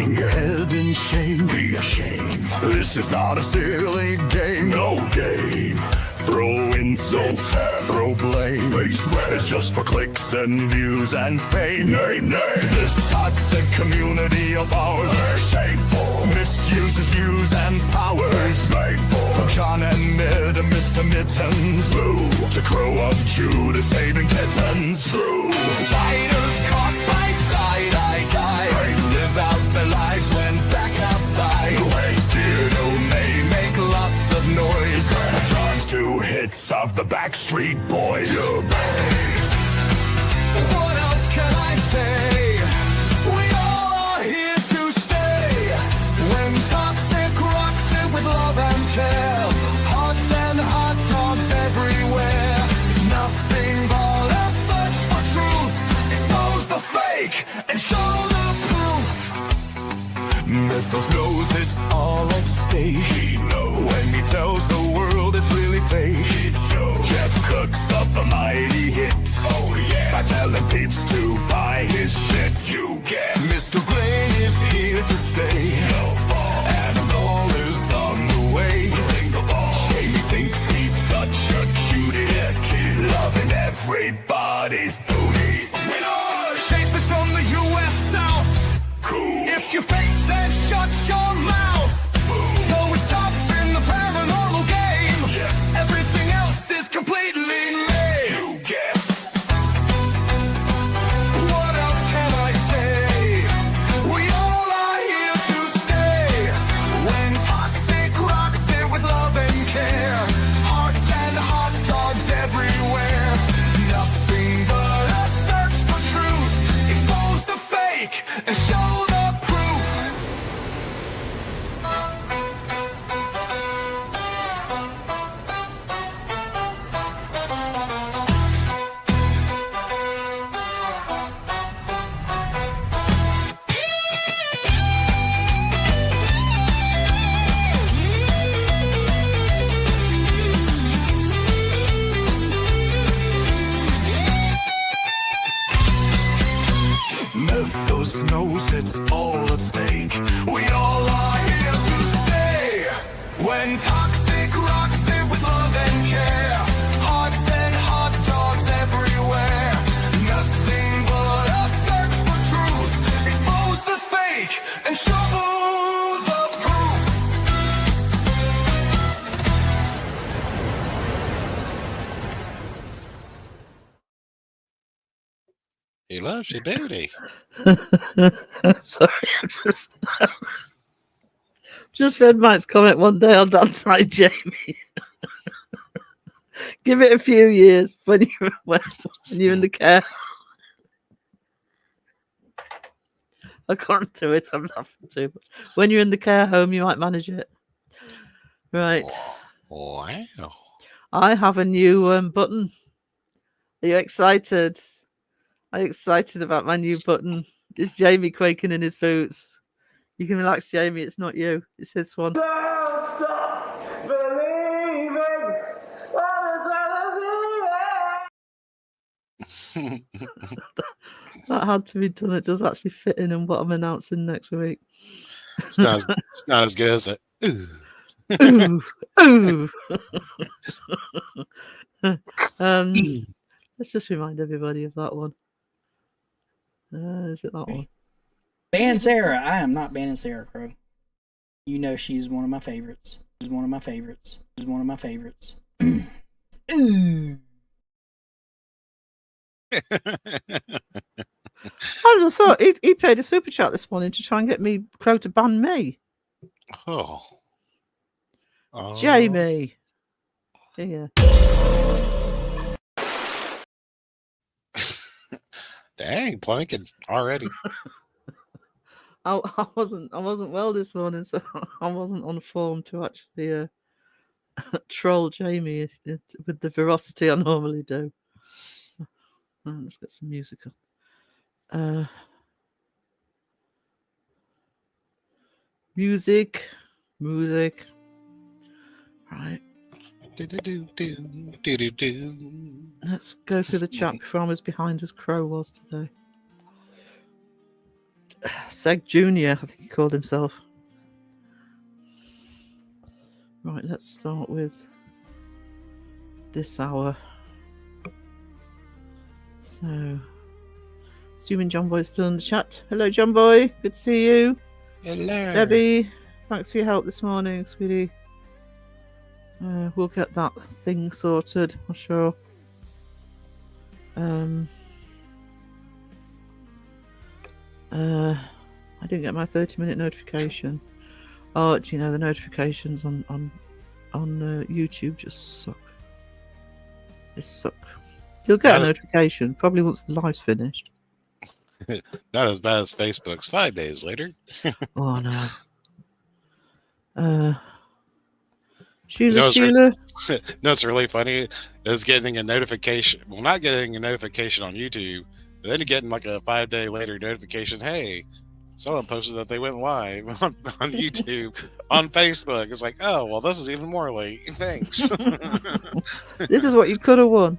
hang your head in shame. Be ashamed. This is not a silly game. No game. Throw insults, throw blame. Face red. It's just for clicks and views and fame. Nay, nay. This toxic community of ours, they're shameful. Misuses views and powers. Shameful. From Sean and Mid to Mr. Mittens. True. To Crow of Jew to saving kittens. True. Spiders caught by side-eye guy. Live out their lives when back outside. Beardo may make lots of noise. John's 2 hits of the Backstreet Boys. What else can I say? We all are here to stay. When toxic rocks it with love and care. Hearts and hot dogs everywhere. Nothing but a search for truth. Expose the fake and show the proof. Mythos knows it's all at stake. He knows when he tells the world it's really fake. It shows. Jeff cooks up a mighty hit. Oh yeah. By telling peeps to buy his shit. You get Mr. Gray is here to stay. No fall. Animal is on the way. Ring the ball. Jamie thinks he's such a cutie kid, loving everybody's booty. Winner! Shape is from the U.S. South. Cool. If you fake, then shut your mouth. Boom. So it's tough in the paranormal game. Yes. Everything else is completely made. You guess. What else can I say? We all are here to stay. When toxic rocks it with love and care. Hearts and hot dogs everywhere. Nothing but a search for truth. Expose the fake and show the proof. Mythos knows it's all at stake. We all are here to stay. When toxic rocks it with love and care. Hearts and hot dogs everywhere. Nothing but a search for truth. Expose the fake and show the proof. He loves your booty. Sorry, I just read Mike's comment one day on Dance Like Jamie. Give it a few years when you're in the care. I can't do it. I'm laughing too much. When you're in the care home, you might manage it. Right. Wow. I have a new button. Are you excited? Are you excited about my new button? It's Jamie quaking in his boots. You can relax, Jamie. It's not you. It's his one. Don't stop believing what is That had to be done. It does actually fit in what I'm announcing next week. It's not as good as it. Ooh. Ooh, ooh. Let's just remind everybody of that one. Is it that one? Ban Sarah. I am not banning Sarah Crow. You know she's one of my favorites. She's one of my favorites. She's one of my favorites. Ooh. I just thought he paid a super chat this morning to try and get me Crow to ban me. Oh. Jamie. Yeah. Dang, planking already. I wasn't well this morning, so I wasn't on form to actually troll Jamie with the ferocity I normally do. Let's get some music on. Music. Right. Let's go through the chat before I'm as behind as Crow was today. Seg Junior, I think he called himself. Right, let's start with this hour. So, assuming John Boy's still in the chat. Hello, John Boy. Good to see you. Hello. Debbie, thanks for your help this morning, sweetie. We'll get that thing sorted, I'm sure. I didn't get my 30-minute notification. Oh, do you know the notifications on YouTube just suck. They suck. You'll get a That is- notification probably once the live's finished. Not as bad as Facebook's 5 days later. Oh no. Sheila, know, it's Sheila. No, it's really funny is getting a notification. Well, not getting a notification on YouTube, but then getting like a 5 day later notification. Hey, someone posted that they went live on YouTube, on Facebook. It's like, oh, well, this is even more late. Thanks. This is what you could have won.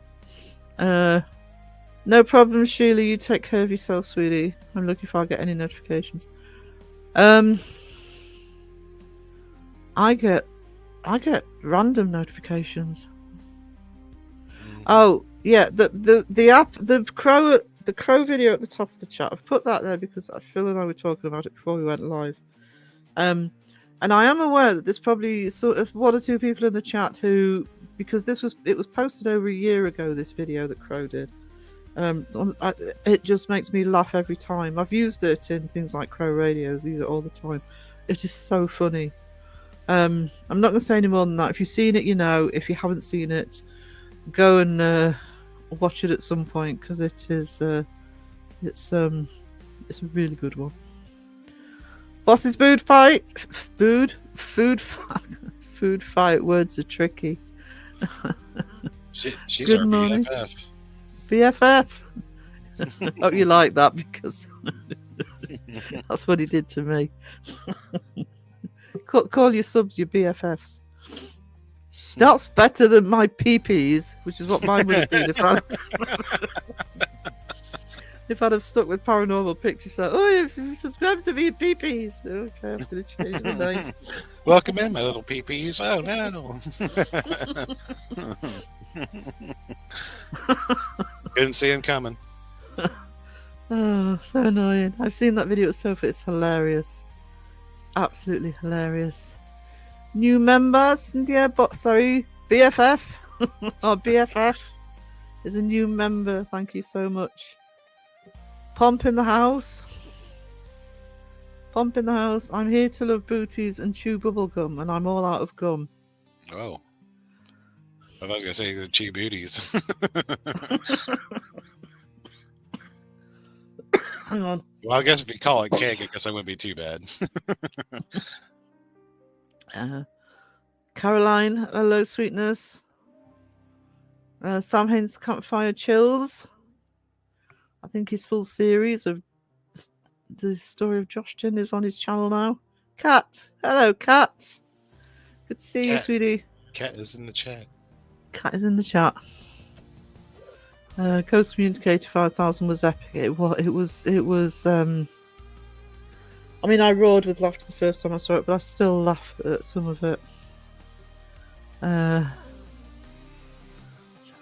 No problem, Sheila. You take care of yourself, sweetie. I'm looking if I get any notifications. I get random notifications. Oh yeah, the app, the crow video at the top of the chat. I've put that there because Phil and I were talking about it before we went live. And I am aware that there's probably sort of one or two people in the chat who, because it was posted over a year ago, this video that Crow did. It just makes me laugh every time. I've used it in things like Crow Radios. Use it all the time. It is so funny. I'm not going to say any more than that. If you've seen it, you know. If you haven't seen it, go and watch it at some point because it is it's a really good one. Boss's food fight. Food fight. Words are tricky. She's Good our morning. BFF. BFF. Hope you like that because that's what he did to me. Call your subs your BFFs. That's better than my PPs, which is what mine would have been if I'd have stuck with Paranormal Pictures. Like, oh, you've subscribed to me your PPs. Okay, I'm going to change the name. Welcome in, my little peepees. Oh no. Couldn't see him coming. Oh, so annoying. I've seen that video at Sofa. It's hilarious. It's absolutely hilarious. New member, Cynthia, BFF. Our BFF is a new member. Thank you so much. Pomp in the house. Pomp in the house. I'm here to love booties and chew bubblegum, and I'm all out of gum. Oh. I was going to say the cheap booties. Hang on. Well, I guess if you call it cake, I guess that wouldn't be too bad. Caroline, hello, sweetness. Sam Haynes Campfire Chills. I think his full series of the story of Josh Chin is on his channel now. Kat, hello, Kat. Good to see you, Kat. sweetie. Cat is in the chat. Kat is in the chat. Coast Communicator 5000 was epic. It was. I mean, I roared with laughter the first time I saw it, but I still laugh at some of it. So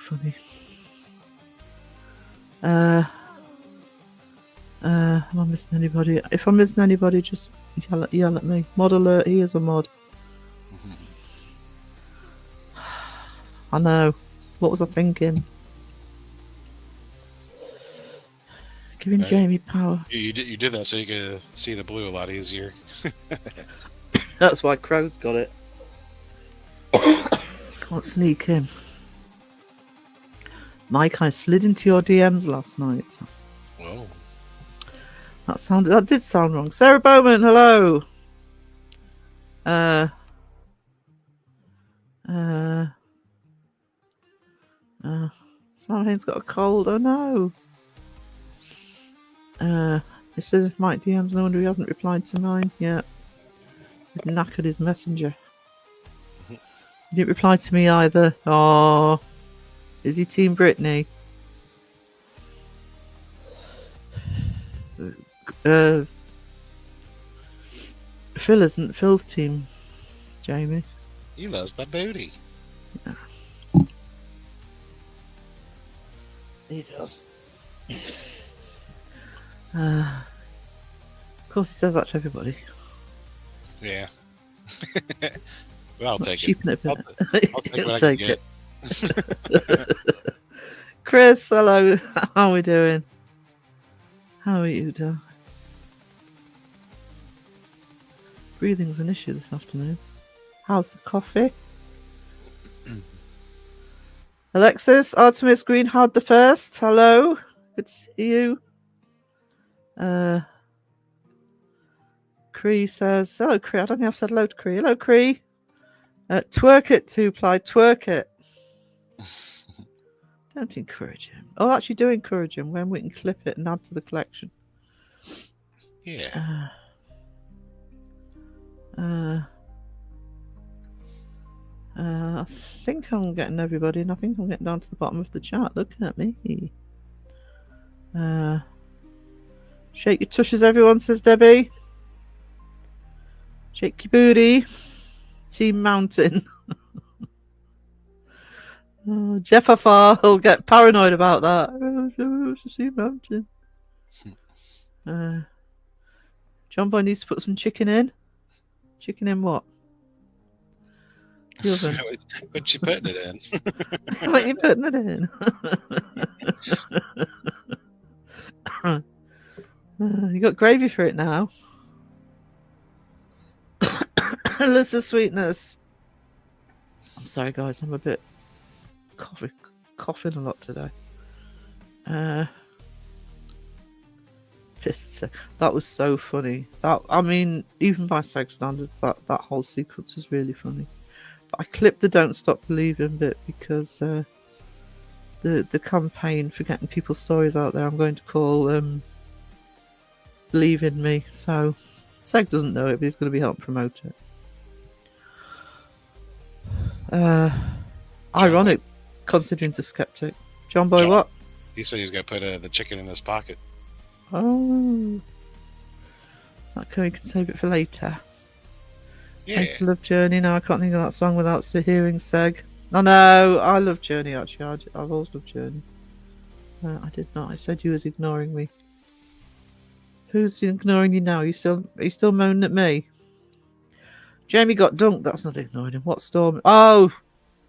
funny. Am I missing anybody? If I'm missing anybody, just yell at me. Mod alert, he is a mod. I know. What was I thinking? Giving Right. Jamie power. You did that so you could see the blue a lot easier. That's why Crow's got it. Can't sneak in. Mike, I slid into your DMs last night. Whoa. That did sound wrong. Sarah Bowman, hello. Sam Haynes got a cold. Oh no. It says if Mike DMs, no wonder he hasn't replied to mine yet. He's knackered his messenger. He didn't reply to me either. Oh, is he Team Britney? Phil isn't Phil's team, Jamie. He loves my booty. He does. Of course, he says that to everybody. Yeah. Well, I'll take it. Cheapen it a I'll, bit. I'll take He'll what I can take get. Chris, hello. How are we doing? How are you doing? Breathing's an issue this afternoon. How's the coffee? Alexis, Artemis Greenhard the First. Hello. Good to see you. Cree says, hello, Cree. I don't think I've said hello to Cree. Hello, Cree. Twerk it, 2ply. Twerk it. Don't encourage him. Oh, actually do encourage him when we can clip it and add to the collection. Yeah. I think I'm getting everybody, and I think I'm getting down to the bottom of the chart. Looking at me. Shake your tushes, everyone, says Debbie. Shake your booty. Team Mountain. Jeff Afar will get paranoid about that. Team Mountain. John Boy needs to put some chicken in. Chicken in what? The oven. What you putting it in? What are you putting it in? You got gravy for it now. Lots of sweetness. I'm sorry, guys. I'm a bit coughing a lot today. That was so funny. I mean, even by SEG standards, that whole sequence was really funny. But I clipped the "Don't Stop Believing" bit because the campaign for getting people's stories out there, I'm going to call "Believe in Me." So SEG doesn't know it, but he's going to be helping promote it. Ironic, considering it's a skeptic. John Boy, what? He said he's going to put the chicken in his pocket. Oh, is that we can save it for later? Yeah. I used to love Journey. Now I can't think of that song without hearing Seg. Oh no, I love Journey actually. I've always loved Journey. I did not. I said you was ignoring me. Who's ignoring you now? Are you still moaning at me? Jamie got dunked. That's not ignoring him. What storm? Oh,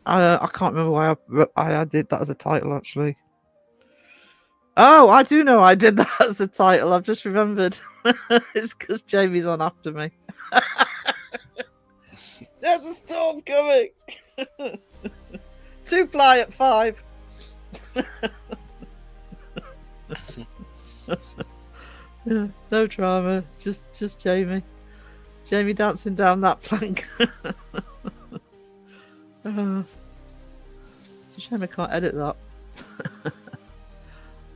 I can't remember why I did that as a title actually. Oh, I do know I did that as a title. I've just remembered. It's because Jamie's on after me. There's a storm coming. 2ply at 5. Yeah, no drama. Just Jamie. Jamie dancing down that plank. It's a shame I can't edit that.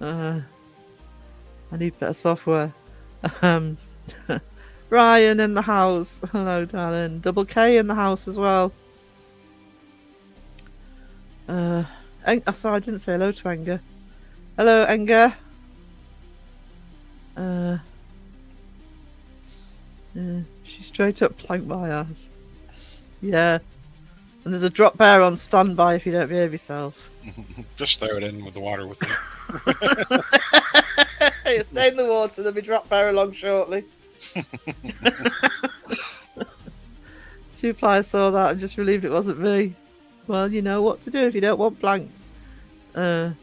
I need better software. Ryan in the house. Hello, darling. Double K in the house as well. Sorry, I didn't say hello to Enger. Hello, Enger. She straight up planked my ass. Yeah. And there's a drop bear on standby if you don't behave yourself. Just throw it in with the water with you. Stay in the water, there'll be drop bear along shortly. 2ply saw that and just relieved it wasn't me. Well, you know what to do if you don't want plank to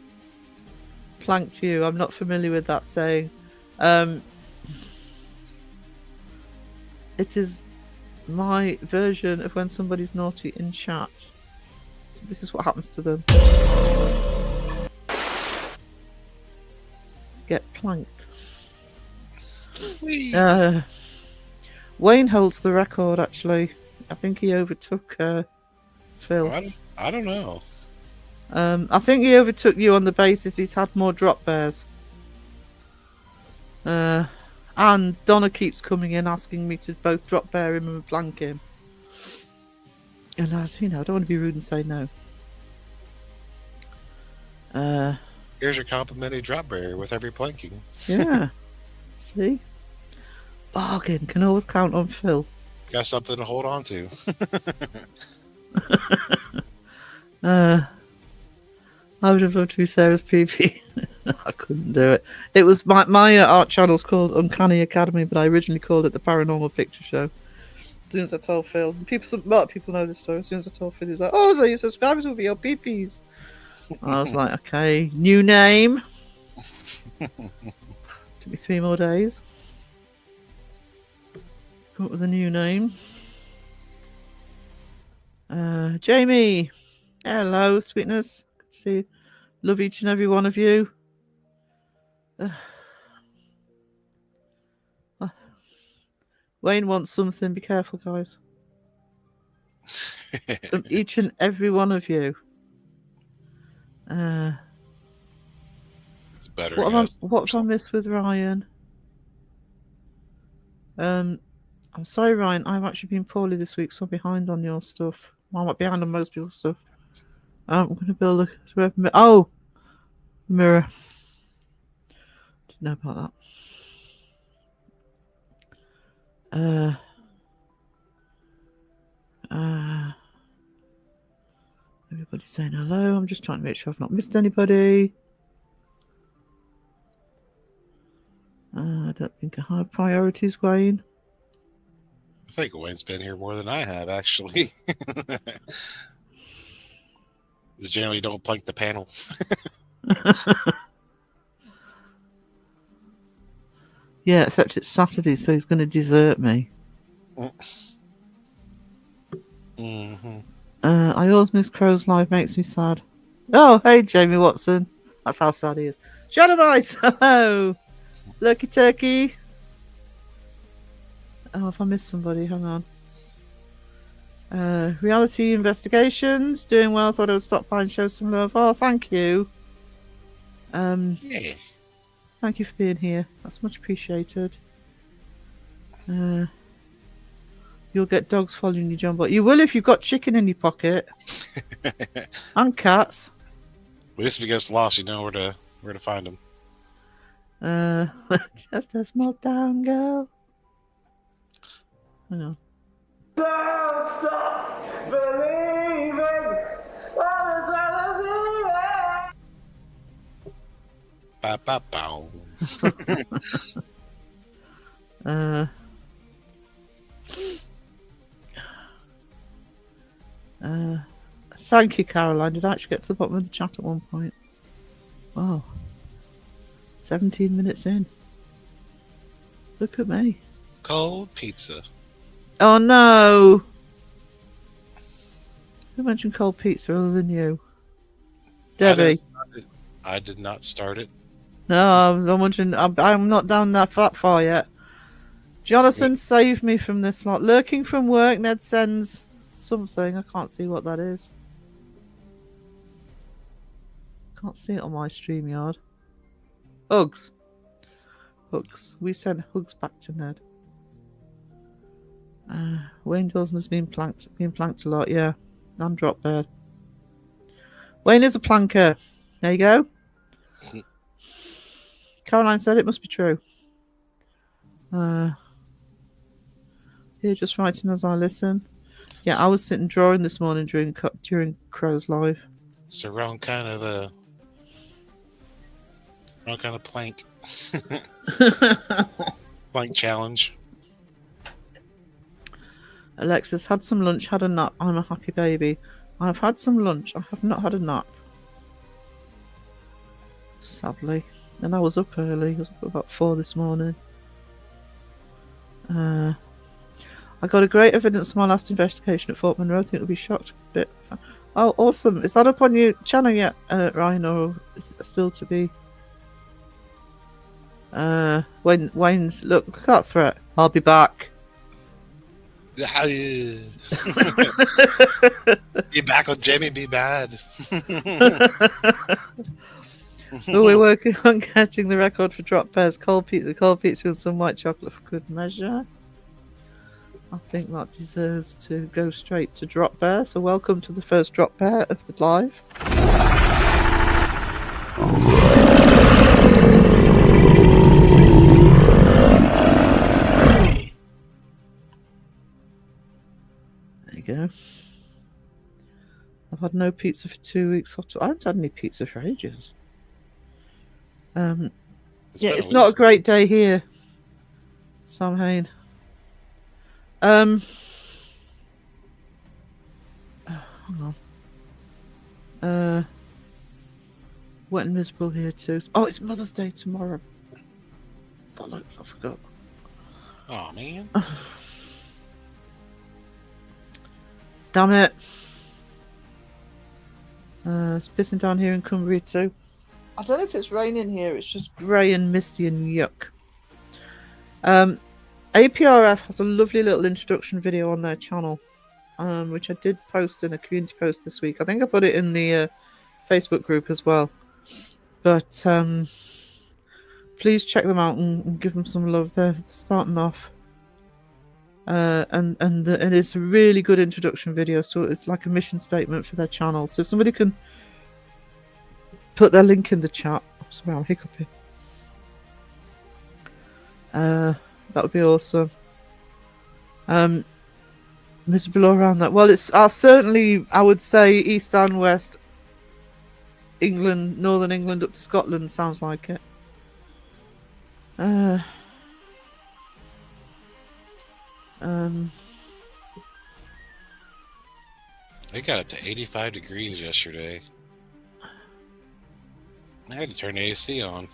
you. I'm not familiar with that saying. It is my version of when somebody's naughty in chat. So this is what happens to them. Get planked. Wayne holds the record, actually. I think he overtook Phil. I don't know. I think he overtook you on the basis he's had more drop bears. And Donna keeps coming in asking me to both drop bear him and plank him. And I don't want to be rude and say no. Here's your complimentary drop bear with every planking. Yeah. See? Bargain. Can always count on Phil. Got something to hold on to. I would have loved to be Sarah's PP. I couldn't do it. It was my art channel's called Uncanny Academy, but I originally called it the Paranormal Picture Show. As soon as I told Phil, a lot of people know this story. As soon as I told Phil, he was like, "Oh, so your subscribers will be your PPs." I was like, "Okay, new name." Took me 3 more days. Come up with a new name. Jamie, hello, sweetness. Good to see you. Love each and every one of you. Wayne wants something. Be careful, guys. From each and every one of you. It's better. What yes. have I missed with Ryan? I'm sorry, Ryan. I've actually been poorly this week, so I'm behind on your stuff. I'm not behind on most people's stuff. I'm going to build a mirror. Didn't know about that. Everybody's saying hello. I'm just trying to make sure I've not missed anybody. I don't think I have priorities, Wayne. I think Wayne's been here more than I have, actually. Just generally don't plunk the panel. Yeah, except it's Saturday, so he's going to desert me. Mm-hmm. I always miss Crow's Live, makes me sad. Oh, hey, Jamie Watson. That's how sad he is. Shadowmice, hello. Lurky Turkey. Oh, if I missed somebody, hang on. Reality Investigations, doing well. Thought I would stop by and show some love. Oh, thank you. Yeah. Thank you for being here. That's much appreciated. You'll get dogs following you, John, but you will if you've got chicken in your pocket. And cats. At least if he gets lost, you know where to find him. Just a small town girl. Hang on. Don't stop believing. What is that? Ba ba bow. Thank you, Caroline. Did I actually get to the bottom of the chat at one point? Wow. 17 minutes in. Look at me. Cold pizza. Oh no! Who mentioned cold pizza other than you? Debbie. I did not start it. No, I'm wondering. I'm not down that far yet. Jonathan saved me from this lot. Lurking from work, Ned sends something. I can't see what that is. Can't see it on my StreamYard. Hugs. Hugs. We send hugs back to Ned. Wayne Dawson has been planked a lot, yeah. And drop bed. Wayne is a planker. There you go. Caroline said it must be true. You're just writing as I listen. Yeah, I was sitting drawing this morning during Crow's Live. It's the wrong kind of plank. Plank challenge. Alexis, had some lunch, had a nap. I'm a happy baby. I've had some lunch. I have not had a nap. Sadly. And I was up early. I was up about 4 this morning. I got a great evidence of my last investigation at Fort Monroe. I think you'll be shocked a bit. Oh, awesome. Is that up on your channel yet, Ryan, or is it still to be? Wayne's... Look at that threat. I'll be back. Be back on Jamie. Be bad. Oh, we're working on getting the record for drop pairs. Cold pizza and some white chocolate for good measure. I think that deserves to go straight to drop bear. So welcome to the first drop bear of the live. go. I've had no pizza for 2 weeks. I haven't had any pizza for ages. Yeah, been it's a not a week. great day here. Sam Hain. Hang on. Wet and miserable here too. Oh, it's Mother's Day tomorrow. Bollocks, I forgot. Oh man. Damn it. It's pissing down here in Cumbria too. I don't know if it's raining here. It's just grey and misty and yuck. APRF has a lovely little introduction video on their channel, which I did post in a community post this week. I think I put it in the Facebook group as well. But please check them out and give them some love. They're starting off. And it's a really good introduction video, so it's like a mission statement for their channel. So if somebody can put their link in the chat, sorry, I'm hiccuping. That would be awesome. Miserable all around that. Well, it's certainly, I would say, east and west, England, northern England up to Scotland sounds like it. It got up to 85 degrees yesterday. I had to turn the AC on.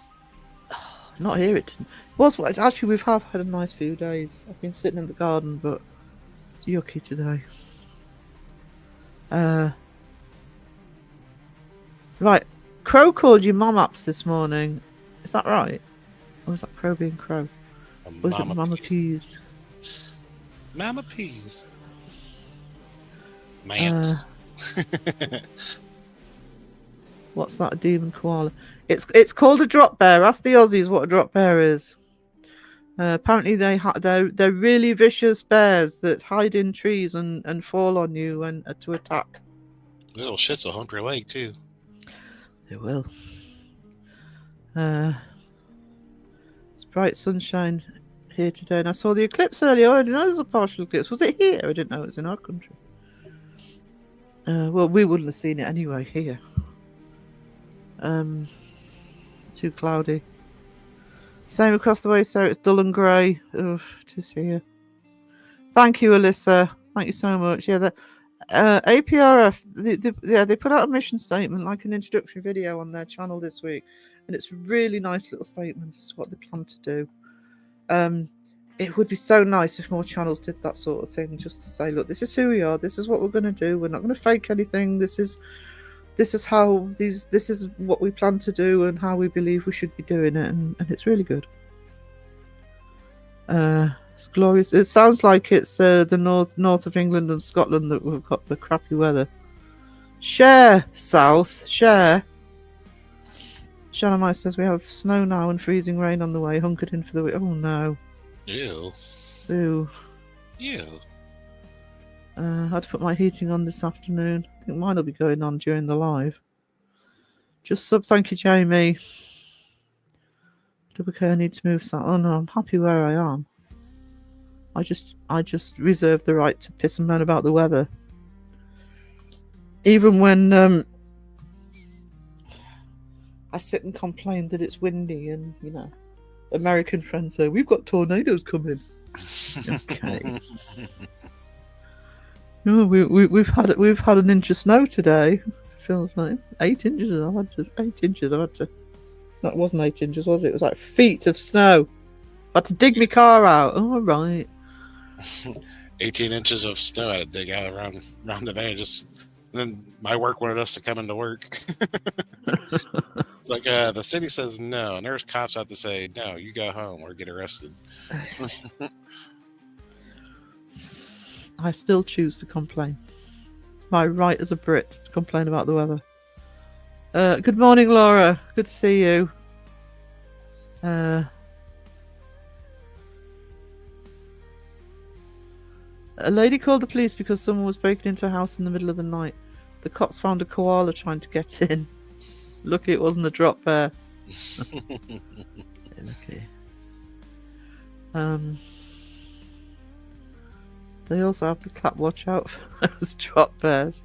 Not here. It was actually. We've had a nice few days. I've been sitting in the garden, but it's yucky today. Right, Crow called you mum ups this morning. Is that right? Or is that Crow being Crow? Or is it Mama Peas? Mama Peas. Mamps. What's that? A demon koala? It's called a drop bear. Ask the Aussies what a drop bear is. Apparently they're really vicious bears that hide in trees and fall on you and to attack. Little shits will hump your leg too. They will. It's bright sunshine here today, and I saw the eclipse earlier. I didn't know there was a partial eclipse. Was it here? I didn't know it was in our country. Well, we wouldn't have seen it anyway here. Too cloudy. Same across the way, so it's dull and grey. Ugh, it is here. Thank you, Alyssa. Thank you so much. Yeah, the APRF, they put out a mission statement, like an introductory video on their channel this week, and it's a really nice little statement as to what they plan to do. It would be so nice if more channels did that sort of thing, just to say, look, this is who we are, this is what we're going to do, we're not going to fake anything, this is how this is what we plan to do and how we believe we should be doing it, and it's really good. It's glorious. It sounds like it's the north of England and Scotland that we've got the crappy weather. Share south, share. Shanamai says we have snow now and freezing rain on the way, hunkered in for the week. Oh no. Ew. Ooh. Ew. I had to put my heating on this afternoon. I think mine will be going on during the live. Just sub, thank you, Jamie. Double K, I need to move some. Oh no, I'm happy where I am. I just reserve the right to piss and moan about the weather. Even when I sit and complain that it's windy and, you know, American friends say, we've got tornadoes coming. Okay. No, we've had an inch of snow today. Feels like 8 inches. I've had to. That wasn't 8 inches, was it? It was like feet of snow. I had to dig my car out. Oh, all right. 18 inches of snow I had to dig out around today. And then my work wanted us to come into work. It's like the city says no, and there's cops out to say no, you go home or get arrested. I still choose to complain. It's my right as a Brit to complain about the weather. Good morning, Laura. Good to see you. A lady called the police because someone was breaking into a house in the middle of the night. The cops found a koala trying to get in. Lucky it wasn't a drop bear. Lucky. They also have the clap watch out for those drop bears.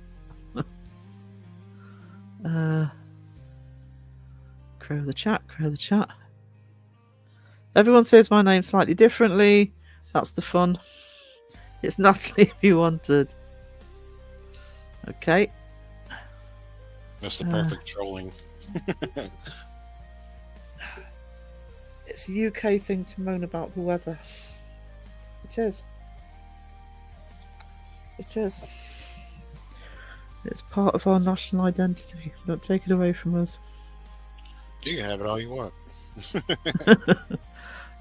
Crow the chat, crow the chat. Everyone says my name slightly differently. That's the fun. It's Natalie if you wanted. Okay. That's the perfect trolling. It's a UK thing to moan about the weather. It is. It is. It's part of our national identity. Don't take it away from us. You can have it all you want.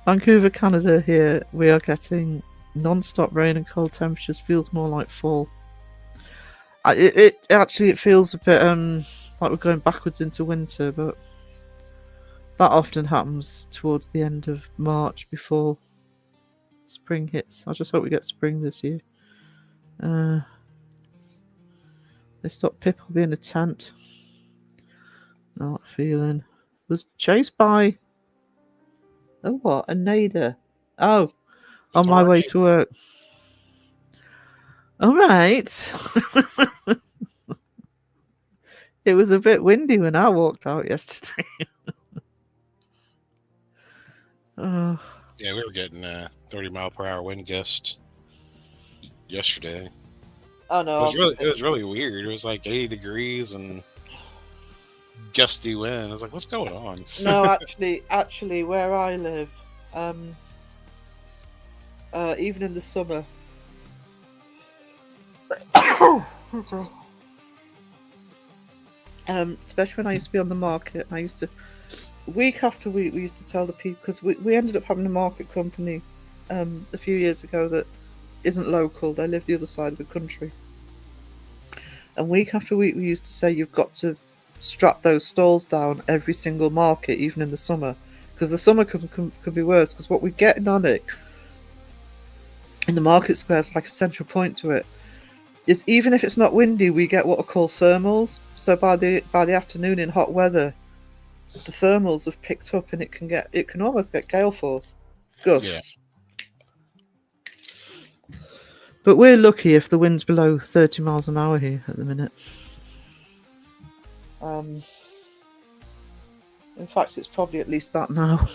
Vancouver, Canada here. We are getting non-stop rain and cold temperatures. Feels more like fall. It actually feels a bit like we're going backwards into winter, but that often happens towards the end of March before spring hits. I just hope we get spring this year. They stopped Pipple being a tent. Not feeling. Was chased by a what? A nader. Oh, on my way to work. All right. It was a bit windy when I walked out yesterday. Oh. Yeah, we were getting 30-mile-per-hour wind gusts yesterday. Oh no! It was really weird. It was like 80 degrees and gusty wind. I was like, "What's going on?" No, actually, where I live, even in the summer, especially when I used to be on the market, I used to, week after week, we used to tell the people, because we ended up having a market company a few years ago that isn't local. They live the other side of the country. And week after week, we used to say, you've got to strap those stalls down every single market, even in the summer, because the summer could be worse. Because what we get in Alnwick, in the market square, is like a central point to it, is even if it's not windy, we get what are called thermals. So by the afternoon in hot weather, the thermals have picked up, and it can almost get gale force, gusts. Yeah. But we're lucky if the wind's below 30 miles an hour here at the minute. In fact, it's probably at least that now.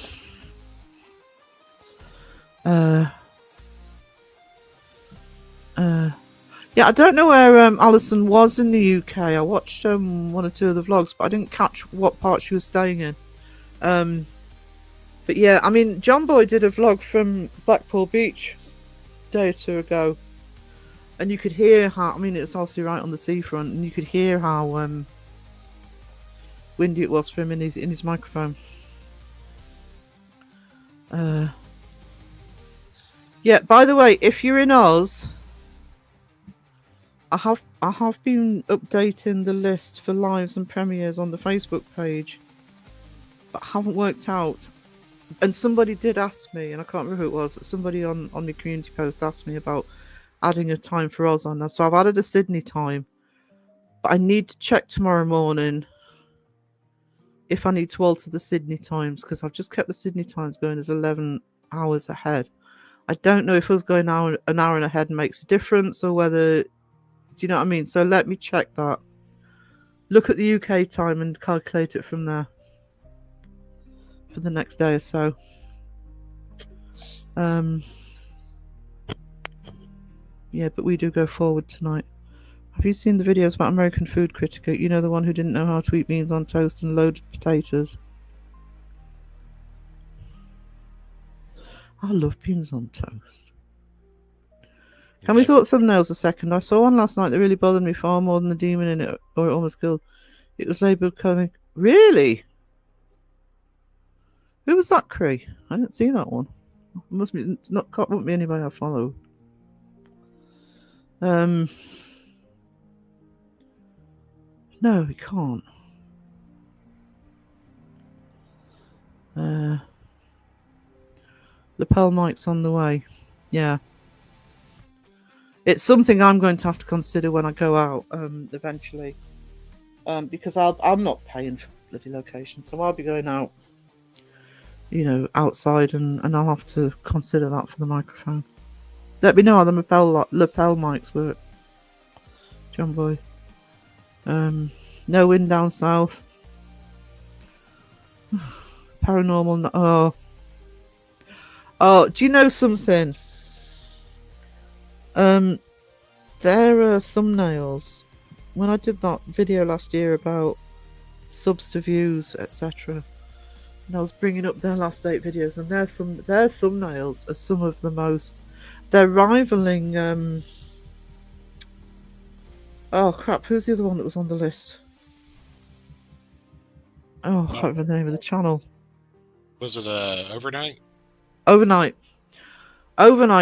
Yeah, I don't know where Alison was in the UK. I watched one or two of the vlogs, but I didn't catch what part she was staying in. But yeah, I mean, John Boy did a vlog from Blackpool Beach a day or two ago. And you could hear how, I mean, it's obviously right on the seafront, and you could hear how windy it was for him in his microphone. Yeah, by the way, if you're in Oz, I have been updating the list for lives and premieres on the Facebook page, but I haven't worked out. And somebody did ask me, and I can't remember who it was, somebody on my community post asked me about adding a time for Oz on there. So I've added a Sydney time, but I need to check tomorrow morning if I need to alter the Sydney times, because I've just kept the Sydney times going as 11 hours ahead. I don't know if us going an hour and ahead makes a difference, or whether, do you know what I mean? So let me check that. Look at the UK time and calculate it from there for the next day or so. Yeah, but we do go forward tonight. Have you seen the videos about American Food Critic? You know, the one who didn't know how to eat beans on toast and loaded potatoes. I love beans on toast. Can we thought thumbnails a second? I saw one last night that really bothered me far more than the demon in it, or it almost killed. It was labelled Cunning. Really? Who was that, Cree? I didn't see that one. Must be won't be anybody I follow. No, we can't. Lapel mic's on the way. Yeah. It's something I'm going to have to consider when I go out eventually. Because I'm not paying for bloody location, so I'll be going out, you know, outside, and I'll have to consider that for the microphone. Let me know how the lapel mics work. John Boy. No wind down south. Paranormal. Oh, do you know something? There are thumbnails. When I did that video last year about subs to views, etc., and I was bringing up their last 8 videos, and their thumbnails are some of the most. They're rivaling. Oh crap! Who's the other one that was on the list? Oh, I can't remember the name of the channel. Was it overnight? Overnight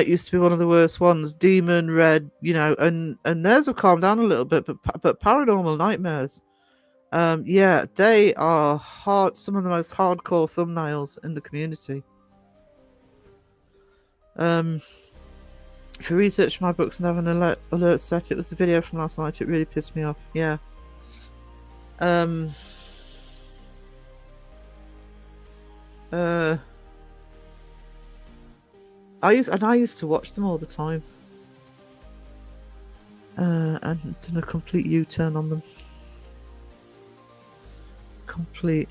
used to be one of the worst ones. Demon, Red, and theirs have calmed down a little bit, but Paranormal Nightmares, yeah, they are hard. Some of the most hardcore thumbnails in the community. If you research my books and have an alert set, it was the video from last night. It really pissed me off. Yeah. I used to watch them all the time. And done a complete U-turn on them. Complete.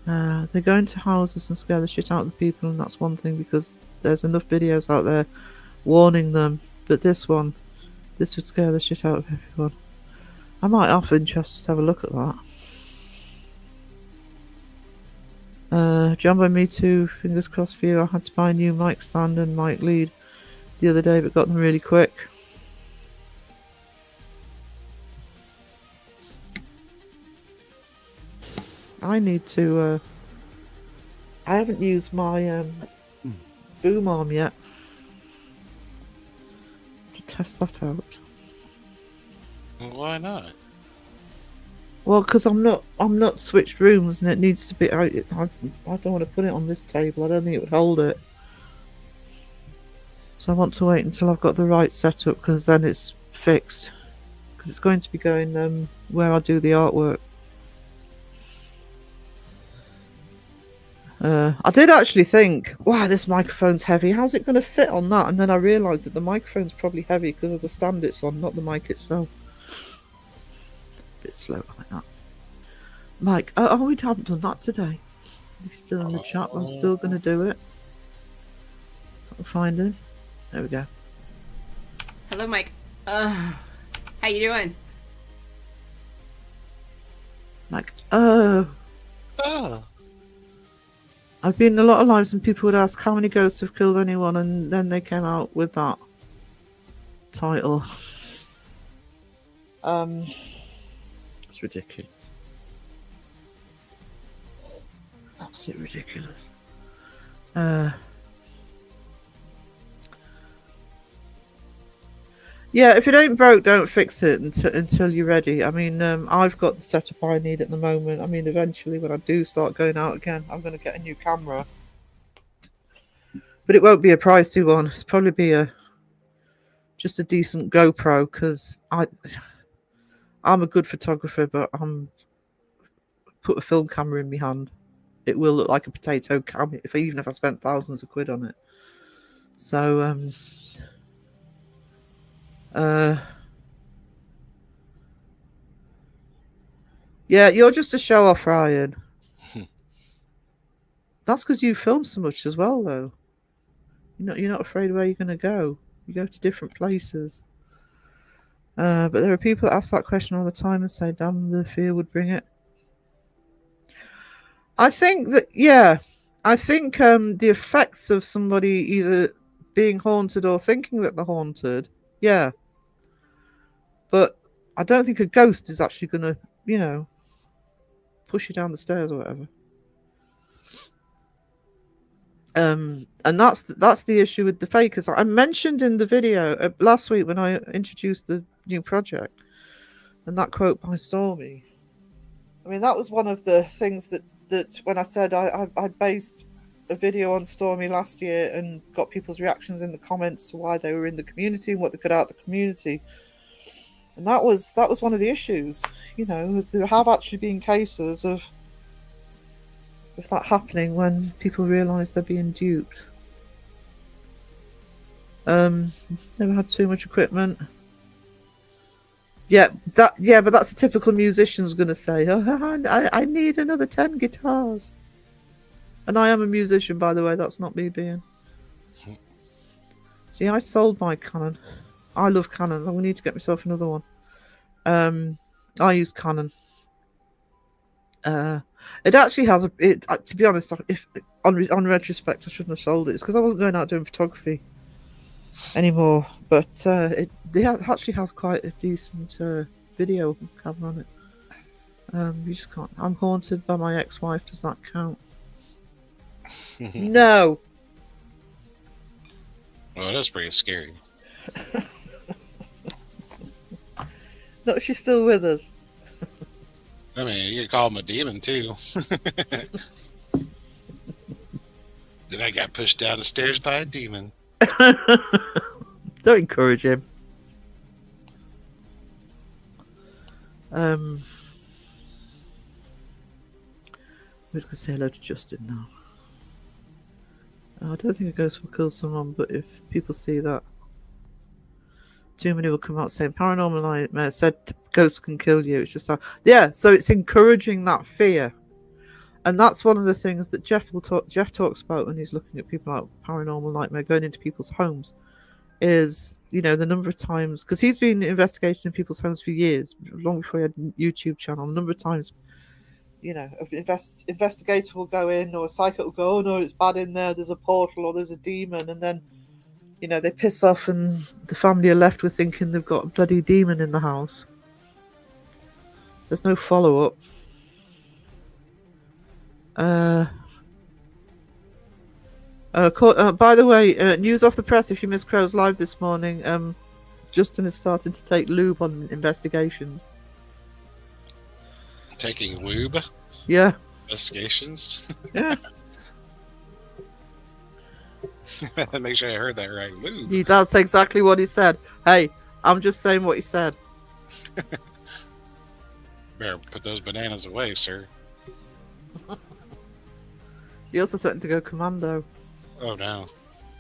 They go into houses and scare the shit out of the people, and that's one thing, because there's enough videos out there warning them. But this would scare the shit out of everyone. I might offer interest to have a look at that. Jumbo, me too. Fingers crossed for you. I had to buy a new mic stand and mic lead the other day, but got them really quick. I need to. I haven't used my boom arm yet to test that out. Why not? Well, because I'm not switched rooms, and it needs to be. I don't want to put it on this table. I don't think it would hold it. So I want to wait until I've got the right setup, because then it's fixed. Because it's going to be going where I do the artwork. I did actually think, wow, this microphone's heavy. How's it going to fit on that? And then I realised that the microphone's probably heavy because of the stand it's on, not the mic itself. Bit slow like that. Mike, oh, we haven't done that today. If you're still in the chat, I'm still going to do it. I'll find him. There we go. Hello, Mike. How you doing? Mike, oh. I've been in a lot of lives, and people would ask how many ghosts have killed anyone, and then they came out with that title. It's ridiculous. Absolutely ridiculous. Yeah, if it ain't broke, don't fix it until you're ready. I mean, I've got the setup I need at the moment. I mean, eventually, when I do start going out again, I'm going to get a new camera. But it won't be a pricey one. It's probably be just a decent GoPro, because I'm a good photographer, but put a film camera in my hand, it will look like a potato cam, even if I spent thousands of quid on it. So, yeah, you're just a show off, Ryan. That's because you film so much as well, though. You're not afraid where you're going to go. You go to different places. But there are people that ask that question all the time and say, damn, the fear would bring it. I think that, yeah, the effects of somebody either being haunted or thinking that they're haunted, yeah. But I don't think a ghost is actually going to, push you down the stairs or whatever. And that's the issue with the fakers. I mentioned in the video last week when I introduced the new project, and that quote by Stormy. I mean, that was one of the things that when I said I based a video on Stormy last year and got people's reactions in the comments to why they were in the community and what they got out of the community. And that was one of the issues. There have actually been cases of that happening when people realise they're being duped. Never had too much equipment. Yeah, but that's a typical musician's gonna say. Oh, I need another 10 guitars. And I am a musician, by the way. That's not me being. See, I sold my Canon. I love Canons. I'm gonna need to get myself another one. I use Canon. It actually has to be honest, if on retrospect, I shouldn't have sold it. It's because I wasn't going out doing photography anymore. But it actually has quite a decent video camera on it. You just can't. I'm haunted by my ex-wife. Does that count? No. Well, that's pretty scary. No, she's still with us. I mean, you could call him a demon too. Then I got pushed down the stairs by a demon. Don't encourage him. I was gonna say hello to Justin now. I don't think a ghost will kill someone, but if people see that, too many will come out saying Paranormal Nightmare said ghosts can kill you. It's just that, yeah. So it's encouraging that fear, and that's one of the things that Jeff talks about when he's looking at people like Paranormal Nightmare going into people's homes. Is, you know, the number of times, because he's been investigating in people's homes for years, long before he had a YouTube channel. A number of times, you know, an investigator will go in, or a psychic will go, oh no, it's bad in there, there's a portal or there's a demon, and then, you know, they piss off and the family are left with thinking they've got a bloody demon in the house. There's no follow-up. By the way, news off the press, if you missed Crow's Live this morning, Justin is starting to take lube on investigations. Taking lube? Yeah. Investigations? Yeah. Make sure I heard that right. Lube. That's exactly what he said. Hey, I'm just saying what he said. Better put those bananas away, sir. He also threatened to go commando. Oh no.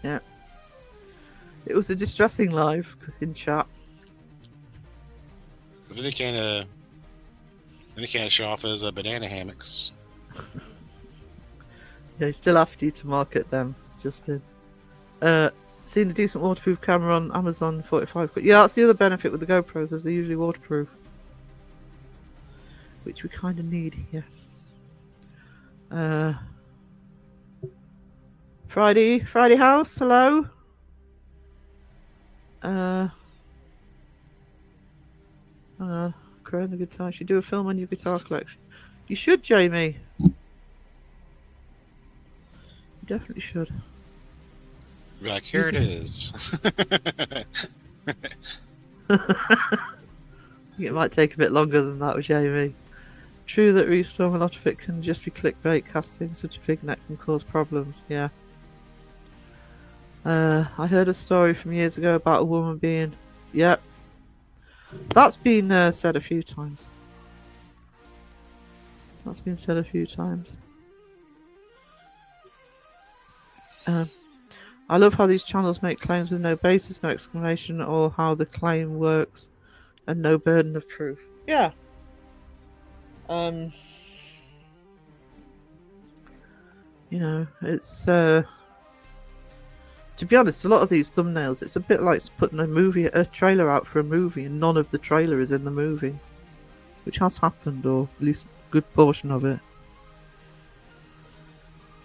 Yeah. It was a distressing live in chat. But then he can't show off his banana hammocks. Yeah, he's still after you to market them, Justin. Seen a decent waterproof camera on Amazon 45. Yeah, that's the other benefit with the GoPros, is they're usually waterproof. Which we kind of need here. Friday House, hello. Crow the guitar. You should do a film on your guitar collection. You should, Jamie. You definitely should. Like, here it is. It might take a bit longer than that with Jamie. True that Restorm, a lot of it can just be clickbait. Casting such a big net can cause problems. Yeah. I heard a story from years ago about a woman being... Yep. That's been said a few times. That's been said a few times. I love how these channels make claims with no basis, no explanation, or how the claim works, and no burden of proof. Yeah. You know, it's to be honest, a lot of these thumbnails, it's a bit like putting a trailer out for a movie, and none of the trailer is in the movie, which has happened, or at least a good portion of it.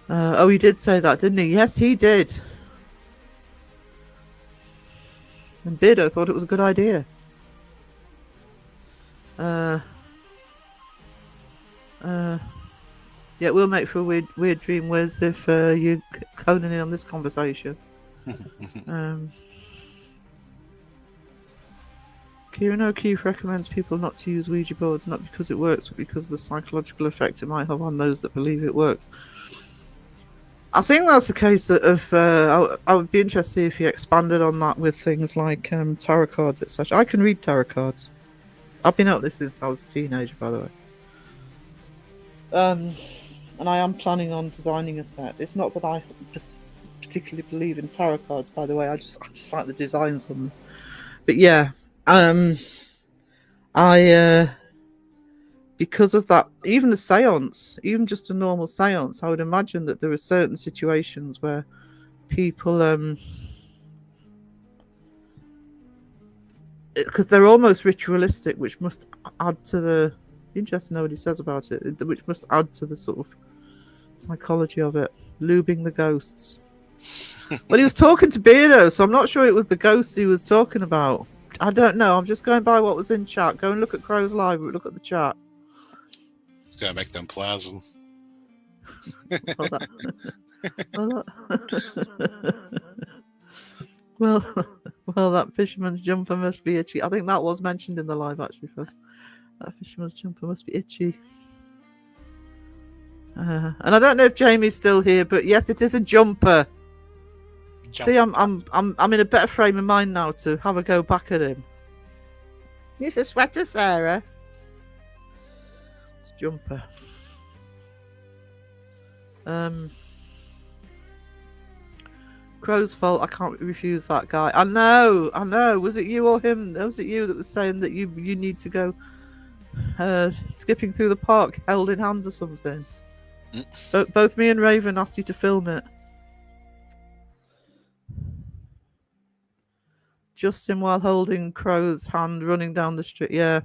Oh, he did say that, didn't he? Yes, he did. And Beardo thought it was a good idea. Yeah, we'll make for a weird dream, Wiz, if you're coning in on this conversation. Kieran O'Keefe recommends people not to use Ouija boards, not because it works, but because of the psychological effect it might have on those that believe it works. I think that's the case of, I would be interested to see if he expanded on that with things like tarot cards, etc. I can read tarot cards. I've been at this since I was a teenager, by the way. And I am planning on designing a set. It's not that I particularly believe in tarot cards, by the way. I just like the designs on them. But yeah, I because of that, even a seance, even just a normal seance, I would imagine that there are certain situations where people because they're almost ritualistic, which must add to the interesting to know what he says about it, which must add to the sort of psychology of it. Lubing the ghosts. Well, he was talking to Beardo, so I'm not sure it was the ghosts he was talking about. I don't know. I'm just going by what was in chat. Go and look at Crow's Live. Look at the chat. It's gonna make them plasm. Well, well, that fisherman's jumper must be itchy. I think that was mentioned in the live actually. For that fisherman's jumper must be itchy. And I don't know if Jamie's still here, but yes, it is a jumper. See, I'm in a better frame of mind now to have a go back at him. It's a sweater, Sarah. It's a jumper. Crow's fault. I can't refuse that guy. I know. Was it you or him? Was it you that was saying that you need to go skipping through the park, held in hands or something? Both me and Raven asked you to film it. Justin while holding Crow's hand running down the street. Yeah.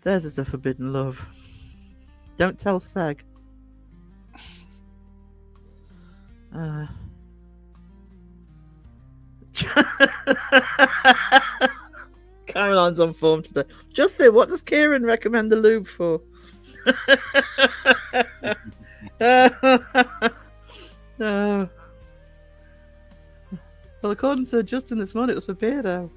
Theirs is a forbidden love. Don't tell Seg. Caroline's on form today. Justin, what does Kieran recommend the lube for? No. Well, according to Justin this morning, it was for Beardo.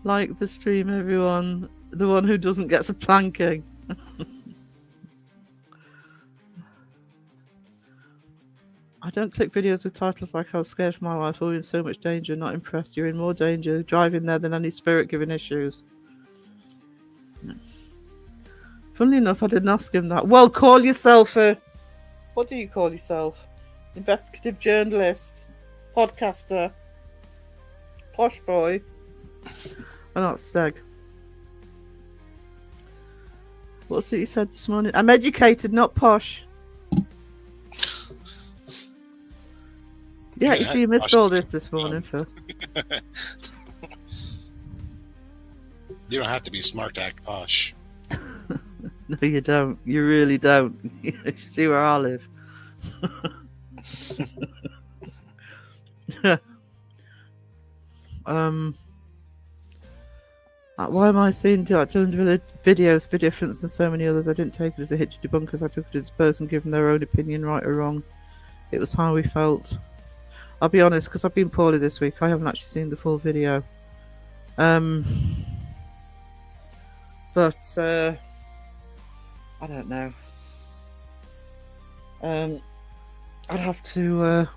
Like the stream, everyone. The one who doesn't get some planking. I don't click videos with titles like I was scared for my life, or in so much danger, not impressed. You're in more danger driving there than any spirit giving issues. Funnily enough, I didn't ask him that. Well, call yourself a... What do you call yourself? Investigative journalist? Podcaster? Posh boy? Oh, not Seg. What's it you said this morning? I'm educated, not posh. Yeah, you see, you missed all this morning, Phil. You don't have to be smart to act posh. No, you don't. You really don't. You see where I live. Why am I seeing like 200 videos for difference than so many others? I didn't take it as a hit to debunkers. I took it as a person giving their own opinion, right or wrong. It was how we felt. I'll be honest, because I've been poorly this week. I haven't actually seen the full video. But I don't know. I'd have to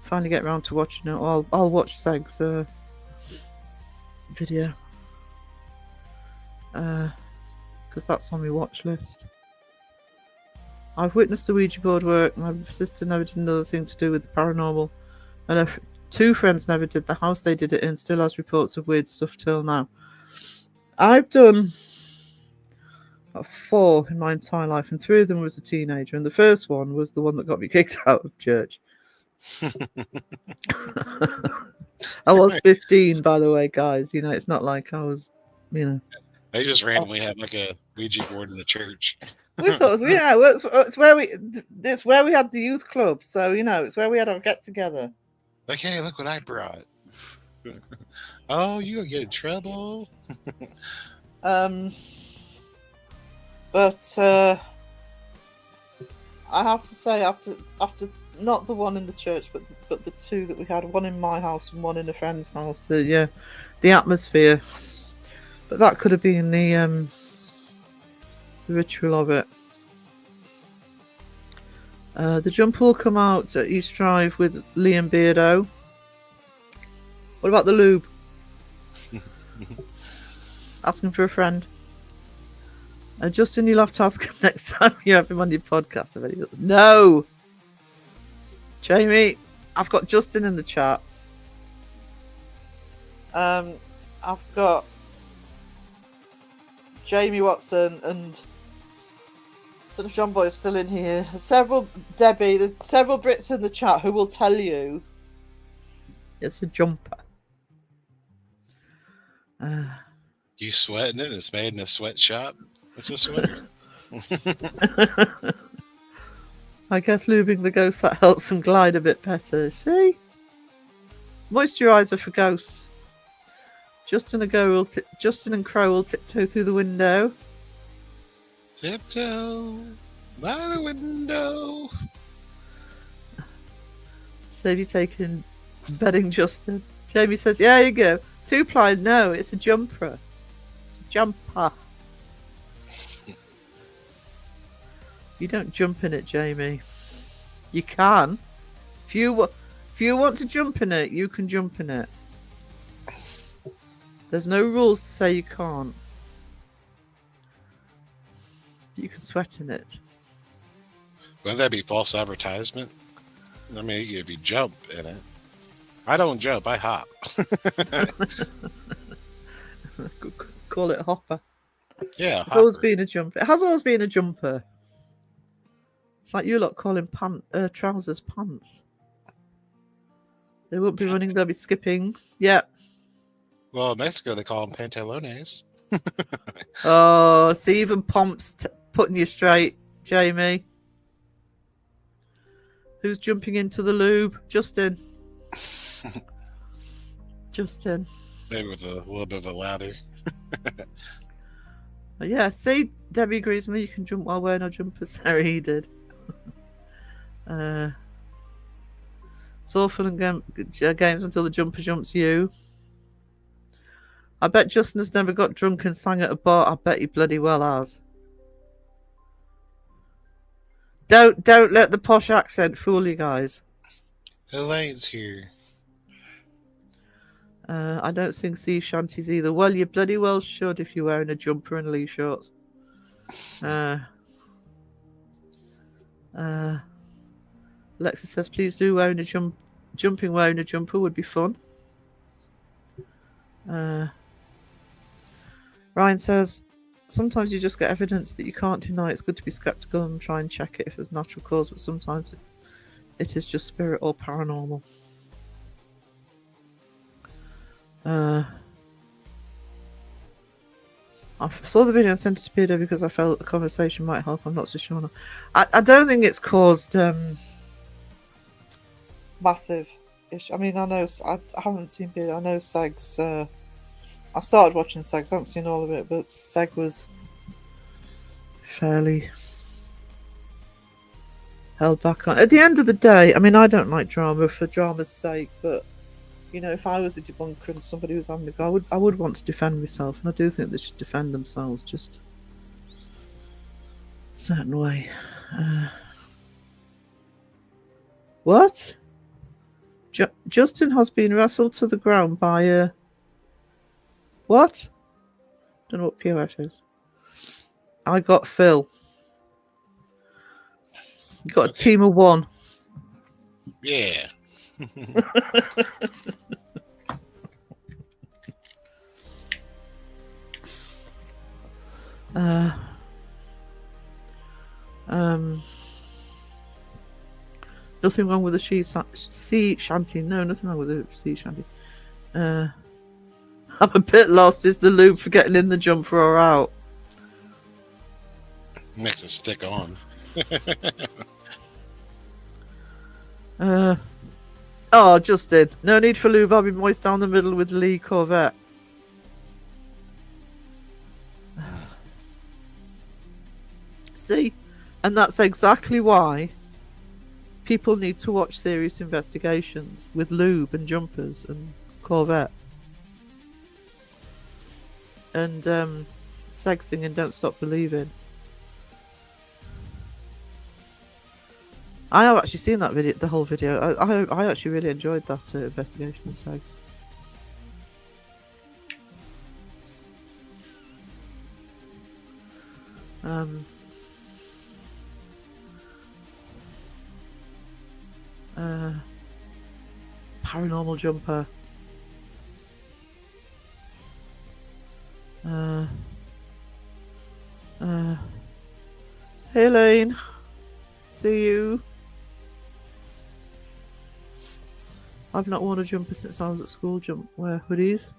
finally get around to watching it. I'll watch Seg's video. Because that's on my watch list. I've witnessed the Ouija board work. My sister never did another thing to do with the paranormal. And two friends never did. The house they did it in still has reports of weird stuff till now. I've done 4 in my entire life, and 3 of them was a teenager. And the first one was the one that got me kicked out of church. I was 15, by the way, guys. You know, it's not like I was, you know. They just randomly had like a Ouija board in the church. We thought, it's where we had the youth club. So you know, it's where we had our get together. Like, hey, look what I brought. Oh, you gonna get in trouble? But I have to say, after not the one in the church, but the 2 that we had, one in my house and one in a friend's house. The atmosphere. But that could have been the ritual of it. The jump will come out at East Drive with Liam Beardo. What about the lube? Asking for a friend. Justin, you'll have to ask him next time you have him on your podcast. I bet he does. No! Jamie, I've got Justin in the chat. I've got Jamie Watson and John Boy is still in here. There's several Brits in the chat who will tell you it's a jumper. You sweating it? It's made in a sweatshop. It's a sweater. I guess lubing the ghost, that helps them glide a bit better. See? Moisturiser for ghosts. Justin and Crow will tiptoe through the window. Tiptoe by the window. Sadie taking bedding Justin. Jamie says, yeah, you go. 2-ply, no, it's a jumper. It's a jumper. You don't jump in it, Jamie. You can. If you want to jump in it, you can jump in it. There's no rules to say you can't. You can sweat in it. Wouldn't that be false advertisement? I mean, if you jump in it. I don't jump, I hop. Call it a hopper. Yeah, It's always been a jumper. It has always been a jumper. It's like you lot calling trousers pants. They won't be running, they'll be skipping. Yeah. Well, in Mexico, they call them pantalones. Oh, see, even Pomp's putting you straight, Jamie. Who's jumping into the lube? Justin. Justin. Maybe with a little bit of a lather. Yeah, see, Debbie agrees with me. You can jump while wearing a jumper. Sarah, he did. It's all fun and games until the jumper jumps you. I bet Justin has never got drunk and sang at a bar. I bet he bloody well has. Don't let the posh accent fool you guys. Elaine's here. I don't sing sea shanties either. Well, you bloody well should if you're wearing a jumper and lee shorts. Alexa says, please do wearing a jumping wearing a jumper would be fun. Ryan says, sometimes you just get evidence that you can't deny. It's good to be skeptical and try and check it if there's natural cause, but sometimes it is just spirit or paranormal. I saw the video and sent it to Peter because I felt the conversation might help. I'm not so sure. I don't think it's caused massive issue. I mean, I know I haven't seen Peter. I know Seg's. I started watching Segs. I haven't seen all of it, but Seg was fairly held back on. At the end of the day, I mean, I don't like drama for drama's sake, but you know, if I was a debunker and somebody was having a go, I would want to defend myself, and I do think they should defend themselves just a certain way. What? Justin has been wrestled to the ground by a... What? Don't know what POF is. I got Phil. You got a team of one. Yeah. Nothing wrong with the sea shanty. No, nothing wrong with the sea shanty. I'm a bit lost. Is the lube for getting in the jumper or out? Makes it stick on. Oh, Justin. No need for lube. I'll be moist down the middle with Lee Corvette. See? And that's exactly why people need to watch serious investigations with lube and jumpers and Corvette. And sexing and Don't Stop Believing. I have actually seen that video, the whole video. I actually really enjoyed that investigation of sex. Um, paranormal jumper. Hey Elaine, see you. I've not worn a jumper since I was at school. Wear hoodies.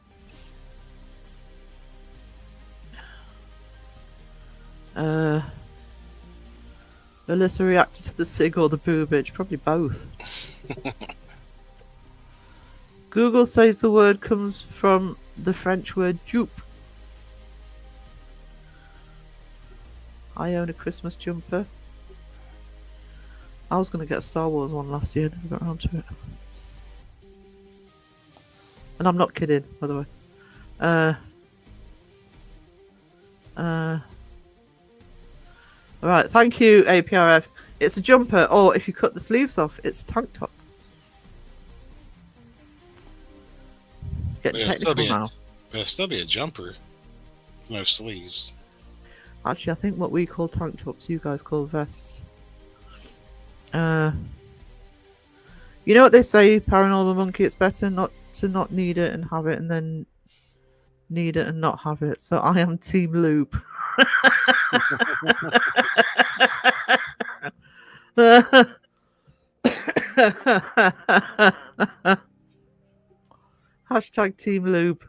Alyssa reacted to the cig or the boobage, probably both. Google says the word comes from the French word jupe. I own a Christmas jumper. I was going to get a Star Wars one last year, never got around to it. And I'm not kidding, by the way. Alright, thank you, APRF. It's a jumper, or if you cut the sleeves off, it's a tank top. Getting technical now. But it'll still be a jumper with no sleeves. Actually, I think what we call tank tops, you guys call vests. You know what they say, Paranormal Monkey? It's better not to not need it and have it, and then need it and not have it. So I am Team Loop. Hashtag Team Lube.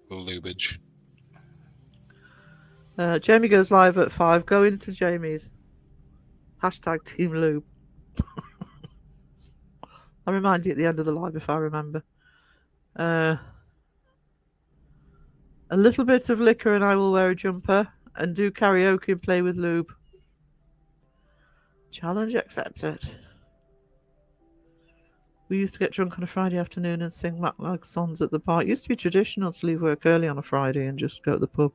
Lubage. Jamie goes live at 5. Go into Jamie's. Hashtag Team Lube. I'll remind you at the end of the live if I remember. A little bit of liquor and I will wear a jumper and do karaoke and play with lube. Challenge accepted. We used to get drunk on a Friday afternoon and sing Maclag songs at the bar. It used to be traditional to leave work early on a Friday and just go to the pub.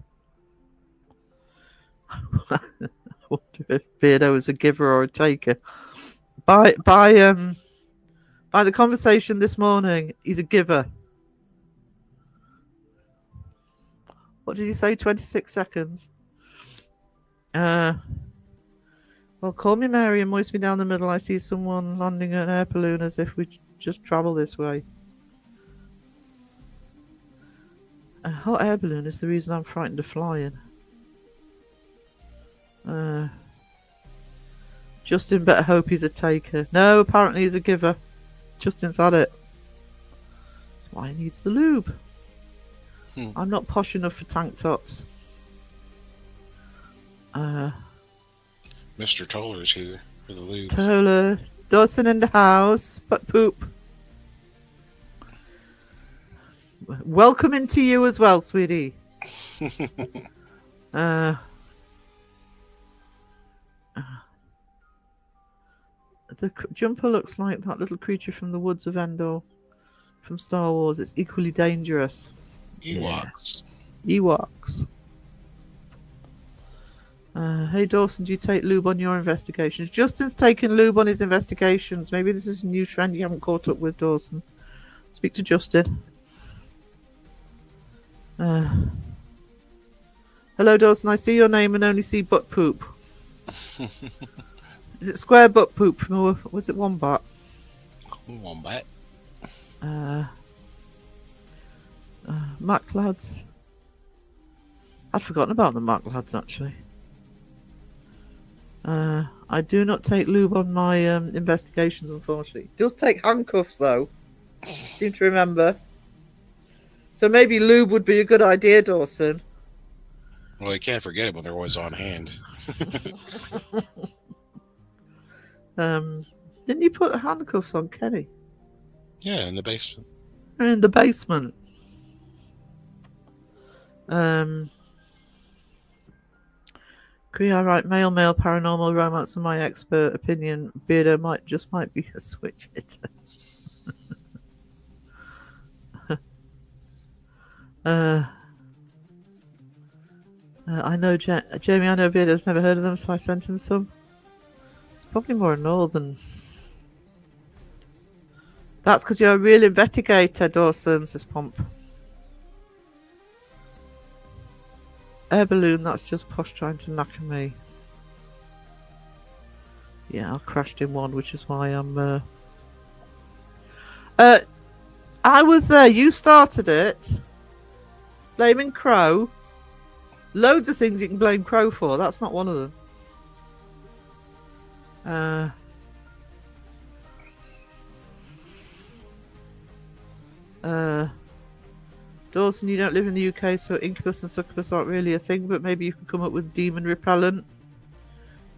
I wonder if Beardo is a giver or a taker. By the conversation this morning, he's a giver. What did he say? 26 seconds. Well, call me Mary and moist me down the middle. I see someone landing an air balloon as if we just travel this way. A hot air balloon is the reason I'm frightened of flying. Justin better hope he's a taker. No, apparently he's a giver. Justin's had it. That's why he needs the lube. I'm not posh enough for tank tops. Mr. Toller's here for the lube. Toller. Dawson in the house. But poop. Welcome into you as well, sweetie. The jumper looks like that little creature from the woods of Endor from Star Wars. It's equally dangerous. Ewoks. Yeah. Ewoks. Hey Dawson, do you take lube on your investigations? Justin's taken lube on his investigations. Maybe this is a new trend you haven't caught up with, Dawson. Speak to Justin. Hello Dawson, I see your name and only see butt poop. Is it square butt poop or was it wombat? Wombat. Mac lads. I'd forgotten about the Mac lads actually. I do not take lube on my investigations, unfortunately. It does take handcuffs though. Seem to remember. So maybe lube would be a good idea, Dawson. Well, you can't forget it when they're always on hand. Didn't you put handcuffs on Kenny? Yeah, in the basement. In the basement. Could I write male paranormal romance in my expert opinion? Beardo might be a switch hitter. I know Jamie. I know Beardo's never heard of them, so I sent him some. It's probably more northern. That's because you're a real investigator, Dawson, says Pomp. Air balloon, that's just Posh trying to knacker me. Yeah, I crashed in one, which is why I'm... I was there, you started it. Blaming Crow. Loads of things you can blame Crow for, that's not one of them. Dawson, you don't live in the UK, so incubus and succubus aren't really a thing, but maybe you could come up with demon repellent.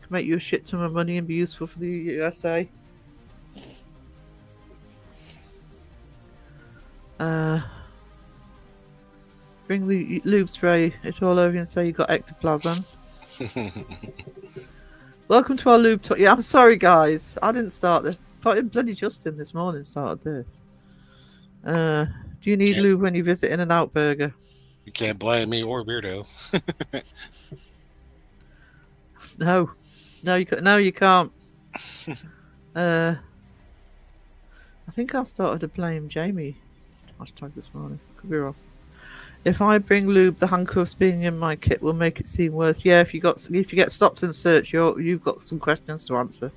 Can make you a shit ton of money and be useful for the USA. Bring the lube spray it all over and say you got ectoplasm. Welcome to our lube talk. Yeah, I'm sorry guys, I didn't start this. Bloody Justin this morning started this. Do you need lube when you visit In-N-Out Burger? You can't blame me or Beardo. No, you can't. I think I started to blame Jamie hashtag this morning. Could be wrong. If I bring lube, the handcuffs being in my kit will make it seem worse. Yeah, if you get stopped and searched, you've got some questions to answer.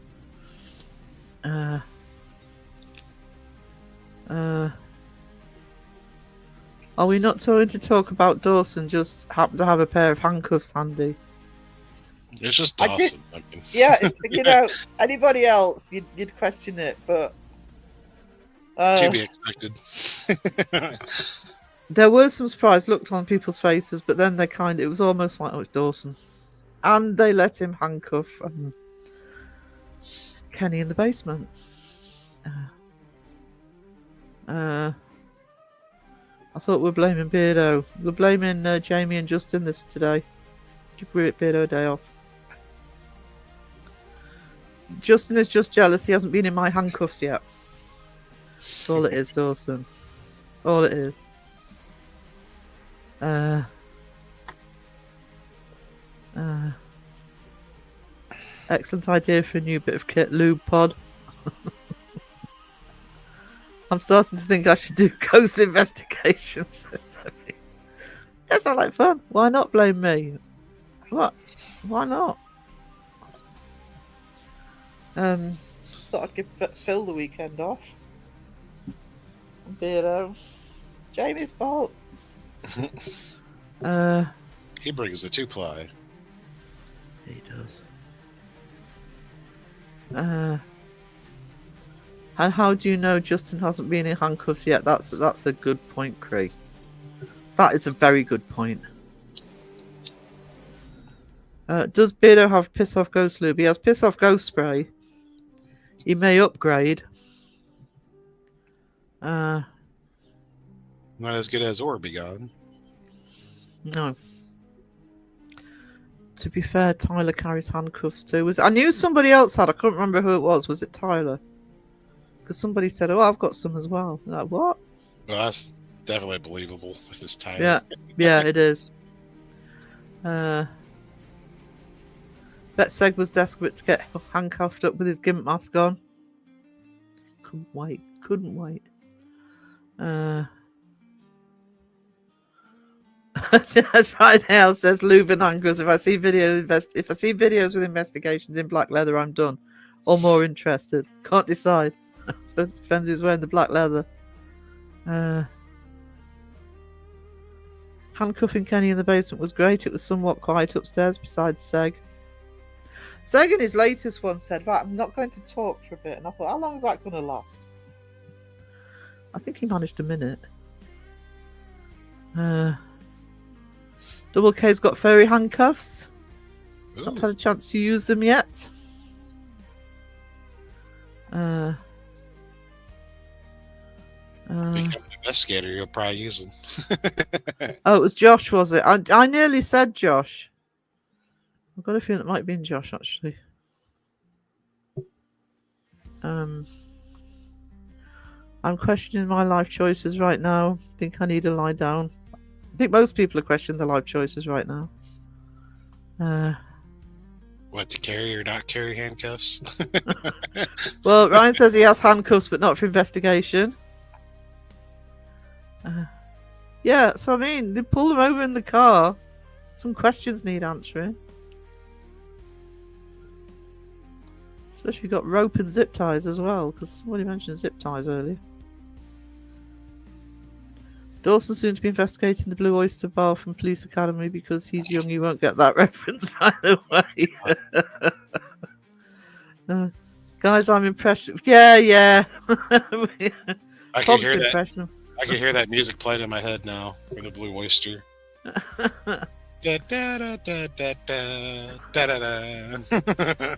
Are we not going to talk about Dawson? Just happen to have a pair of handcuffs handy. It's just Dawson. I mean. Yeah, it's, anybody else, you'd question it, but to be expected. There was some surprise looked on people's faces, but then it was almost like, oh, it's Dawson. And they let him handcuff Kenny in the basement. I thought we were blaming Beardo. We're blaming Jamie and Justin this today. Give Beardo a day off. Justin is just jealous he hasn't been in my handcuffs yet. That's all it is, Dawson. That's all it is. Excellent idea for a new bit of kit, lube pod. I'm starting to think I should do ghost investigations. That sounds like fun. Why not blame me? What? Why not? Thought I'd give Phil the weekend off. Beardo. Jamie's fault. He brings the 2-ply. He does. And how do you know Justin hasn't been in handcuffs yet? That's a good point, Craig. That is a very good point. Does Beardo have piss off ghost lube? He has piss off ghost spray. He may upgrade. Not as good as Orbigone. No. To be fair, Tyler carries handcuffs too. I knew somebody else had. I couldn't remember who it was. Was it Tyler? Because somebody said, "Oh, I've got some as well." I'm like, what? Well, that's definitely believable if it's Tyler. Yeah, it is. Bet Seg was desperate to get handcuffed up with his gimp mask on. Couldn't wait. That's right now, says Leuven Angus. If I see videos with investigations in black leather, I'm done. Or more interested. Can't decide. I suppose it depends who's wearing the black leather. Handcuffing Kenny in the basement was great. It was somewhat quiet upstairs besides Seg. Seg in his latest one said, right, I'm not going to talk for a bit. And I thought, how long is that going to last? I think he managed a minute. Double K's got furry handcuffs. Ooh. Not had a chance to use them yet. Become an investigator, you'll probably use them. Oh, it was Josh, was it? I nearly said Josh. I've got a feeling it might have been Josh, actually. I'm questioning my life choices right now. I think I need to lie down. I think most people are questioning their life choices right now. What, to carry or not carry handcuffs? Well, Ryan says he has handcuffs, but not for investigation. Yeah, so I mean, they pull them over in the car, Some questions need answering. Especially got rope and zip ties as well, because somebody mentioned zip ties earlier. Dawson soon to be investigating the Blue Oyster Bar from Police Academy because he's young. You won't get that reference, by the way. Guys, I'm impressed. Yeah. I can Bob's hear that. impression. I can hear that music playing in my head now for the Blue Oyster. Da, da, da, da, da, da, da, da.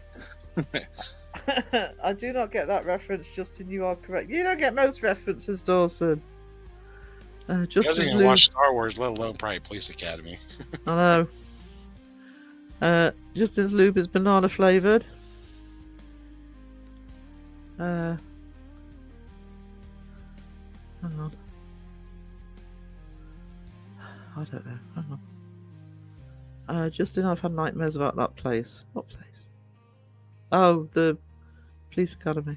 I do not get that reference, Justin. You are correct. You don't get most references, Dawson. He doesn't Justin's even watch Star Wars, let alone probably Police Academy. I know. Justin's lube is banana flavored. Hang on. I don't know. Hang on. Justin, I've had nightmares about that place. What place? Oh, the Police Academy.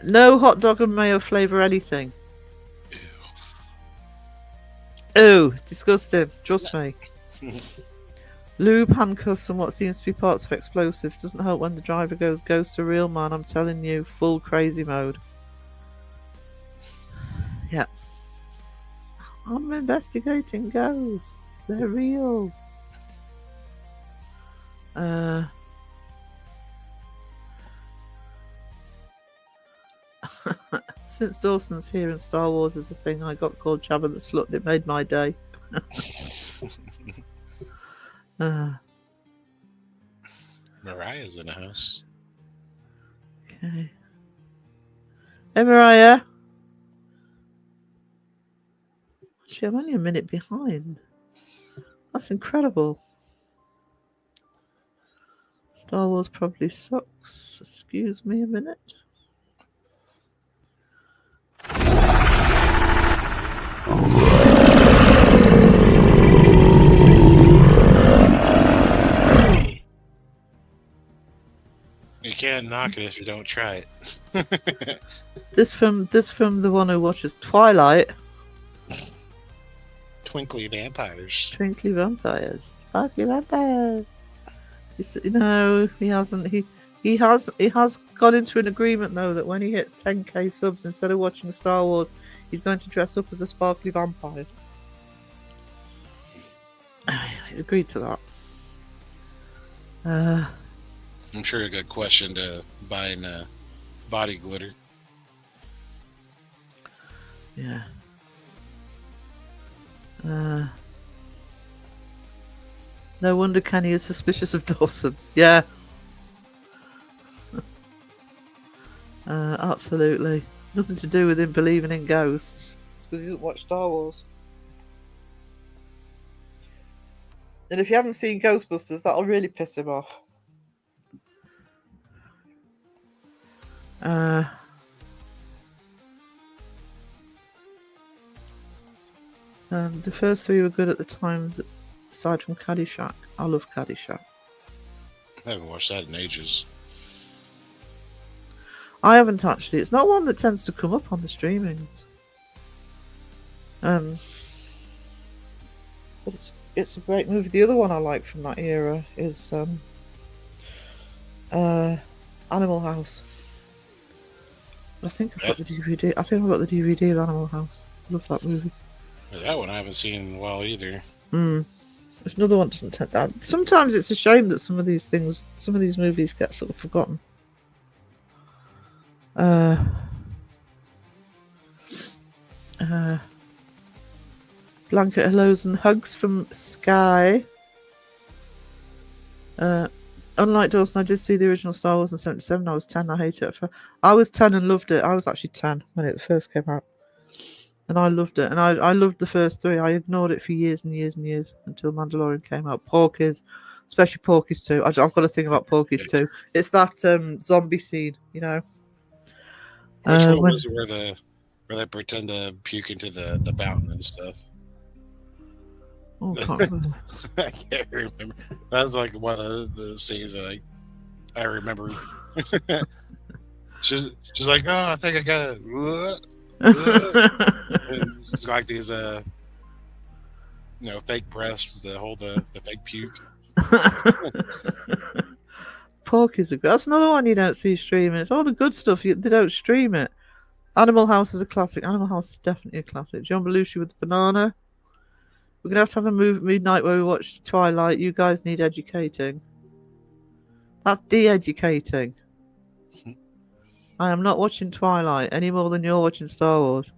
No hot dog and mayo flavour anything. Ew, disgusting. Trust me. Lube, handcuffs, and what seems to be parts of explosive. Doesn't help when the driver goes ghost surreal, man. I'm telling you, full crazy mode. Yeah. I'm investigating ghosts. They're real. Since Dawson's here and Star Wars is a thing, I got called Jabba the Slut. It made my day. Mariah's in the house. Okay. Hey, Mariah. Actually, I'm only a minute behind. That's incredible. Star Wars probably sucks. Excuse me a minute. You can't knock it if you don't try it. This from the one who watches Twilight. Twinkly vampires. Twinkly vampires. Sparkly vampires. You know, he hasn't. He has got into an agreement though that when he hits 10k subs, instead of watching Star Wars, he's going to dress up as a sparkly vampire. He's agreed to that. I'm sure a good question to buying body glitter. Yeah. No wonder Kenny is suspicious of Dawson. Yeah. Absolutely. Nothing to do with him believing in ghosts. It's because he doesn't watch Star Wars. And if you haven't seen Ghostbusters, that'll really piss him off. The first three were good at the time, aside from Caddyshack. I love Caddyshack. I haven't watched that in ages. I haven't actually. It's not one that tends to come up on the streamings. But it's a great movie. The other one I like from that era is Animal House. I think I've got the DVD. I think I've got the DVD of Animal House. I love that movie. That one I haven't seen in a while either. There's another one that doesn't take that. Sometimes it's a shame that some of these movies get sort of forgotten. Blanket hellos and hugs from Sky. Unlike Dawson, I did see the original Star Wars in '77. I was 10. I hated it. I was 10 and loved it. I was actually 10 when it first came out, and I loved it. And I loved the first three. I ignored it for years and years and years until Mandalorian came out. Porky's, especially Porky's 2. I've got to think about Porky's 2. It's that zombie scene, you know. Which one was it where they pretend to puke into the fountain and stuff? Oh, I can't remember. I can't remember. That was like one of the scenes that I remember. she's like, oh, I think I got it. And it's like these fake breasts that hold the fake puke. Porky's a good. That's another one you don't see streaming. It's all the good stuff. They don't stream it. Animal House is a classic. Animal House is definitely a classic. John Belushi with the banana. We're gonna have to have a midnight where we watch Twilight. You guys need educating. That's de-educating. I am not watching Twilight any more than you're watching Star Wars.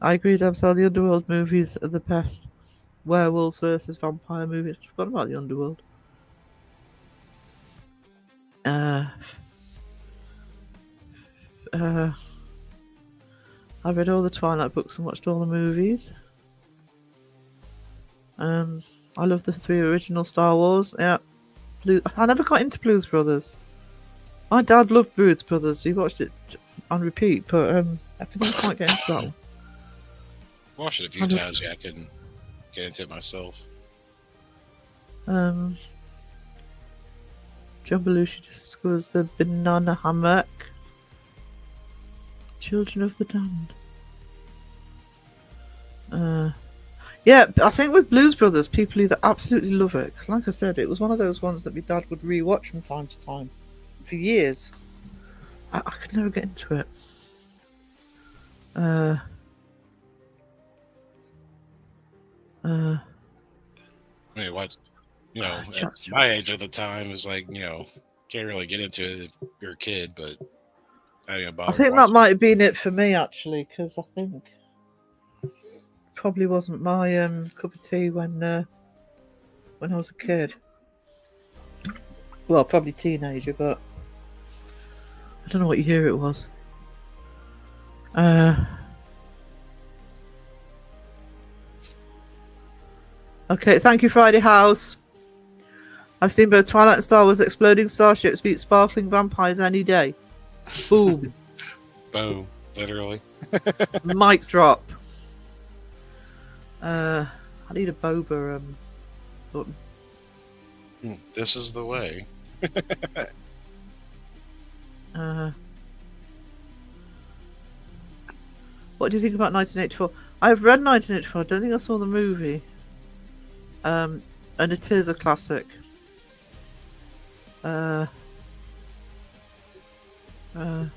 I agree, Debs. The Underworld movies are the best. Werewolves versus vampire movies. I forgot about the Underworld. I read all the Twilight books and watched all the movies. I love the 3 original Star Wars. Yeah. I never got into Blues Brothers. My dad loved Blues Brothers. He watched it on repeat, but I couldn't quite get into that one. Watched it a few times. Yeah, I couldn't get into it myself. John Belushi discovers the banana hammock. Children of the Damned. Yeah, I think with Blues Brothers, people either absolutely love it, because like I said, it was one of those ones that my dad would re-watch from time to time for years. I could never get into it. I mean, what? At my age at the time is like, can't really get into it if you're a kid, but I didn't bother. I think that might have been it for me, actually, because I think probably wasn't my cup of tea when I was a kid. Well, probably teenager, but I don't know what year it was. Okay, thank you, Friday House. I've seen both Twilight and Star Wars. Exploding starships beat sparkling vampires any day. Boom. Boom. Literally. Mic drop. I need a boba button. This is the way. What do you think about 1984? I've read 1984. I don't think I saw the movie. And it is a classic. Hold on.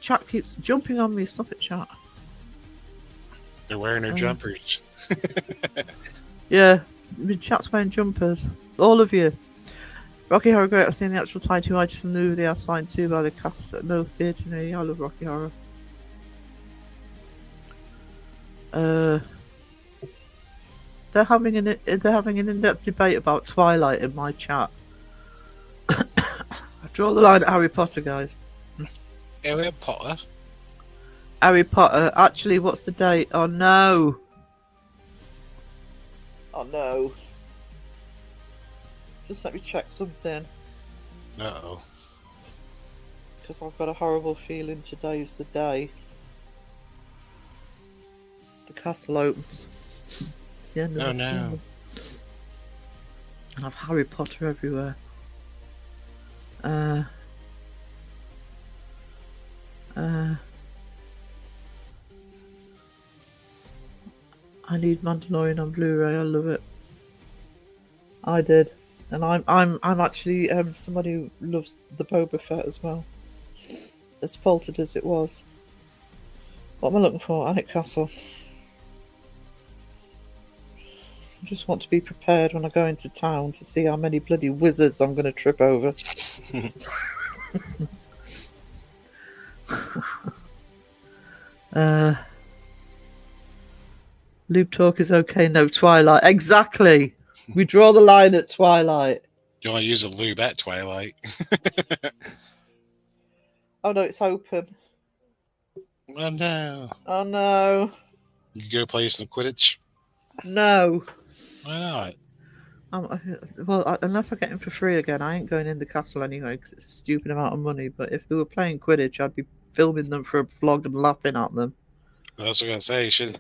Chat keeps jumping on me. Stop it, chat. They're wearing their jumpers. Yeah, chat's wearing jumpers. All of you. Rocky Horror Great. I've seen the actual title rights from the movie. They are signed to by the cast at no theatre near me. I love Rocky Horror. They're having an in-depth debate about Twilight in my chat. I draw the line at Harry Potter, guys. Harry Potter. Harry Potter. Actually, what's the date? Oh no. Oh no. Just let me check something. Uh-oh. Because I've got a horrible feeling today's the day. The castle opens. It's the end of the film. And I've Harry Potter everywhere. I need Mandalorian on Blu-ray. I love it. I did, and I'm actually somebody who loves the Boba Fett as well. As faulted as it was. What am I looking for? Alnwick Castle. I just want to be prepared when I go into town to see how many bloody wizards I'm going to trip over. Lube talk is okay. No, Twilight. Exactly. We draw the line at Twilight. You want to use a lube at Twilight? Oh no, it's open. Oh no. Oh no. You go play some Quidditch? No. Why not? Unless I get him for free again, I ain't going in the castle anyway because it's a stupid amount of money. But if they were playing Quidditch, I'd be filming them for a vlog and laughing at them. I was going to say, you should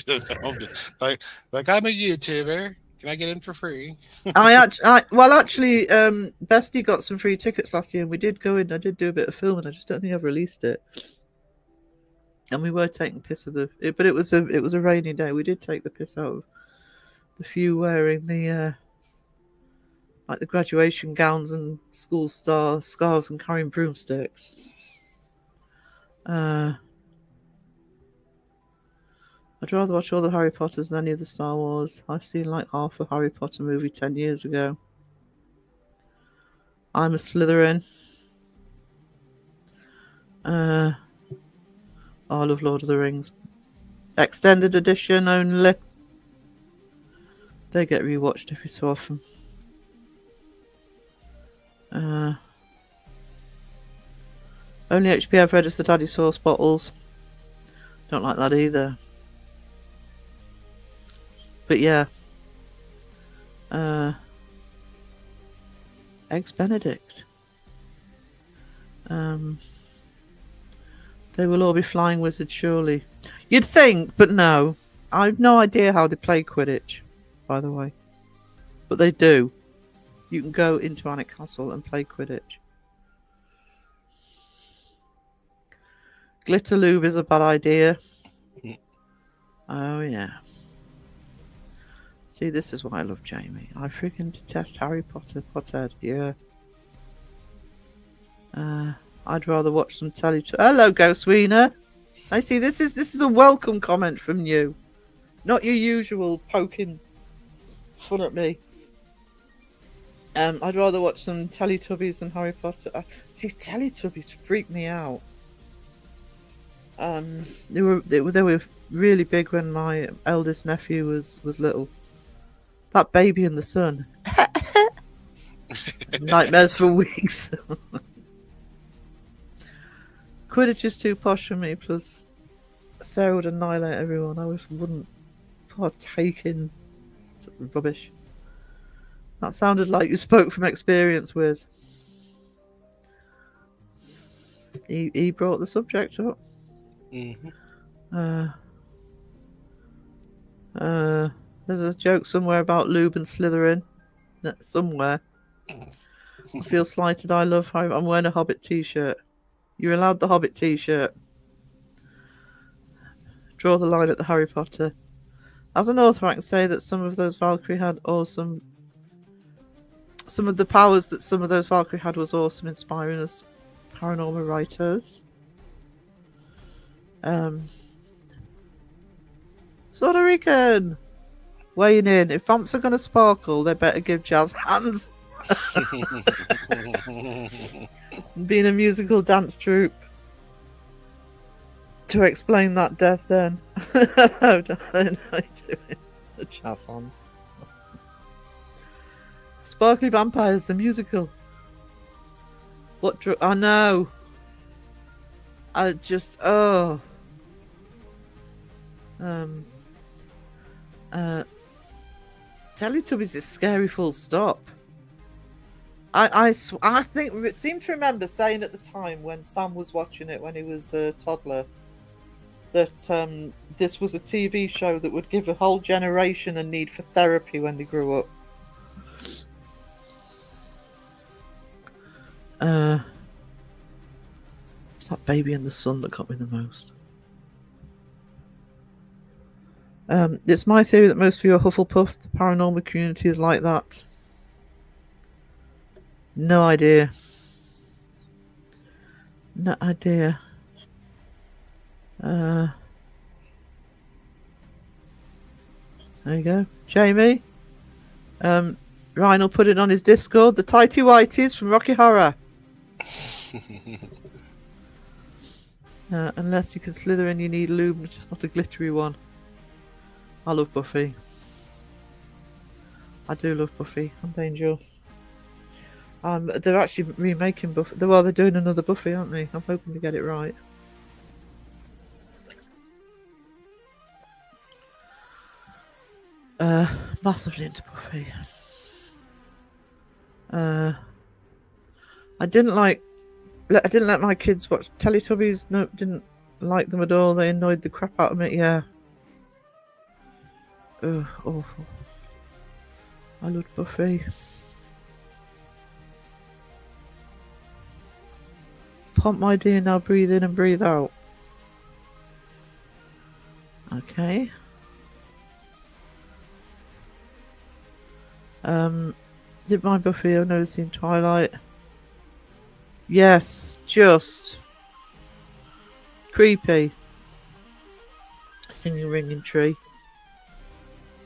have filmed it. Like, I'm a YouTuber. Can I get in for free? Actually, Bestie got some free tickets last year, and we did go in. I did do a bit of filming. I just don't think I've released it. And we were taking the piss of but it was a rainy day. We did take the piss out of the few wearing the like the graduation gowns and school scarves and carrying broomsticks. I'd rather watch all the Harry Potters than any of the Star Wars. I've seen like half a Harry Potter movie 10 years ago. I'm a Slytherin. I love Lord of the Rings. Extended edition only. They get rewatched every so often. Only HP I've read is the Daddy Sauce bottles. Don't like that either. But yeah. Eggs Benedict. They will all be flying wizards, surely. You'd think, but no. I've no idea how they play Quidditch, by the way. But they do. You can go into Alnwick Castle and play Quidditch. Glitter lube is a bad idea. Oh, yeah. See, this is why I love Jamie. I freaking detest Harry Potter. Potterhead, yeah. I'd rather watch some telly. Hello, Ghost Wiener. I see. This is a welcome comment from you, not your usual poking fun at me. I'd rather watch some Teletubbies than Harry Potter. See, Teletubbies freak me out. They were really big when my eldest nephew was little. That Baby in the Sun. Nightmares for weeks. Quidditch is too posh for me, plus Sarah would annihilate everyone. I wouldn't partake in rubbish. That sounded like you spoke from experience with. He brought the subject up. Mm-hmm. There's a joke somewhere about Lube and Slytherin. Somewhere. I feel slighted. I'm wearing a Hobbit t-shirt. You're allowed the Hobbit t-shirt. Draw the line at the Harry Potter. As an author, I can say that some of those Valkyrie had awesome. Some of the powers that some of those Valkyrie had was awesome, inspiring us paranormal writers. Puerto Rican, weighing in. If vamps are going to sparkle, they better give Jazz hands. Being a musical dance troupe. To explain that death, then. I don't do it. The Jazz hands. Sparkly Vampires, the musical. What? I know. I just Teletubbies is scary, full stop. I seem to remember saying at the time when Sam was watching it when he was a toddler that this was a TV show that would give a whole generation a need for therapy when they grew up. It's that Baby in the Sun that got me the most. It's my theory that most of you are Hufflepuffs. The paranormal community is like that. No idea. No idea. There you go. Jamie. Ryan will put it on his Discord. The Tighty Whities from Rocky Horror. Unless you can slither in, you need lube, it's just not a glittery one. I love Buffy. I do love Buffy and Angel. They're actually remaking Buffy. Well, they're doing another Buffy, aren't they? I'm hoping to get it right. Massively into Buffy. I didn't let my kids watch Teletubbies. No, didn't like them at all. They annoyed the crap out of me. Yeah. Awful. I loved Buffy. Pump my dear, now breathe in and breathe out. Okay. Did my Buffy? I've never seen Twilight. Yes, just creepy. Singing ringing tree.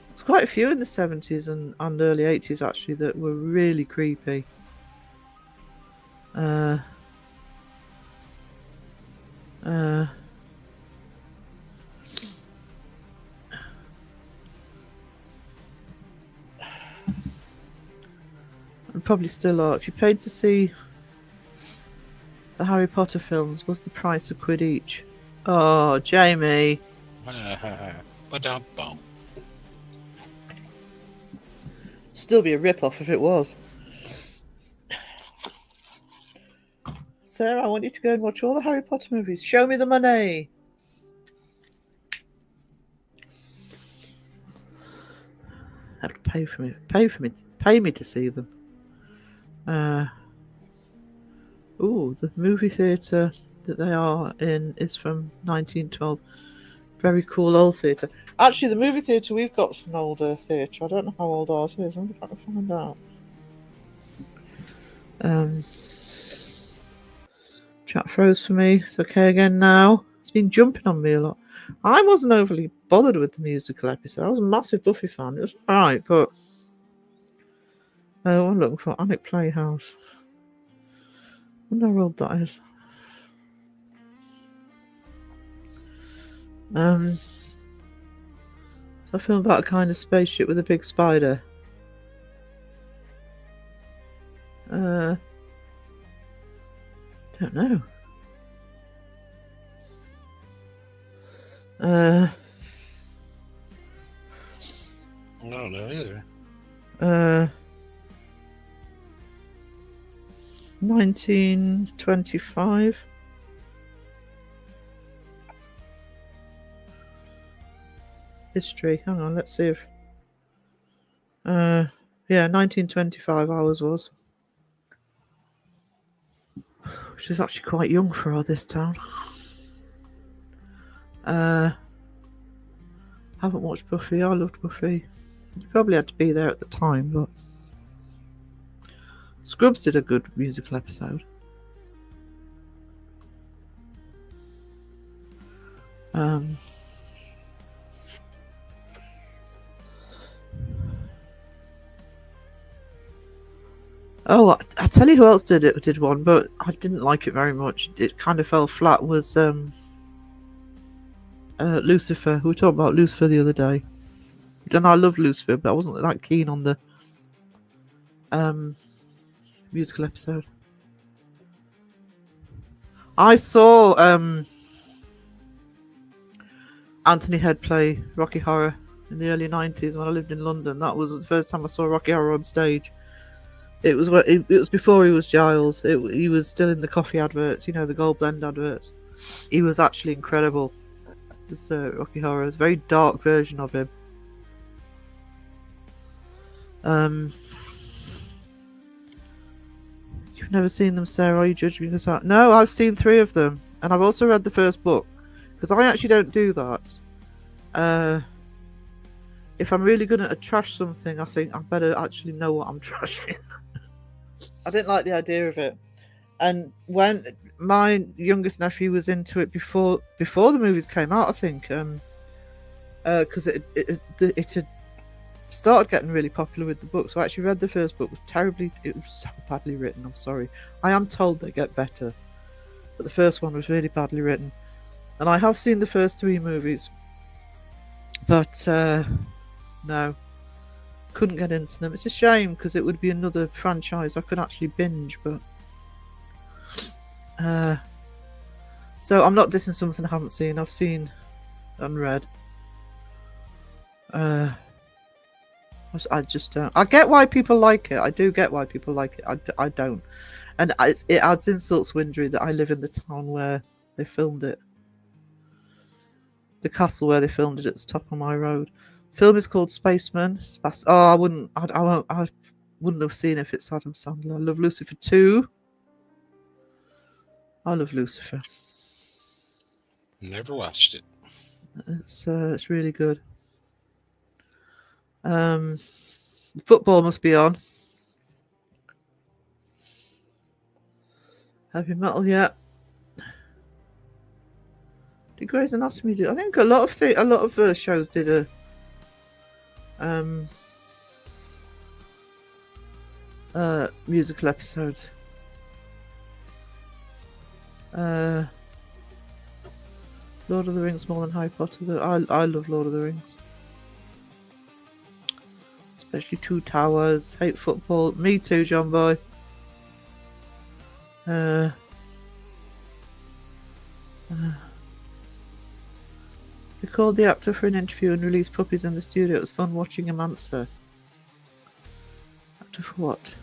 There's quite a few in the 70s and early 80s actually that were really creepy. And probably still are. If you paid to see the Harry Potter films, was the price a quid each? Oh, Jamie. Ba-dum-bum. Still be a rip-off if it was. Sarah, I want you to go and watch all the Harry Potter movies. Show me the money. I have to pay for me. Pay me to see them. The movie theatre that they are in is from 1912. Very cool old theatre. Actually, the movie theatre we've got is an older theatre. I don't know how old ours is. I'm trying to find out. Chat froze for me. It's okay again now. It's been jumping on me a lot. I wasn't overly bothered with the musical episode. I was a massive Buffy fan. It was alright, but I'm looking for Alnwick Playhouse. I wonder how old that is. It's a film about a kind of spaceship with a big spider. Don't know. I don't know either. 1925. History. Hang on, let's see if. Yeah, 1925 ours was. Which is actually quite young for all this town. Haven't watched Buffy. I loved Buffy. You probably had to be there at the time, but Scrubs did a good musical episode. Oh, I tell you who else did one, but I didn't like it very much. It kind of fell flat. Was Lucifer? We were talking about Lucifer the other day. And I love Lucifer, but I wasn't that keen on the musical episode. I saw Anthony Head play Rocky Horror in the early 90s when I lived in London. That was the first time I saw Rocky Horror on stage. It was before he was Giles. He was still in the coffee adverts, the Gold Blend adverts. He was actually incredible. This Rocky Horror. It was a very dark version of him. You've never seen them, Sarah? Are you judging us out? No, I've seen 3 of them, and I've also read the first book because I actually don't do that. If I'm really going to trash something, I think I better actually know what I'm trashing. I didn't like the idea of it, and when my youngest nephew was into it before the movies came out, I think, because it had started getting really popular with the book. So I actually read the first book. It was so badly written. I'm sorry. I am told they get better, but the first one was really badly written. And I have seen the first 3 movies, but no, couldn't get into them. It's a shame because it would be another franchise I could actually binge, but so I'm not dissing something I haven't seen. I've seen and read. I just don't. I get why people like it. I do get why people like it. I don't. And it adds insult to injury that I live in the town where they filmed it. The castle where they filmed it at the top of my road. Film is called Spaceman. Oh, I wouldn't have seen it if it's Adam Sandler. I love Lucifer 2. I love Lucifer. Never watched it. It's really good. Football must be on. Heavy Metal, yeah. Did Grey's Anatomy do? I think a lot of shows did musical episodes. Lord of the Rings more than Harry Potter. I love Lord of the Rings. Especially Two Towers. Hate football. Me too, John Boy. They called the actor for an interview and released puppies in the studio. It was fun watching him answer. Actor for what?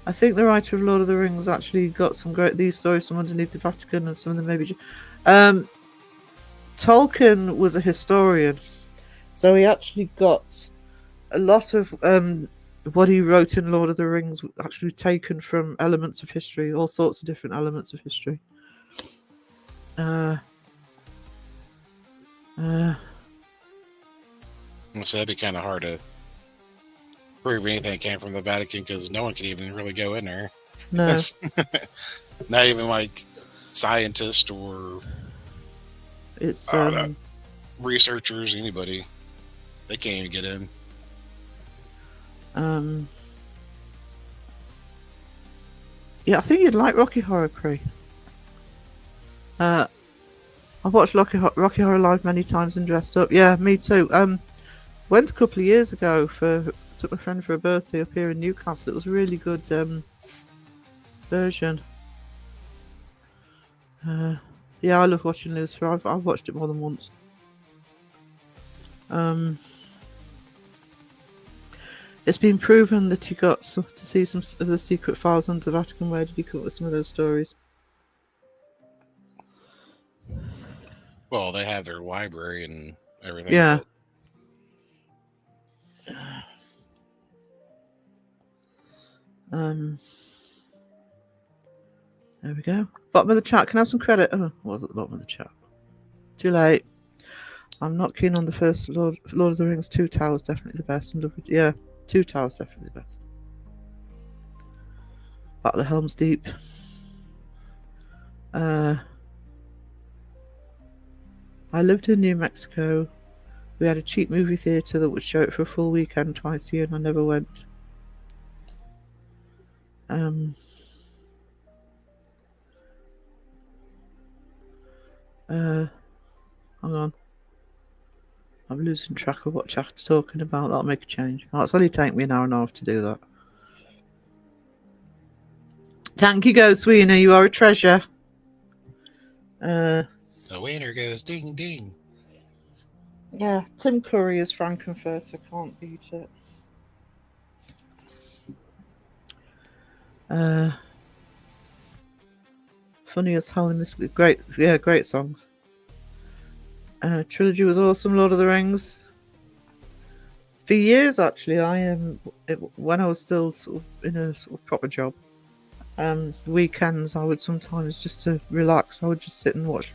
I think the writer of Lord of the Rings actually got some great these stories from underneath the Vatican, and some of them maybe. Tolkien was a historian, so he actually got a lot of what he wrote in Lord of the Rings actually taken from elements of history, all sorts of different elements of history. So that'd be kind of hard to prove anything came from the Vatican because no one could even really go in there. No, Not even like scientists or it's I don't know, researchers, anybody. They can't even get in. Yeah, I think you'd like Rocky Horror Crew. I've watched Rocky Horror Live many times and dressed up. Yeah, me too. Went a couple of years ago took my friend for a birthday up here in Newcastle. It was a really good version. Yeah, I love watching Lucifer. I've watched it more than once. It's been proven that he got to see some of the secret files under the Vatican. Where did he come up with some of those stories? Well, they have their library and everything. Yeah. There we go. Bottom of the chat. Can I have some credit? Oh, what was at the bottom of the chat? Too late. I'm not keen on the first Lord of the Rings. Two Towers definitely the best. And yeah, Two Towers definitely the best. Battle of Helm's Deep. I lived in New Mexico. We had a cheap movie theatre that would show it for a full weekend twice a year, and I never went. Hang on. I'm losing track of what chat's talking about. That'll make a change. Oh, it's only take me an hour and a half to do that. Thank you, Ghost Sweeney. You are a treasure. The winner goes ding ding. Yeah, Tim Curry as Frankenfurter. Can't beat it. Funny as hell in this. Great, yeah, great songs. Trilogy was awesome. Lord of the Rings. For years, actually, when I was still sort of in a sort of proper job, weekends I would sometimes, just to relax, I would just sit and watch,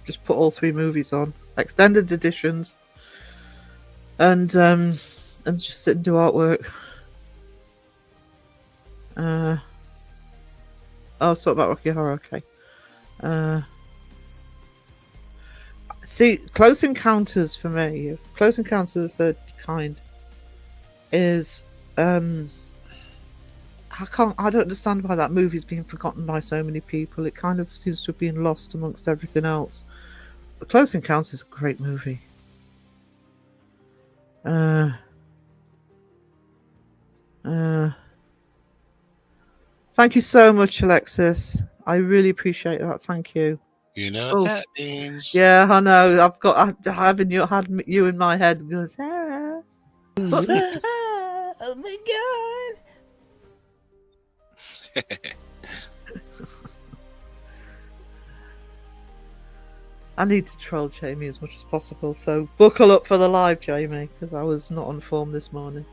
just put all 3 movies on, extended editions, and just sit and do artwork. I was talking about Rocky Horror. Okay. See, Close Encounters for me, Close Encounters of the Third Kind is I don't understand why that movie's been forgotten by so many people. It kind of seems to have been lost amongst everything else. But Close Encounters is a great movie. Thank you so much, Alexis. I really appreciate that. Thank you. You know what that means. Yeah, I know. I had you in my head. Going, Sarah. Oh my god. I need to troll Jamie as much as possible, so buckle up for the live, Jamie, because I was not on form this morning.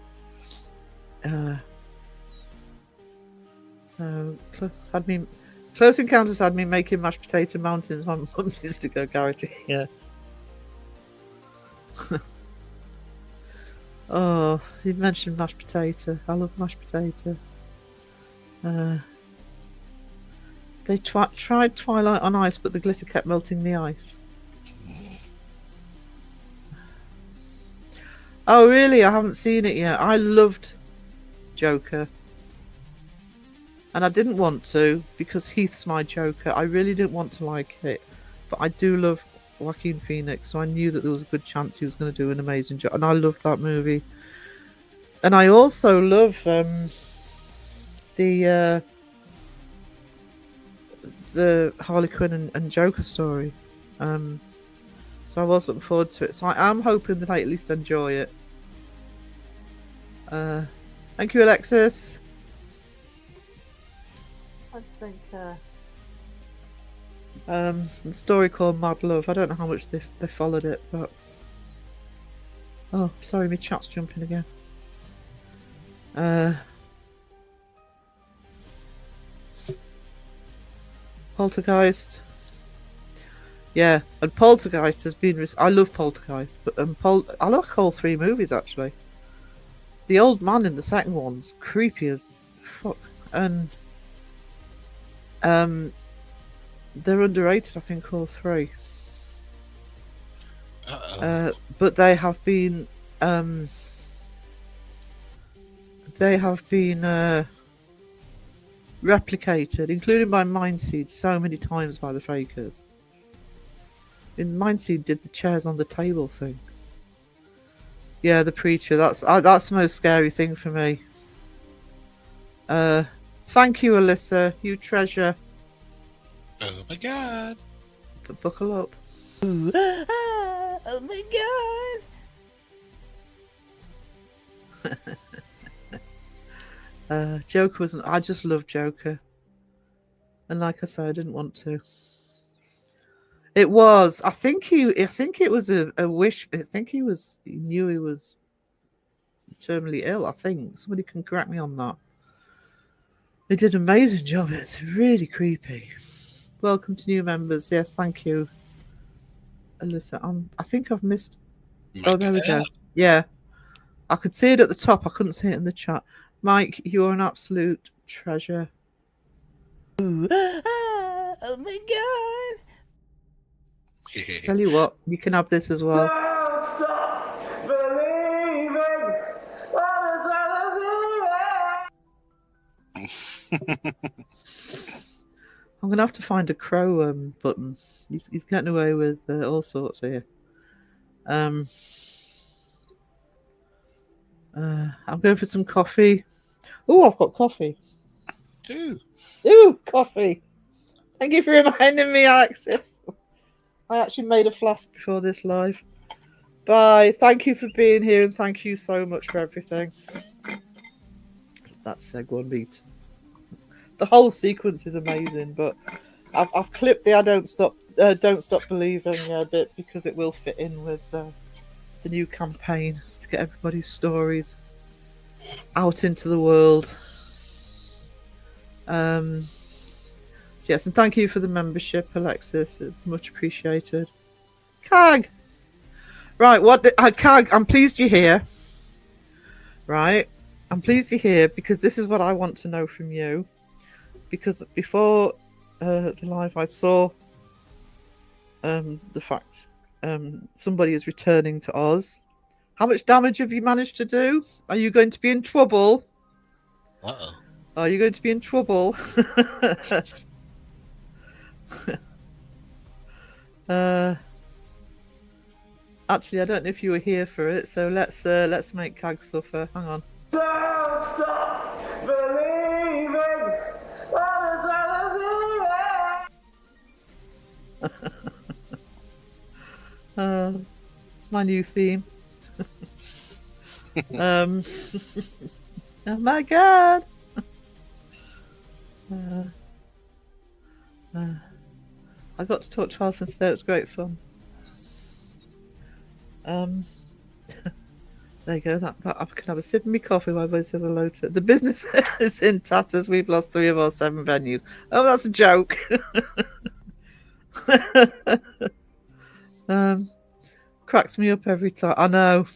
Close Encounters had me making mashed potato mountains. My mum used to go, Garrity. Yeah. Oh, you mentioned mashed potato. I love mashed potato. They tried Twilight on Ice, but the glitter kept melting the ice. Oh, really? I haven't seen it yet. I loved Joker. And I didn't want to, because Heath's my Joker. I really didn't want to like it. But I do love Joaquin Phoenix, so I knew that there was a good chance he was going to do an amazing job. And I loved that movie. And I also love the Harley Quinn and Joker story. So I was looking forward to it. So I am hoping that I at least enjoy it. Thank you, Alexis. I think the story called Mad Love. I don't know how much they followed it, but oh, sorry, my chat's jumping again. Poltergeist. Yeah, and Poltergeist has been. I love Poltergeist, but I like all three movies actually. The old man in the second one's creepy as fuck, and they're underrated. I think all three. But they have been replicated, including by Mindseed, so many times by the fakers. In Mindseed did the chairs on the table thing. Yeah, the preacher. That's the most scary thing for me. Thank you, Alyssa. You treasure. Oh my god. But buckle up. Ooh, oh my god. Joker wasn't. I just love Joker, and like I said, I didn't want to. It was. I think it was a wish. I think he knew he was terminally ill. I think somebody can correct me on that. They did an amazing job. It's really creepy. Welcome to new members. Yes, thank you, Alyssa. I think I've missed. Oh, there we go. Yeah, I could see it at the top. I couldn't see it in the chat. Mike, you're an absolute treasure. Ooh, oh my god! Tell you what, you can have this as well. Don't stop believing on I'm gonna have to find a crow button. He's getting away with all sorts here. I'm going for some coffee. Oh, I've got coffee. Ooh, coffee. Thank you for reminding me, Alexis. I actually made a flask before this live. Bye. Thank you for being here, and thank you so much for everything. That's Segway beat. The whole sequence is amazing, but I've clipped the Don't Stop Believing bit because it will fit in with the new campaign to get everybody's stories out into the world. Yes, and thank you for the membership, Alexis. It's much appreciated. Cag! Right, Cag, I'm pleased you're here. Right? I'm pleased you're here because this is what I want to know from you. Because before the live, I saw the fact somebody is returning to Oz. How much damage have you managed to do? Are you going to be in trouble? Uh-oh. Are you going to be in trouble? Actually, I don't know if you were here for it, so let's make Cag suffer. Hang on. stop believing on It's my new theme. Oh my god. I got to talk to Alison today. It was great fun. There you go. That I can have a sip of my coffee while everybody says hello to it. The business is in tatters. We've lost 3 of our 7 venues. Oh, that's a joke. Cracks me up every time. I know.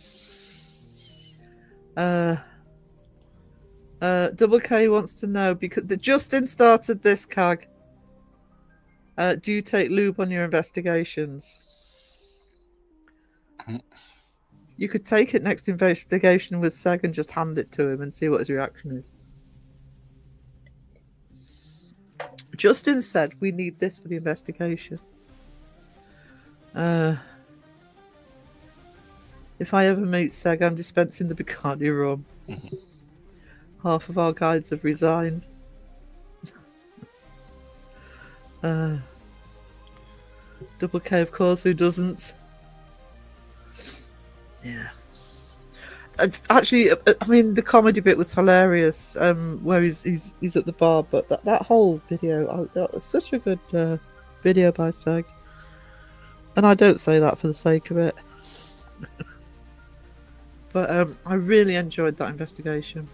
Double K wants to know because Justin started this CAG. Do you take lube on your investigations? You could take it next investigation with Seg and just hand it to him and see what his reaction is. Justin said we need this for the investigation. If I ever meet Seg, I'm dispensing the Bacardi rum. Half of our guides have resigned. Double K, of course, who doesn't? Yeah. Actually, I mean, the comedy bit was hilarious. Where he's at the bar, but that whole video, that was such a good video by Seg. And I don't say that for the sake of it. But I really enjoyed that investigation.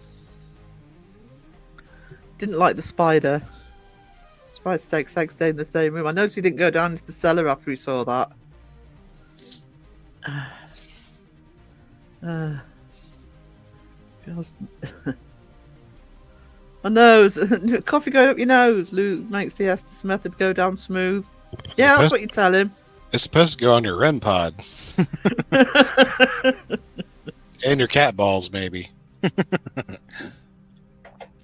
Didn't like the spider. Spider Steak stayed in the same room. I noticed he didn't go down into the cellar after he saw that. My nose. Coffee going up your nose. Lou makes the Estes method go down smooth. Yeah, that's what you tell him. It's supposed to go on your REM pod. And your cat balls, maybe.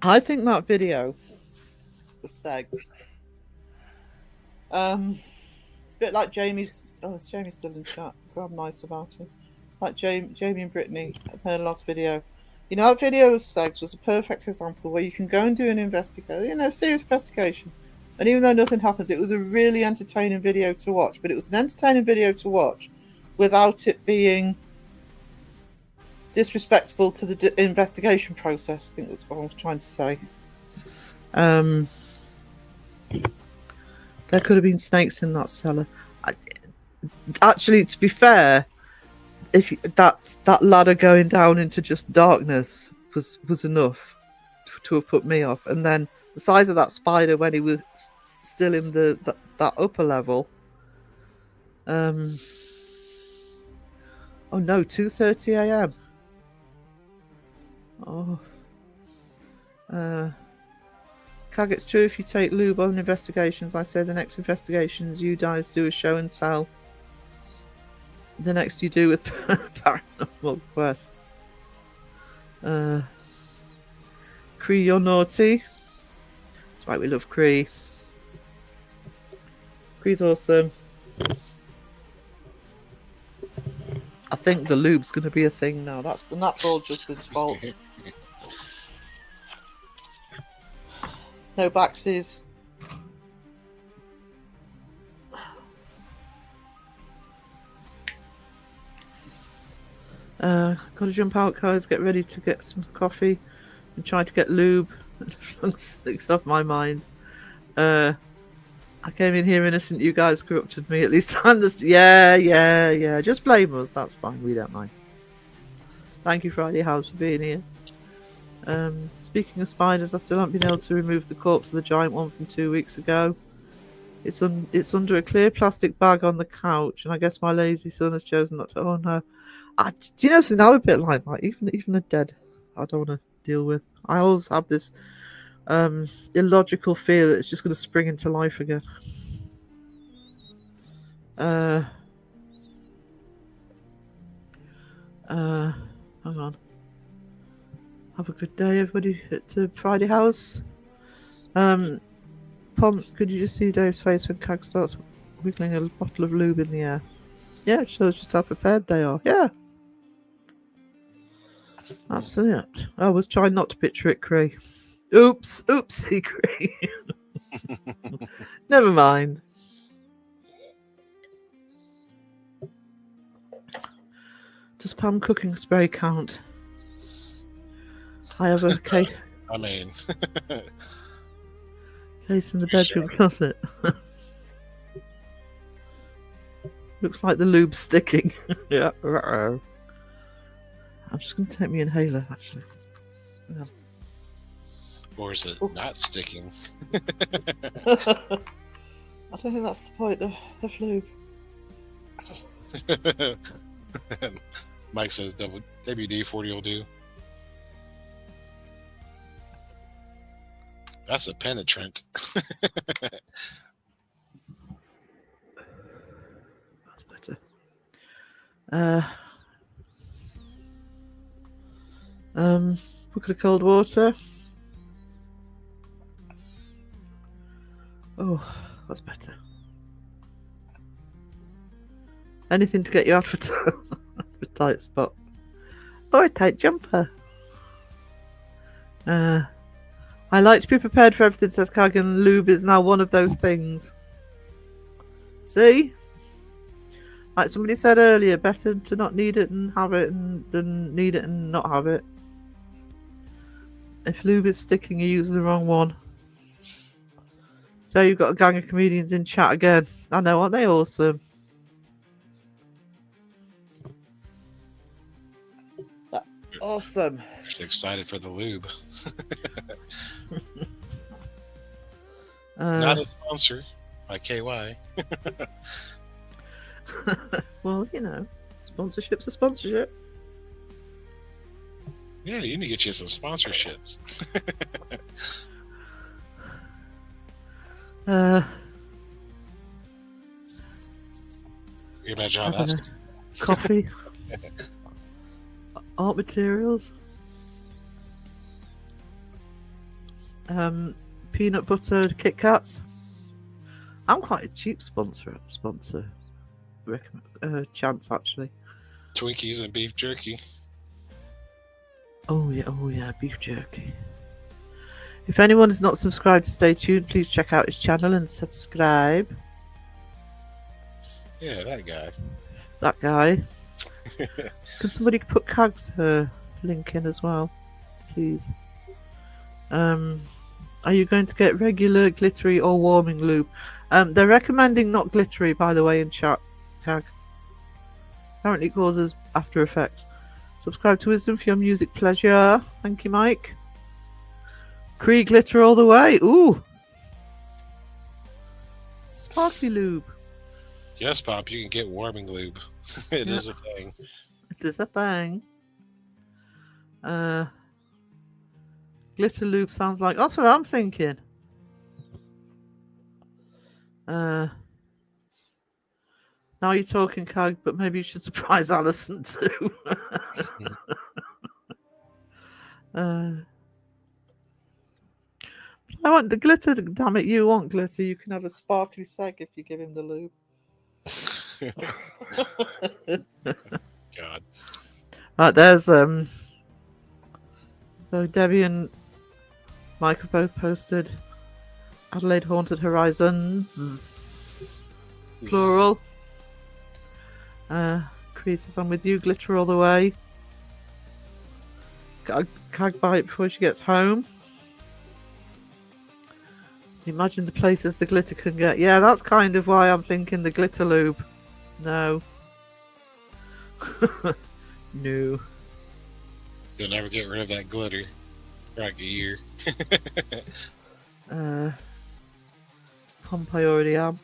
I think that video of Seg's. It's a bit like Jamie's. Oh, is Jamie still in chat? I'm nice about it. Like Jamie and Brittany, their last video. You know, that video of Seg's was a perfect example where you can go and do an investigation, serious investigation. And even though nothing happens, it was a really entertaining video to watch. But it was an entertaining video to watch without it being disrespectful to the investigation process. I think that's what I was trying to say. There could have been snakes in that cellar. Actually, to be fair, if that ladder going down into just darkness was enough to have put me off. And then the size of that spider when he was still in that upper level. Oh no, 2:30 a.m. Oh. Cag, it's true if you take lube on investigations. I say the next investigations you guys do a show and tell. The next you do with Paranormal Quest. Cree, you're naughty. That's right, we love Cree. Cree's awesome. I think the lube's going to be a thing now. That's all Justin's fault. No backsies. Gotta jump out, guys. Get ready to get some coffee and try to get lube. Sticks off my mind. I came in here innocent. You guys corrupted me. At least I understand. Yeah. Just blame us. That's fine. We don't mind. Thank you, Friday House, for being here. Speaking of spiders, I still haven't been able to remove the corpse of the giant one from 2 weeks ago. It's under a clear plastic bag on the couch, and I guess my lazy son has chosen not to. Oh no! Do you know something? I'm a bit like that. Even a dead, I don't want to deal with. I always have this illogical fear that it's just going to spring into life again. Hang on. Have a good day, everybody, at Friday House. Pom, could you just see Dave's face when Cag starts wiggling a bottle of lube in the air? Yeah, it shows just how prepared they are. Yeah. Absolutely. I was trying not to picture it, Cree. Oopsie, Cree. Never mind. Does Pam cooking spray count? I have a case. I mean, Case in the bedroom closet. Looks like the lube's sticking. Yeah. I'm just going to take me inhaler, actually. Hang on. Or is it Oh. not sticking? I don't think that's the point of lube. Mike says WD-40 will do. That's a penetrant. That's better. Bucket of cold water. Oh, that's better. Anything to get you out of a tight spot. Or a tight jumper. I like to be prepared for everything, says Kagan. Lube is now one of those things. See? Like somebody said earlier, better to not need it and have it than need it and not have it. If lube is sticking, you're using the wrong one. So you've got a gang of comedians in chat again. I know, aren't they awesome? Awesome. Actually excited for the lube. Not a sponsor by KY. Well, you know, sponsorship's a sponsorship. Yeah, you need to get you some sponsorships. You imagine how I that's don't know. Coffee. Art materials. Peanut butter Kit Kats. I'm quite a cheap sponsor. Chance actually. Twinkies and beef jerky. Oh yeah, beef jerky. If anyone is not subscribed to Stay Tuned, please check out his channel and subscribe. Yeah, that guy. That guy. Can somebody put Kag's link in as well, please? Are you going to get regular glittery or warming lube? They're recommending not glittery, by the way, in chat. Kag. Apparently it causes after effects. Subscribe to Wisdom for your music pleasure. Thank you, Mike. Cree glitter all the way. Ooh. Sparkly lube. Yes, Pop, you can get warming lube. It is a thing. It is a thing. Glitter lube sounds like... That's what I'm thinking. Now you're talking, Kag, but maybe you should surprise Alison too. I want the glitter, damn it, you want glitter. You can have a sparkly seg if you give him the lube. God. Right, there's so Debbie and Mike have both posted Adelaide Haunted Horizons plural. Chris says I'm with you, glitter all the way. Got a Kag bite before she gets home. Imagine the places the glitter can get. Yeah, that's kind of why I'm thinking the glitter lube. No. No. You'll never get rid of that glitter for like a year. Pump I already am.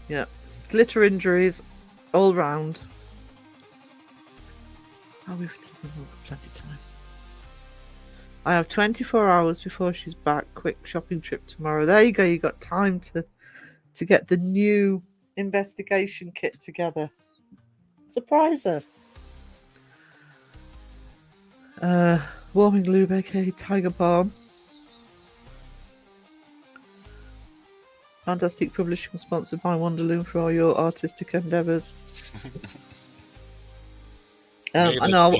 Yeah. Glitter injuries all round. Oh, we've got plenty of time. I have 24 hours before she's back. Quick shopping trip tomorrow. There you go. You got time to get the new investigation kit together. Surprise her. Warming lube, aka Tiger Balm. Fantastic Publishing sponsored by Wonderloom for all your artistic endeavours. I know.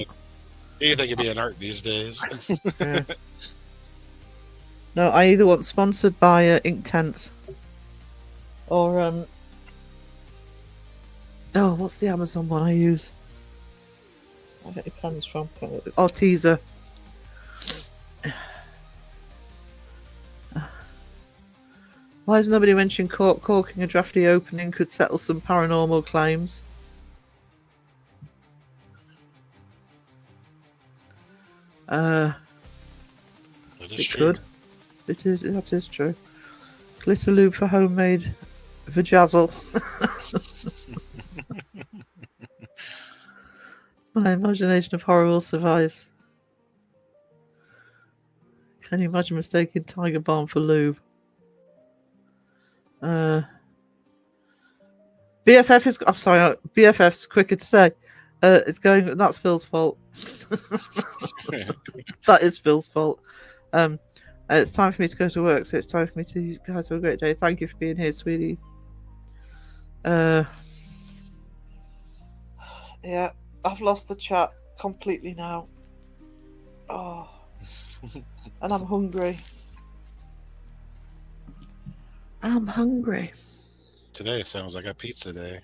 Anything can be an art these days. Yeah. No, I either want sponsored by Inktense or oh, what's the Amazon one I use? I get your pens from Arteza. Why has nobody mentioned corking a drafty opening could settle some paranormal claims? That is It true. could. It is. That is true. Glitter lube for homemade vajazzle. My imagination of horror will suffice. Can you imagine mistaking Tiger Balm for lube? BFF is. I'm sorry. BFF's quicker to say. It's going. That's Phil's fault. That is Phil's fault. It's time for me to go to work, so it's time for me to. You guys have a great day. Thank you for being here, sweetie. Yeah, I've lost the chat completely now. Oh, and I'm hungry. I'm hungry. Today sounds like a pizza day.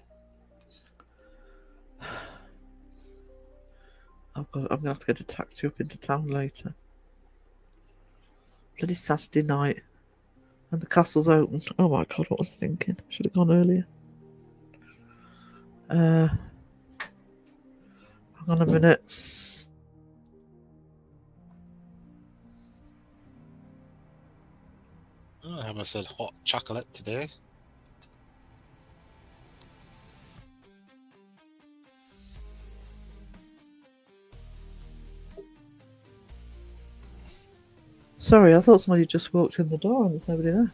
I'm gonna have to get a taxi up into town later. Bloody Saturday night, and the castle's open. Oh my god, what was I thinking? Should have gone earlier. Hang on a minute. Oh, I haven't said hot chocolate today. Sorry, I thought somebody just walked in the door and there's nobody there.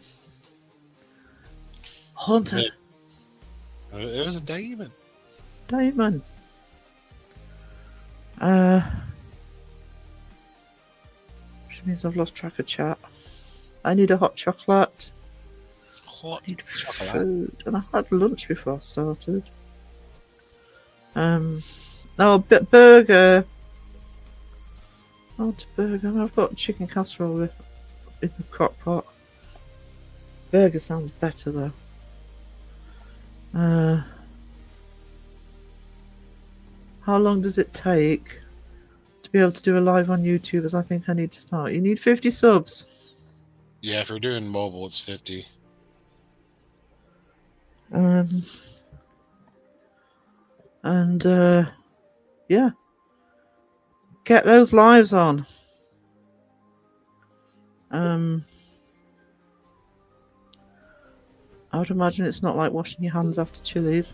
Haunted. It was a demon. Damon. Which means I've lost track of chat. I need a hot chocolate. Hot I need chocolate. food. And I had lunch before I started. Burger. I want a burger. I've got chicken casserole in the crock pot. Burger sounds better though. How long does it take to be able to do a live on YouTube? As I think I need to start. You need 50 subs. Yeah, if you're doing mobile, it's 50. Yeah. Get those lives on. I would imagine it's not like washing your hands after chilies.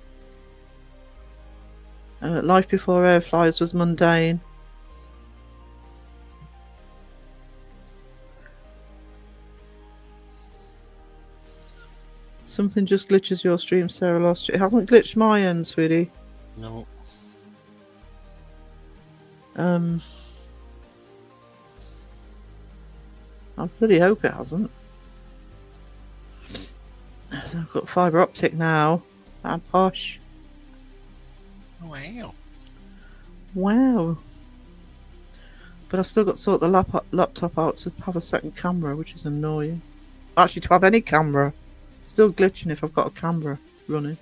Life before air flies was mundane. Something just glitches your stream, Sarah lost you. It hasn't glitched my end, sweetie. No. I bloody hope it hasn't. I've got fibre optic now. I'm posh. Wow. Wow. But I've still got to sort the laptop out to have a second camera, which is annoying. Actually, to have any camera. Still glitching if I've got a camera running.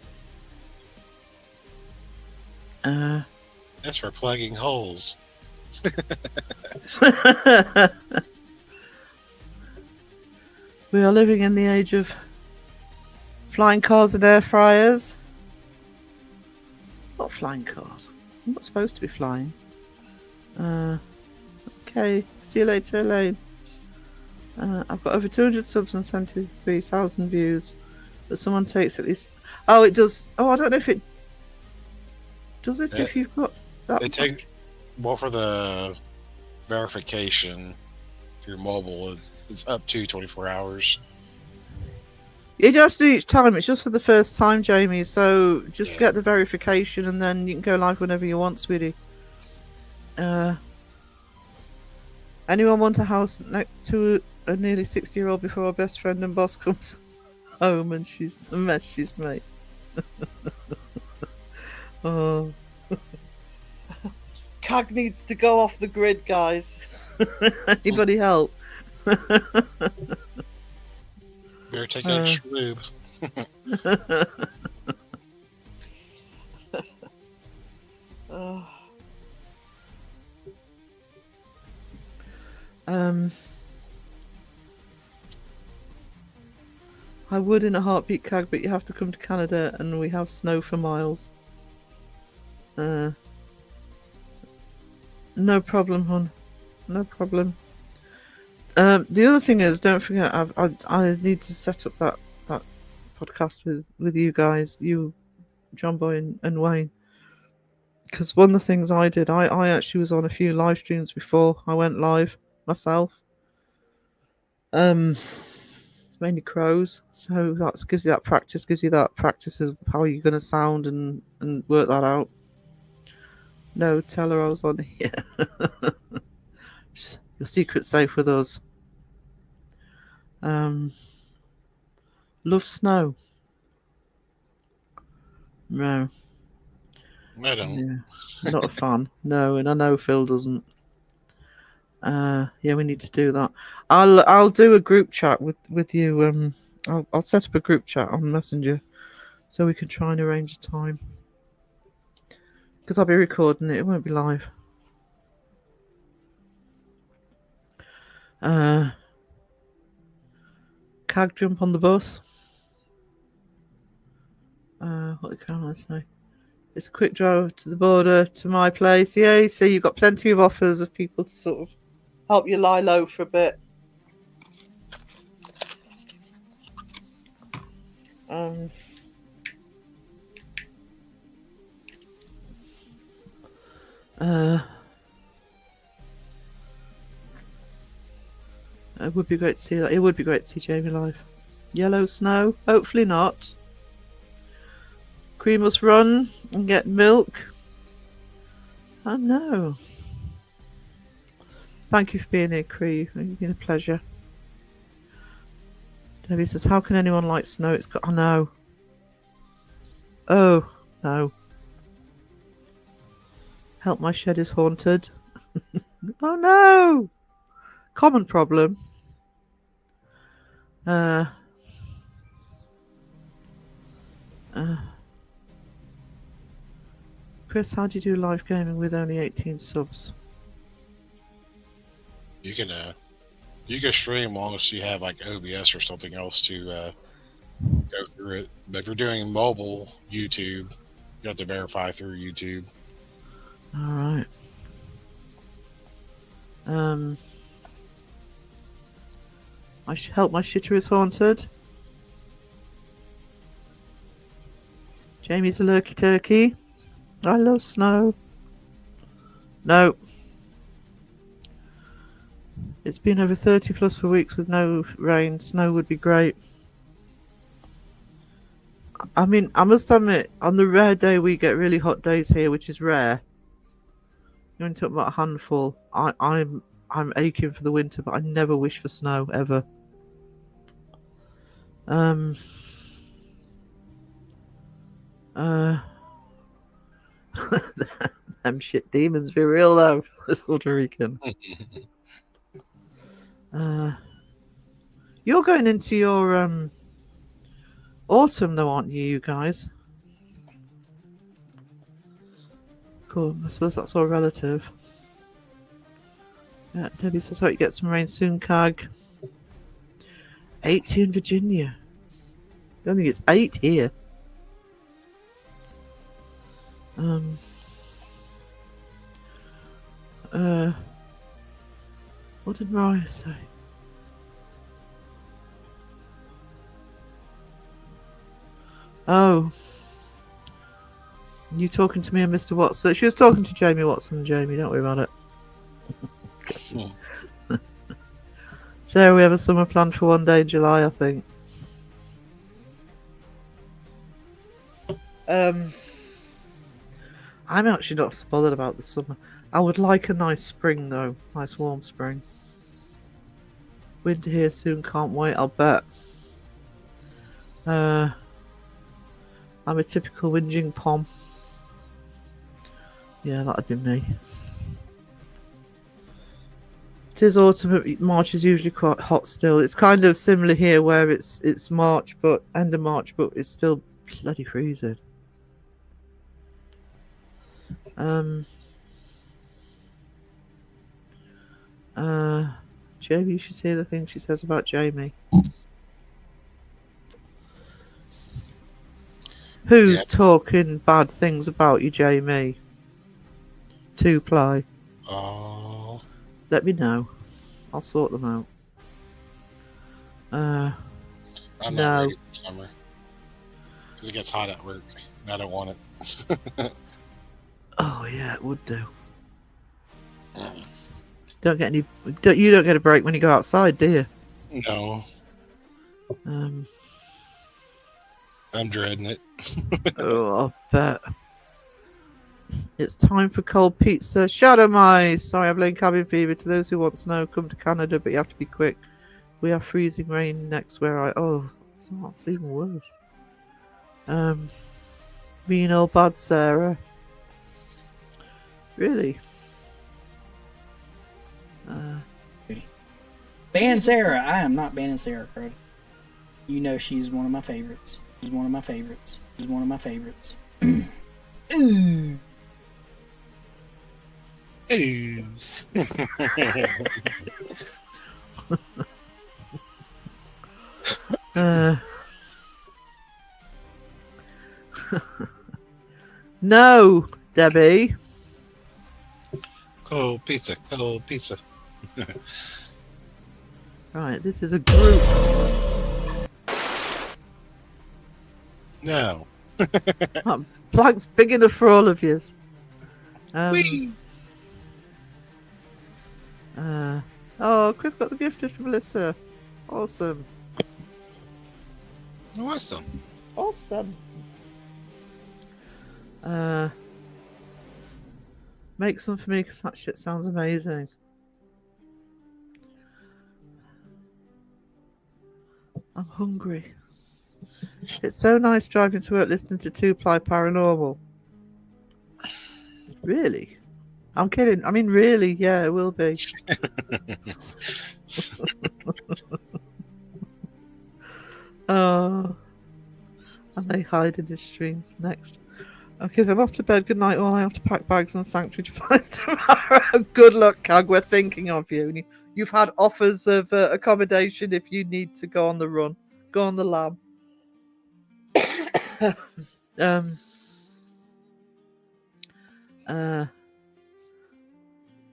That's for plugging holes. We are living in the age of flying cars and air fryers. Not flying cars. I'm not supposed to be flying. Okay. See you later, Elaine. I've got over 200 subs and 73,000 views. But someone takes at least... Oh, it does. Oh, I don't know if it... Does it if you've got that... They take... Well, for the verification through mobile, it's up to 24 hours. You don't have to do each time. It's just for the first time, Jamie. So just Yeah. get the verification and then you can go live whenever you want, sweetie. Anyone want a house next to a nearly 60-year-old before our best friend and boss comes home and she's the mess she's made? Oh. CAG needs to go off the grid, guys. Anybody help? Better take extra lube. Oh. I would in a heartbeat, Cag, but you have to come to Canada and we have snow for miles. No problem, hon. No problem. The other thing is, don't forget, I need to set up that podcast with you guys, you, John Boy and Wayne. Because one of the things I did, I actually was on a few live streams before I went live myself. Mainly crows, so that gives you that practice of how you're going to sound and work that out. No, tell her I was on here. Your secret's safe with us. Love snow. No. I don't. Yeah, not a fan. No, and I know Phil doesn't. Yeah, we need to do that. I'll do a group chat with you. I'll set up a group chat on Messenger, so we can try and arrange a time. Because I'll be recording it. It won't be live. Cag, jump on the bus. What can I say? It's a quick drive to the border to my place. Yeah, so you've got plenty of offers of people to sort of help you lie low for a bit. It would be great to see that. It would be great to see Jamie live. Yellow snow? Hopefully not. Cream must run and get milk. Oh no. Thank you for being here, Cree. It's been a pleasure. Debbie says, how can anyone like snow? It's got... I know. Oh, no. Help, my shed is haunted. Oh no. Common problem. Chris, how do you do live gaming with only 18 subs? You can stream long as you have like OBS or something else to go through it. But if you're doing mobile YouTube, you have to verify through YouTube. All right. I should help, my shitter is haunted. Jamie's a lurky turkey. I love snow. No. It's been over 30 plus for weeks with no rain. Snow would be great. I mean, I must admit, on the rare day we get really hot days here, which is rare. You're only talking about a handful. I'm aching for the winter, but I never wish for snow ever. Them shit demons be real though. Puerto Rican. You're going into your autumn though, aren't you guys? Cool. I suppose that's all relative. Yeah, Debbie says, hope you get some rain soon, Cag. 80 in Virginia. I don't think it's 8 here. What did Mariah say? Oh. You talking to me and Mr. Watson? She was talking to Jamie Watson. Jamie, don't worry about it. So we have a summer plan for one day in July, I think. I'm actually not so bothered about the summer. I would like a nice spring though, nice warm spring. Winter here soon, can't wait, I'll bet. I'm a typical whinging pom. Yeah, that'd be me. It is autumn, but March is usually quite hot still. It's kind of similar here where it's March, but end of March, but it's still bloody freezing. Jamie, you should hear the thing she says about Jamie. Who's Yep. talking bad things about you, Jamie? 2ply. Oh, Let me know. I'll sort them out. I'm No. not ready for summer because it gets hot at work. And I don't want it. Oh yeah, it would do. You don't get a break when you go outside, do you? No, Um, I'm dreading it. oh, I bet. It's time for cold pizza. Shadow Mice! Sorry, I blame cabin fever. To those who want snow, come to Canada, but you have to be quick. We have freezing rain next where I... Oh, it's even worse. Being all bad, Sarah. Really? Ban Sarah. I am not banning Sarah Crow. You know she's one of my favorites. She's one of my favorites. She's one of my favorites. Ooh. Hey. No, Debbie. Cold pizza, cold pizza. Right, this is a group. No. Blank's big enough for all of you. Whee! Oh, Chris got the gifted from Melissa. Awesome. Awesome. Awesome. Make some for me because that shit sounds amazing. I'm hungry. It's so nice driving to work listening to 2ply Paranormal. Really? I'm kidding. I mean, really, yeah, it will be. Oh, I may hide in this stream next. Okay, so I'm off to bed. Good night, all. I have to pack bags and sanctuary to find tomorrow. Good luck, Cag. We're thinking of you. You've had offers of accommodation if you need to go on the run. Go on the lam.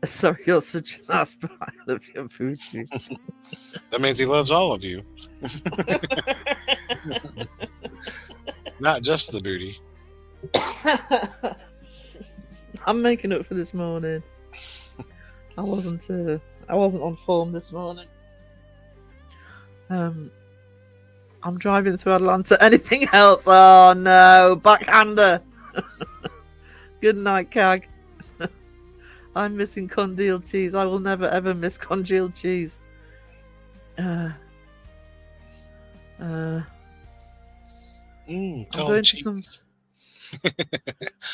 Sorry, you're such an ass, but I love your booty. That means he loves all of you. Not just the booty. I'm making up for this morning. I wasn't on form this morning. I'm driving through Atlanta. Anything helps. Oh no, backhander. Good night, Cag. I'm missing congealed cheese. I will never ever miss congealed cheese. Cold going to some- cheese.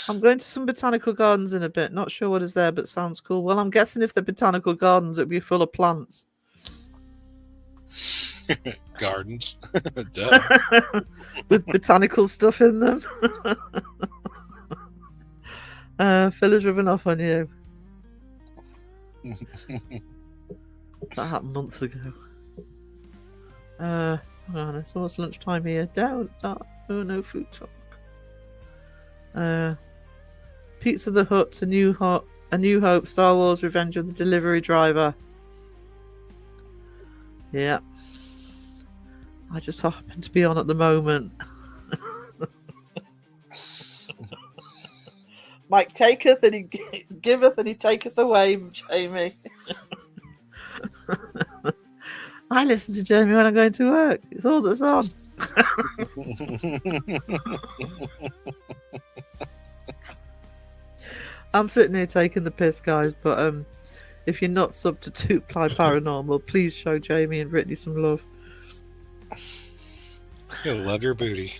I'm going to some botanical gardens in a bit. Not sure what is there, but sounds cool. Well, I'm guessing if they're botanical gardens, it'd be full of plants. Gardens. Duh. With botanical stuff in them. Phil's driven off on you. That happened months ago. Hang on, it's almost lunchtime here. Down that. Oh, no food talk. Pizza the Hut, A New Hope, Star Wars, Revenge of the Delivery Driver. Yeah. I just happen to be on at the moment. Mike taketh and he giveth and he taketh away, Jamie. I listen to Jamie when I'm going to work. It's all that's on. I'm sitting here taking the piss, guys, but if you're not sub to 2ply Paranormal, please show Jamie and Brittany some love. You'll love your booty.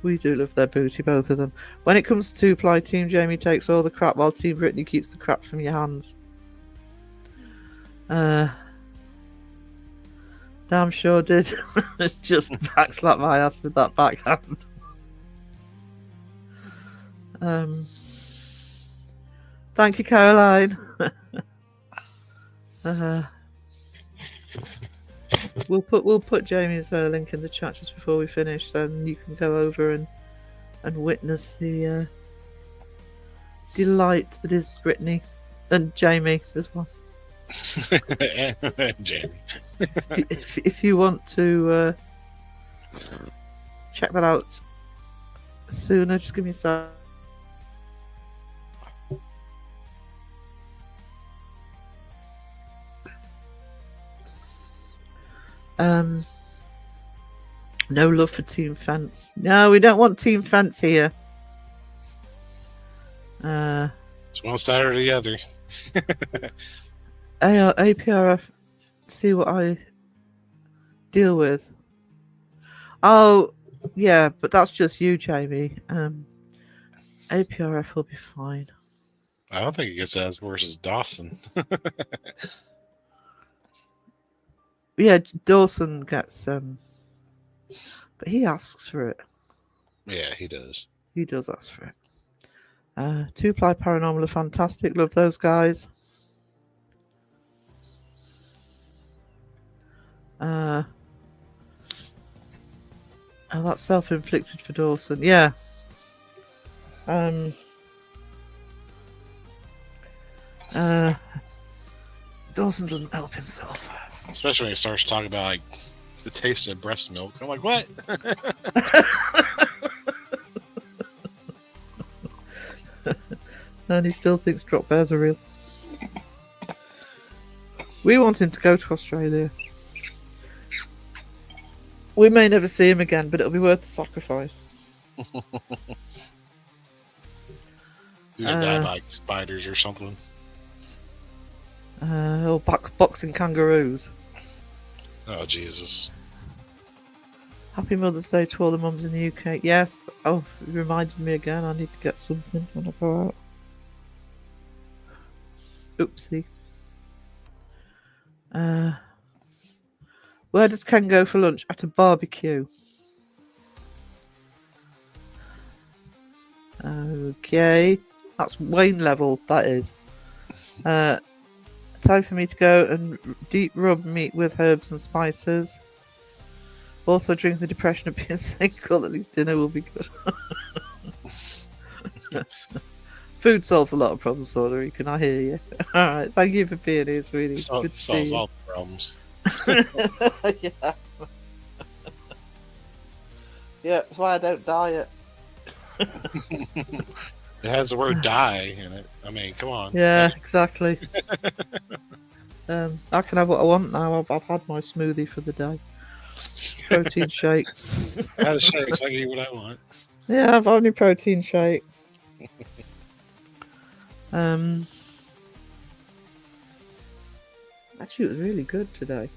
We do love their booty, both of them. When it comes to 2ply, Team Jamie takes all the crap while Team Brittany keeps the crap from your hands. Damn sure did. Just backslap my ass with that backhand. Thank you, Caroline. We'll put Jamie's link in the chat just before we finish, then you can go over and and witness the delight that is Brittany and Jamie as well. Jamie. If you want to check that out sooner, just give me a sec. No love for Team Fence. No, we don't want Team Fence here. It's one side or the other. APRF, see what I deal with. Oh, yeah, but that's just you, Jamie. APRF will be fine. I don't think it gets as worse as Dawson. Yeah, Dawson gets but he asks for it. Yeah, he does. He does ask for it. Two Ply Paranormal are fantastic. Love those guys. Oh, that's self-inflicted for Dawson. Yeah. Dawson doesn't help himself. Especially when he starts talking about like the taste of breast milk. I'm like, what? And he still thinks drop bears are real. We want him to go to Australia. We may never see him again, but it'll be worth the sacrifice. You gonna die by like, spiders or something. Or boxing kangaroos. Oh, Jesus. Happy Mother's Day to all the mums in the UK. Yes. Oh, it reminded me again. I need to get something when I go out. Oopsie. Where does Ken go for lunch? At a barbecue. Okay. That's Wayne level, that is. Time for me to go and deep rub meat with herbs and spices. Also drink the depression of being single. At least dinner will be good. Food solves a lot of problems, Saudary. Can I hear you? Alright, thank you for being here, sweetie. Good to see Solves you. all the problems. Yeah. Yeah, that's why I don't diet. It has the word die in it. I mean, come on. Yeah, exactly. I can have what I want now. I've had my smoothie for the day. Protein shake. I had a shake, so I can eat what I want. Yeah, I've only protein shake. Actually, it was really good today.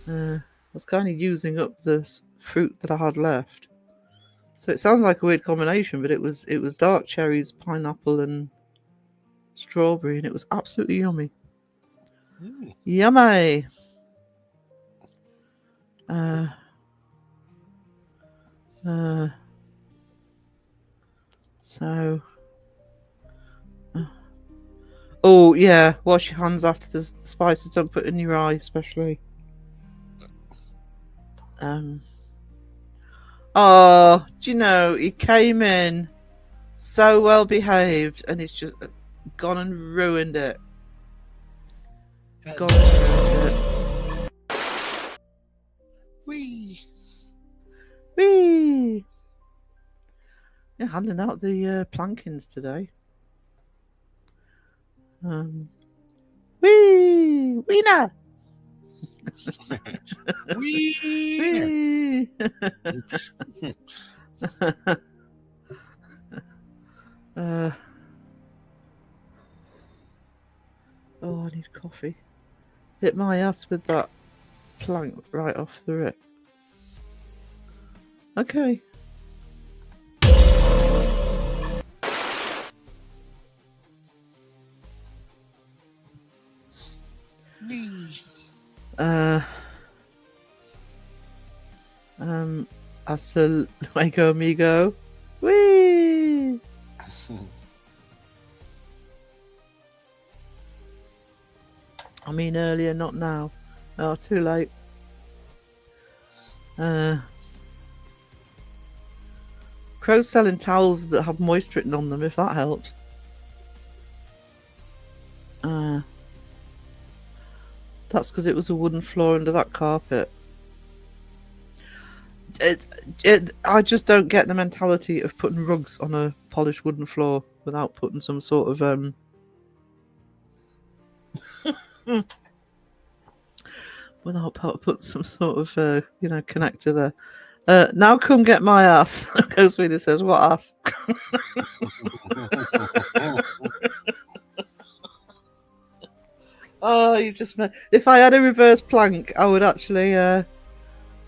I was kind of using up the fruit that I had left. So it sounds like a weird combination, but it was dark cherries, pineapple, and strawberry, and it was absolutely yummy. Mm. Yummy. So. Oh yeah, wash your hands after the spices. Don't put it in your eye, especially. Oh, do you know, he came in so well behaved and he's just gone and ruined it. Gone and ruined it. Whee! Whee! Yeah, handing out the plankins today. Whee! Wiener! Whee! Whee! Oh, I need coffee. Hit my ass with that plank right off the rip. Okay. Hasta luego, amigo. Whee! I mean earlier, not now. Oh, too late. Crow's selling towels that have moist written on them, if that helps. That's because it was a wooden floor under that carpet. I just don't get the mentality of putting rugs on a polished wooden floor without putting some sort of without putting some sort of connector there. Now come get my ass. Ghost Reader says, what ass? Oh, you just met. If I had a reverse plank, I would actually. Actually,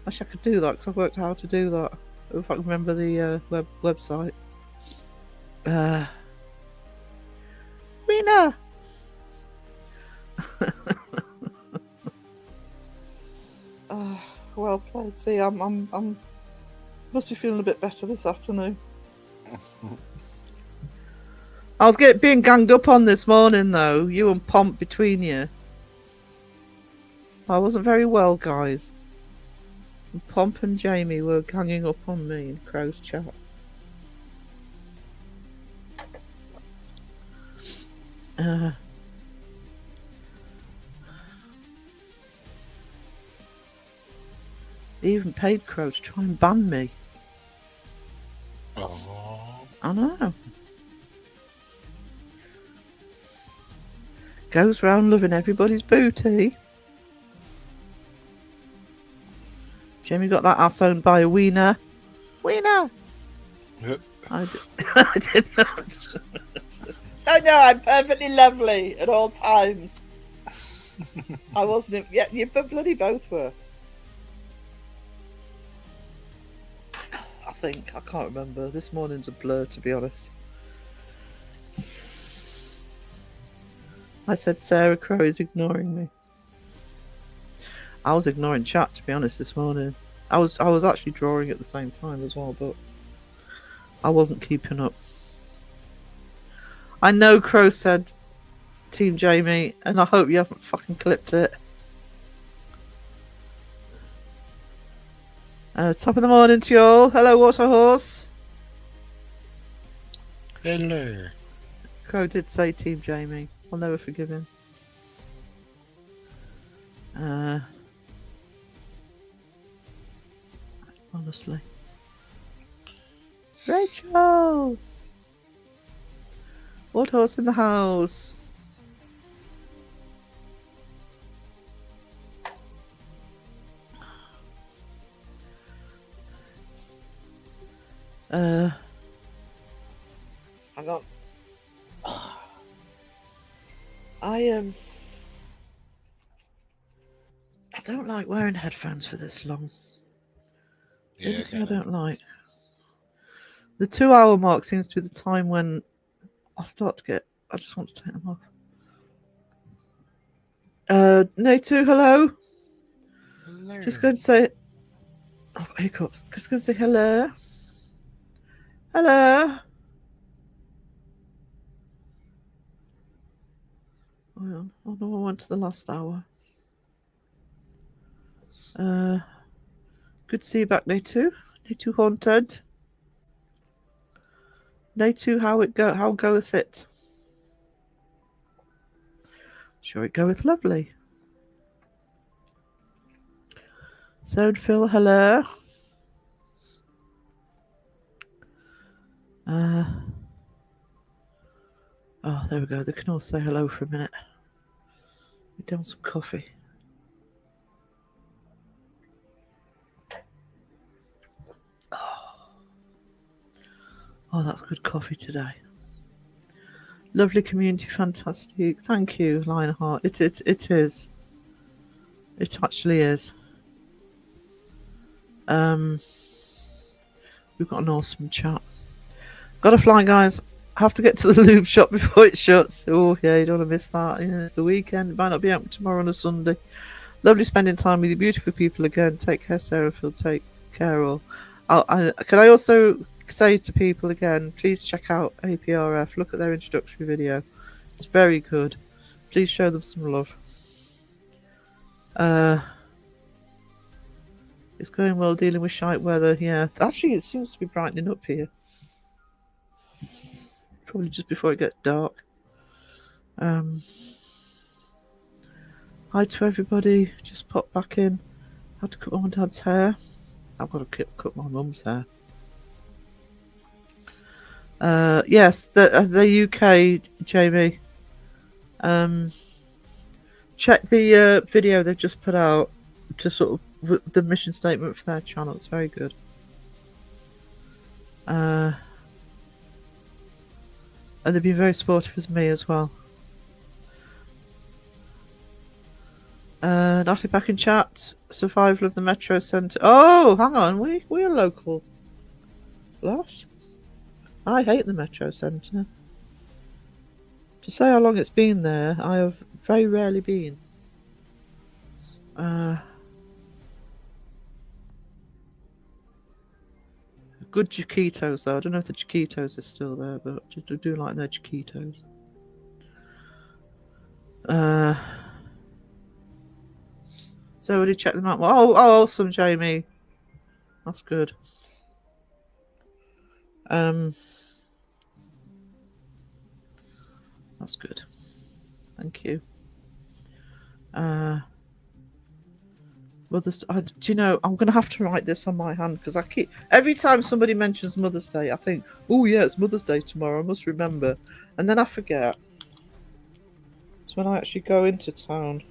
I could do that because I've worked out how to do that. If I can remember the website. Rena. Well played. See, I'm must be feeling a bit better this afternoon. I was being ganged up on this morning, though. You and Pomp between you. I wasn't very well, guys. And Pomp and Jamie were ganging up on me in Crow's chat. They even paid Crow to try and ban me. Oh. I know. Goes round loving everybody's booty. Jamie got that ass owned by a wiener. Wiener! I did not. Oh no, I'm perfectly lovely at all times. I wasn't. Yeah, you bloody both were. I think. I can't remember. This morning's a blur, to be honest. I said Sarah Crow is ignoring me. I was ignoring chat, to be honest, this morning. I was actually drawing at the same time as well, but I wasn't keeping up. I know Crow said Team Jamie, and I hope you haven't fucking clipped it. Top of the morning to you all. Hello, Waterhorse. Hello. Crow did say Team Jamie. I'll never forgive him. Honestly. Rachel! Waterhorse in the house. Hang on. I don't like wearing headphones for this long. Yeah, It's I don't like. The 2-hour mark seems to be the time when I start to get. I just want to take them off. Natu, hello. Hello. Just going to say. Oh, hiccups. Just going to say hello. Hello. Oh no, I went to the last hour. Good to see you back, Natu. Natu Haunted. Natu, how goeth it? Sure it goeth lovely. So and Phil, hello. Oh, there we go. They can all say hello for a minute. Be down some coffee. Oh, that's good coffee today. Lovely community, fantastic. Thank you, Lionheart. It is. It actually is. We've got an awesome chat. Gotta fly, guys. Have to get to the lube shop before it shuts. Oh yeah, you don't want to miss that. Yeah, it's the weekend. It might not be out tomorrow on a Sunday. Lovely spending time with you beautiful people again. Take care, Sarah Phil. Take care all. Can I also say to people again, please check out APRF. Look at their introductory video. It's very good. Please show them some love. It's going well dealing with shite weather. Yeah, actually, it seems to be brightening up here. probably just before it gets dark. Hi to everybody. Just popped back in. Had to cut mum and dad's hair. I've got to cut my mum's hair. Yes, the UK, Jamie. Check the video they've just put out to sort of the mission statement for their channel. It's very good. And they've been very supportive as me as well. Natalie back in chat. Survival of the Metro Centre. Oh, hang on. We're local. What? I hate the Metro Centre. To say how long it's been there, I have very rarely been. Good Chiquitos though. I don't know if the Chiquitos are still there, but I do like their Chiquitos. So already check them out. Oh, awesome, Jamie. That's good. That's good. Thank you. Mother's Day. Do you know, I'm going to have to write this on my hand because I keep... Every time somebody mentions Mother's Day, I think, oh yeah, it's Mother's Day tomorrow. I must remember. And then I forget. It's when I actually go into town.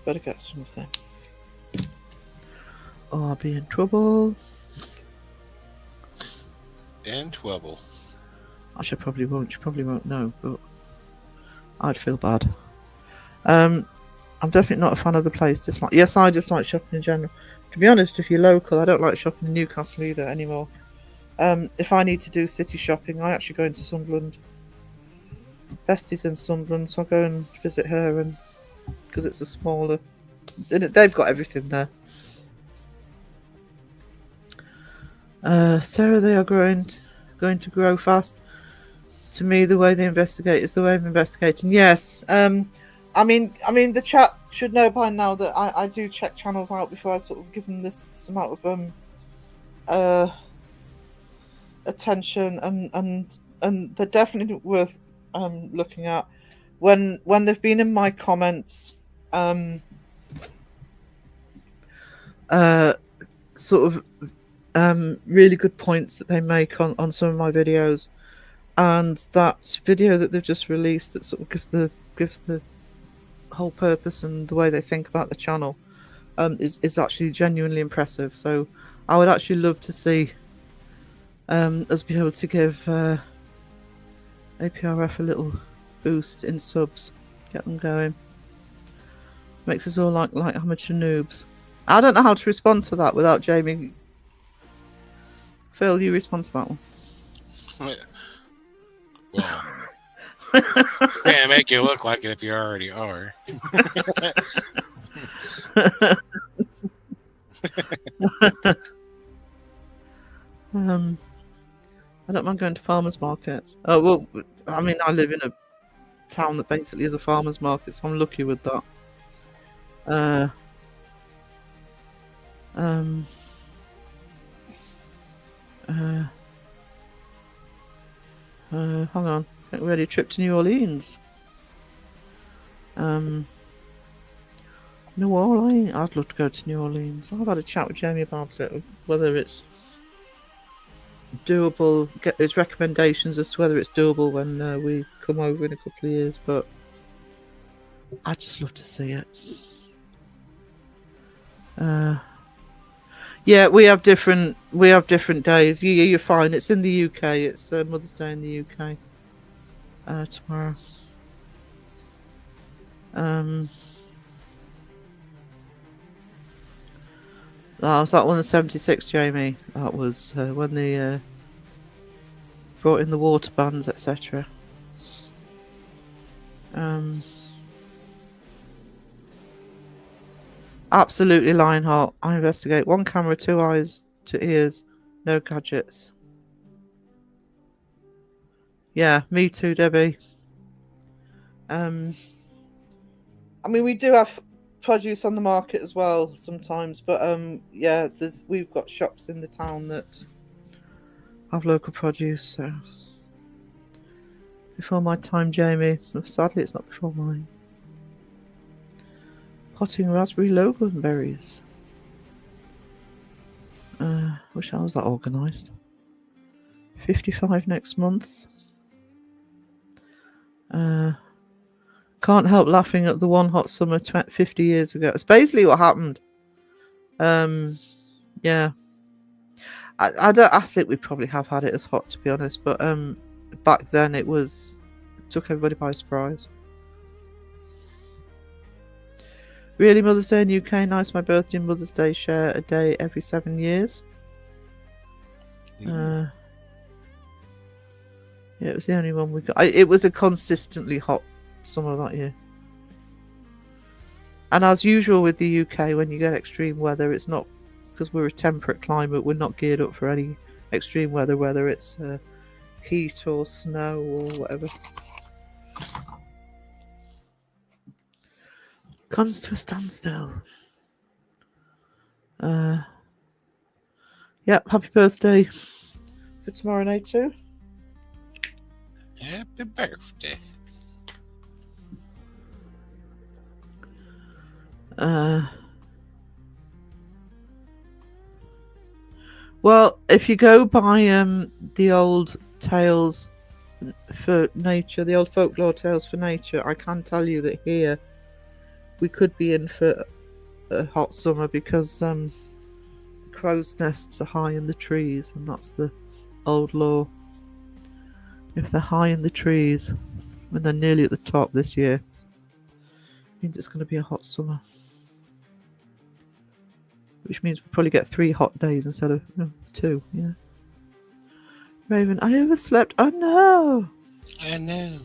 Better get something. Oh, I'll be in trouble. In trouble. Actually, I probably won't. You probably won't know, but I'd feel bad. I'm definitely not a fan of the place. Yes, I just like shopping in general. To be honest, if you're local, I don't like shopping in Newcastle either anymore. If I need to do city shopping, I actually go into Sunderland. Bestie's in Sunderland, so I go and visit her, and because it's a smaller, they've got everything there. Sarah, they are going to grow fast. To me, the way they investigate is the way of investigating. Yes. I mean, the chat should know by now that I do check channels out before I sort of give them this amount of attention, and they're definitely worth looking at. When they've been in my comments, sort of really good points that they make on some of my videos, and that video that they've just released that sort of gives the whole purpose and the way they think about the channel is actually genuinely impressive. So I would actually love to see us be able to give APRF a little boost in subs, get them going. Makes us all like amateur noobs. I don't know how to respond to that without Jamie. Phil, you respond to that one. Well, can't make you look like it if you already are. I don't mind going to farmers markets. Oh well, I mean, I live in a town that basically is a farmers market, so I'm lucky with that. Hang on, getting ready, trip to New Orleans. New Orleans, I'd love to go to New Orleans. I've had a chat with Jamie about it, whether it's doable, get his recommendations as to whether it's doable when we come over in a couple of years, but I'd just love to see it. Yeah, we have different days. You're fine. It's in the UK. It's Mother's Day in the UK tomorrow. Was that one of 76, Jamie? That was when they brought in the water bans, etc. Absolutely, Lionheart. I investigate. 1 camera, 2 eyes, 2 ears, no gadgets. Yeah, me too, Debbie. I mean, we do have produce on the market as well sometimes, but yeah, we've got shops in the town that have local produce. So before my time, Jamie. Sadly, it's not before mine. Potting raspberry loganberries. Wish I was that organised. 55 next month. Can't help laughing at the one hot summer 50 years ago. It's basically what happened. Yeah. I think we probably have had it as hot, to be honest, but back then it took everybody by surprise. Really, Mother's Day in UK, nice. My birthday and Mother's Day share a day every 7 years. Yeah, it was the only one we got. It was a consistently hot summer that year. And as usual with the UK, when you get extreme weather, it's not because we're a temperate climate, we're not geared up for any extreme weather, whether it's heat or snow or whatever. Comes to a standstill. Yep, happy birthday for tomorrow night too. Happy birthday. Well, if you go by the old tales for nature, the old folklore tales for nature, I can tell you that here we could be in for a hot summer because crow's nests are high in the trees, and that's the old law. If they're high in the trees when they're nearly at the top this year, it means it's going to be a hot summer. Which means we'll probably get 3 hot days instead of 2, yeah. Raven, I overslept. Oh no! I know.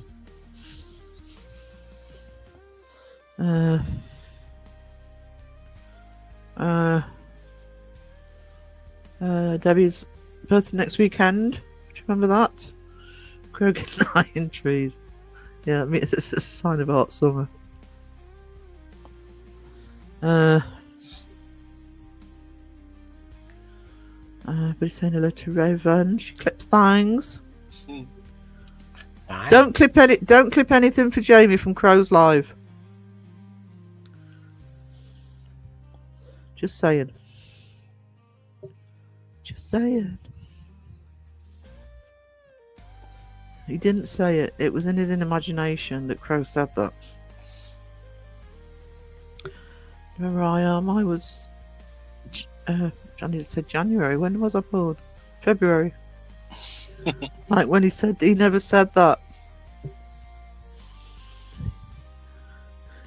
Debbie's birthday next weekend. Do you remember that? Krogan 9 trees. Yeah, I mean, this is a sign of a hot summer. But saying hello to Raven. She clips things. Nice. Don't clip anything for Jamie from Crow's Live. Just saying. Just saying. He didn't say it. It was in his imagination that Crow said that. Remember I was I need to say January. When was I born? February. Like when he never said that.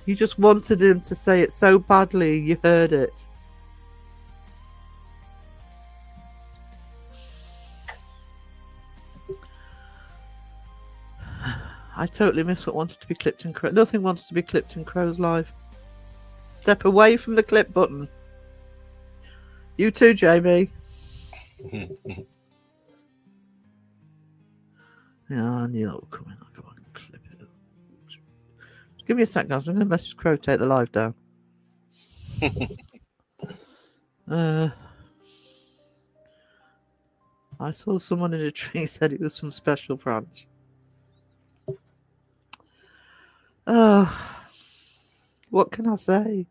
You just wanted him to say it so badly you heard it. I totally miss what wanted to be clipped in Crow. Nothing wants to be clipped in Crow's Live. Step away from the clip button. You too, JB. Yeah, I knew that would come in. I'll go and clip it. Just give me a sec, guys. I'm going to message Crow, take the live down. I saw someone in a tree said it was some special branch. What can I say?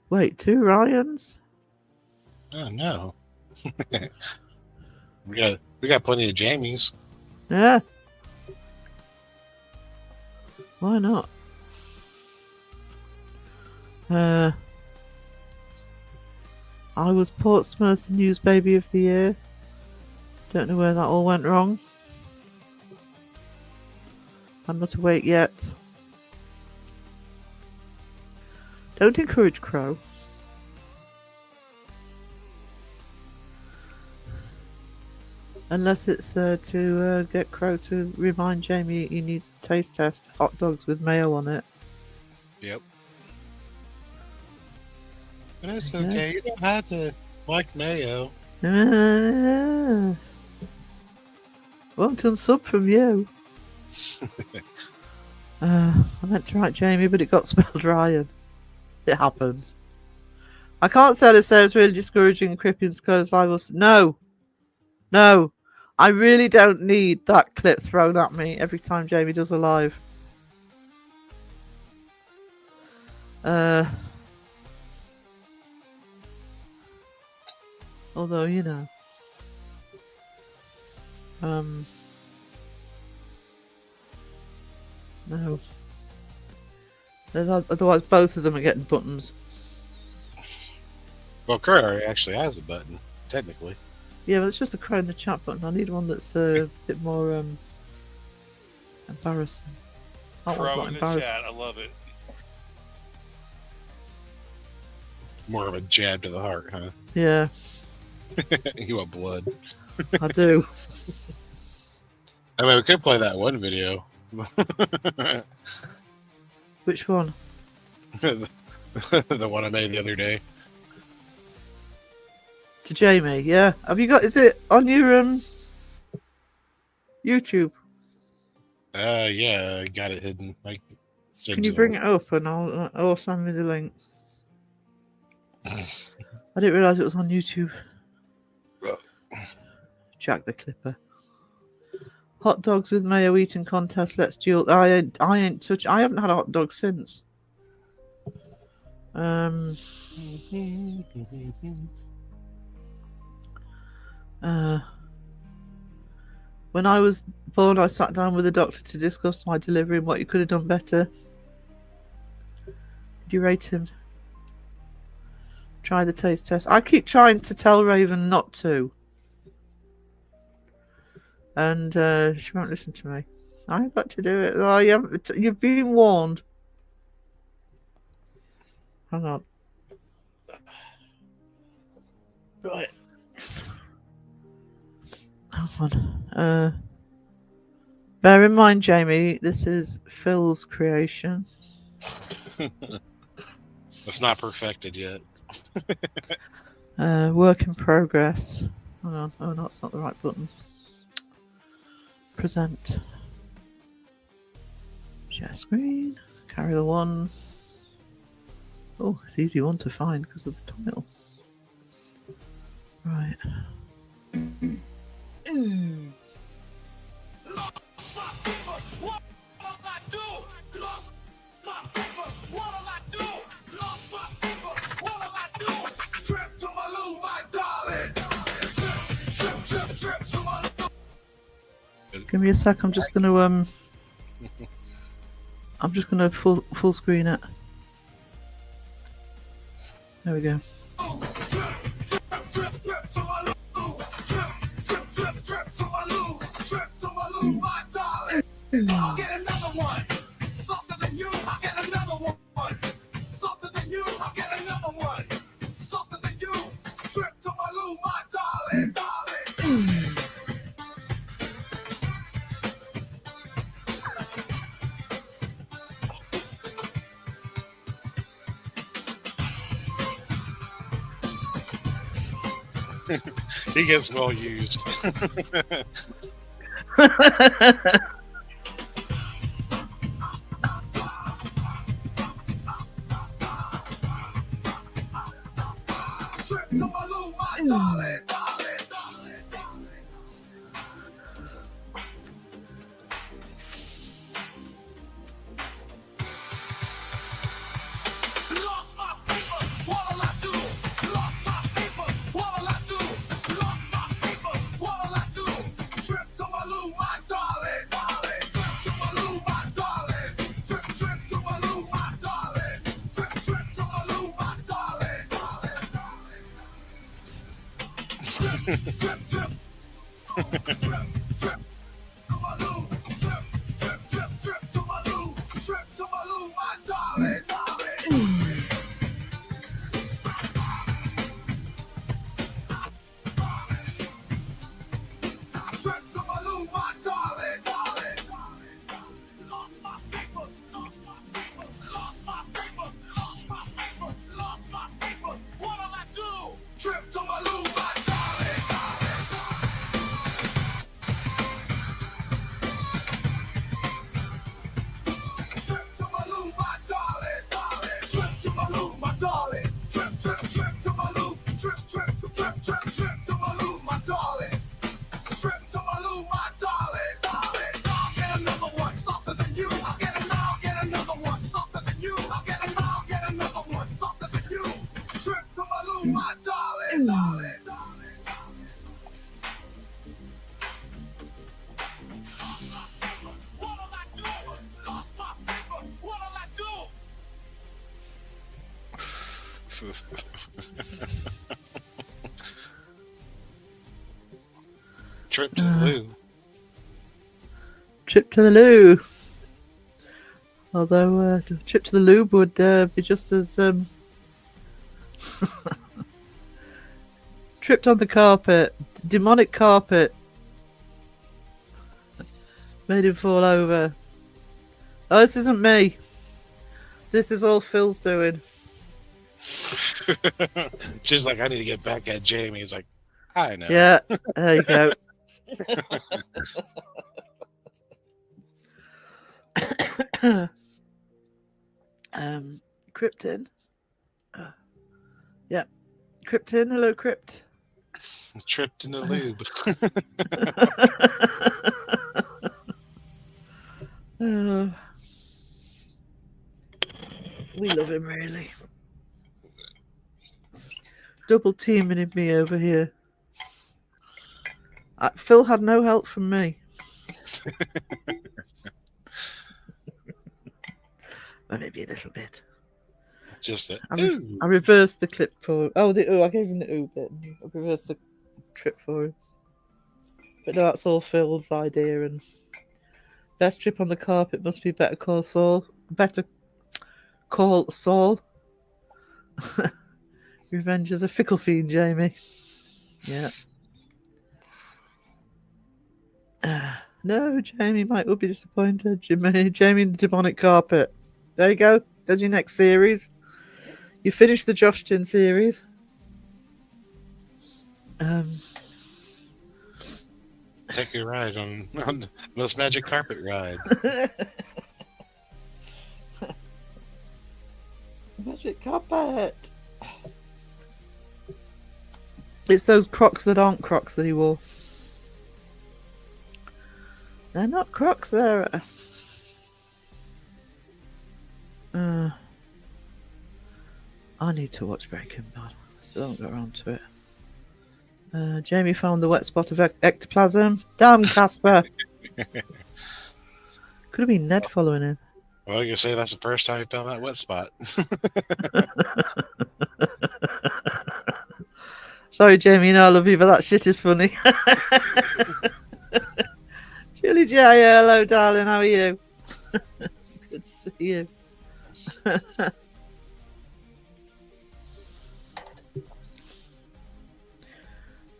Wait, 2 Ryans? Oh no. we got plenty of Jamies. Yeah. Why not? I was Portsmouth News Baby of the Year. Don't know where that all went wrong. I'm not awake yet. Don't encourage Crow. Unless it's to get Crow to remind Jamie he needs to taste test hot dogs with mayo on it. Yep. But it's okay. You don't have to like mayo. Won't unsub from you. I meant to write Jamie, but it got spelled Ryan. It happens. I can't say it's really discouraging Crippion's Close Live. No. No, I really don't need that clip thrown at me every time Jamie does a live. Although, you know. No. Otherwise, both of them are getting buttons. Well, Curry actually has a button, technically. Yeah, but it's just a crow in the chat button. I need one that's a bit more embarrassing. That one's Crow not in the embarrassing. chat. I love it. More of a jab to the heart, huh? Yeah, You want blood. I do. I mean, we could play that one video. Which one? The one I made the other day. To Jamie, yeah. Have you got? Is it on your YouTube? Yeah, I got it hidden. Can you bring it up and I'll send me the link? I didn't realise it was on YouTube. Jack the Clipper. Hot dogs with mayo eating contest. Let's duel. I ain't touch. I haven't had a hot dog since. When I was born, I sat down with the doctor to discuss my delivery and what you could have done better. Did you rate him? Try the taste test. I keep trying to tell Raven not to. And she won't listen to me. I've got to do it. Oh, you've been warned. Hang on. Right. Hang on. Bear in mind, Jamie, this is Phil's creation. It's not perfected yet. Work in progress. Hang on. Oh, no, that's not the right button. Present. Share screen. Carry the one. Oh, it's an easy one to find because of the title. Right. Give me a sec. I'm just gonna I'm just gonna full screen it. There we go. I'll get another one. Softer than you, I'll get another one. Softer than you, I'll get another one. Softer than you. Trip to my loo, my darling, darling. He gets well used. Trip to my loo, my darling, darling, darling, darling. Lost my paper, what'll I do? Lost my paper, what'll I do? Lost my paper, what'll I do? Trip to my loo, my darling, darling. Trip to my loo, my darling. Trip to my loo, my darling. Trip to my loo, my darling, darling, darling. Trip to my loo, trip to my loo, trip to my loo, my darling, darling. Trip to my loo, my darling, darling. Lost my paper, lost my paper, lost my paper, lost my paper, lost my paper. What'll I do? Trip to my loo, my darling, darling. Trip to my loo, my darling, darling. Trip to the loo. Trip to the loo. Although trip to the lube would be just as tripped on the carpet, demonic carpet, made him fall over. Oh, this isn't me. This is all Phil's doing. Just like, I need to get back at Jamie. He's like, I know. Yeah, there you go. Krypton. Yeah, Krypton. Hello, Crypt. Tripped in the lube. We love him, really. Double teaming me over here. Phil had no help from me. Well, maybe a little bit. Just that. I reversed the clip for. Oh, the ooh! I gave him the ooh bit. I reversed the trip for him. But no, that's all Phil's idea. And best trip on the carpet must be Better Call Saul. Better Call Saul. Revenge is a fickle fiend, Jamie. Yeah. No, Jamie might will be disappointed. Jamie and the demonic carpet. There you go. There's your next series. You finished the Josh Chin series. Take a ride on Most Magic Carpet Ride. Magic carpet. It's those Crocs that aren't Crocs that he wore. They're not Crocs, they're... I need to watch Breaking Bad. Still haven't got around to it. Jamie found the wet spot of ectoplasm. Damn, Casper! Could have been Ned following him. Well, you say that's the first time you found that wet spot. Sorry, Jamie, you know I love you, but that shit is funny. Julie J, hello, darling. How are you? Good to see you.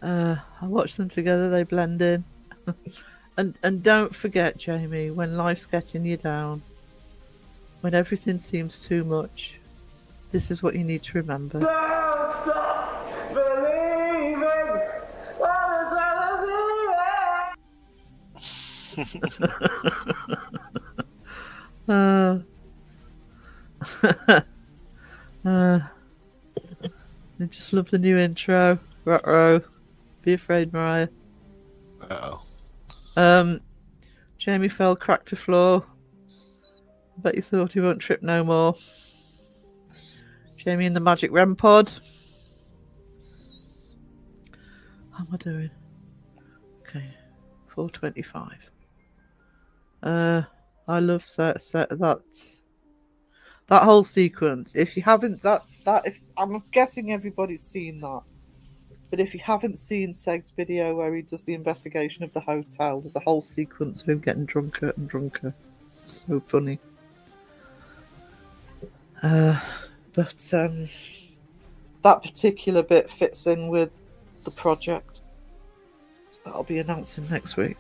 I watch them together. They blend in. And don't forget, Jamie, when life's getting you down, when everything seems too much, this is what you need to remember. Don't stop believing. What is I just love the new intro. Ruh-roh. Be afraid, Mariah. Uh-oh. Jamie fell, cracked the floor. I bet you thought he won't trip no more. Jamie in the Magic REM pod. How am I doing? Okay, 4:25. I love that whole sequence. If you haven't if I'm guessing everybody's seen that. But if you haven't seen Seg's video where he does the investigation of the hotel, there's a whole sequence of him getting drunker and drunker. It's so funny. But that particular bit fits in with the project that I'll be announcing next week.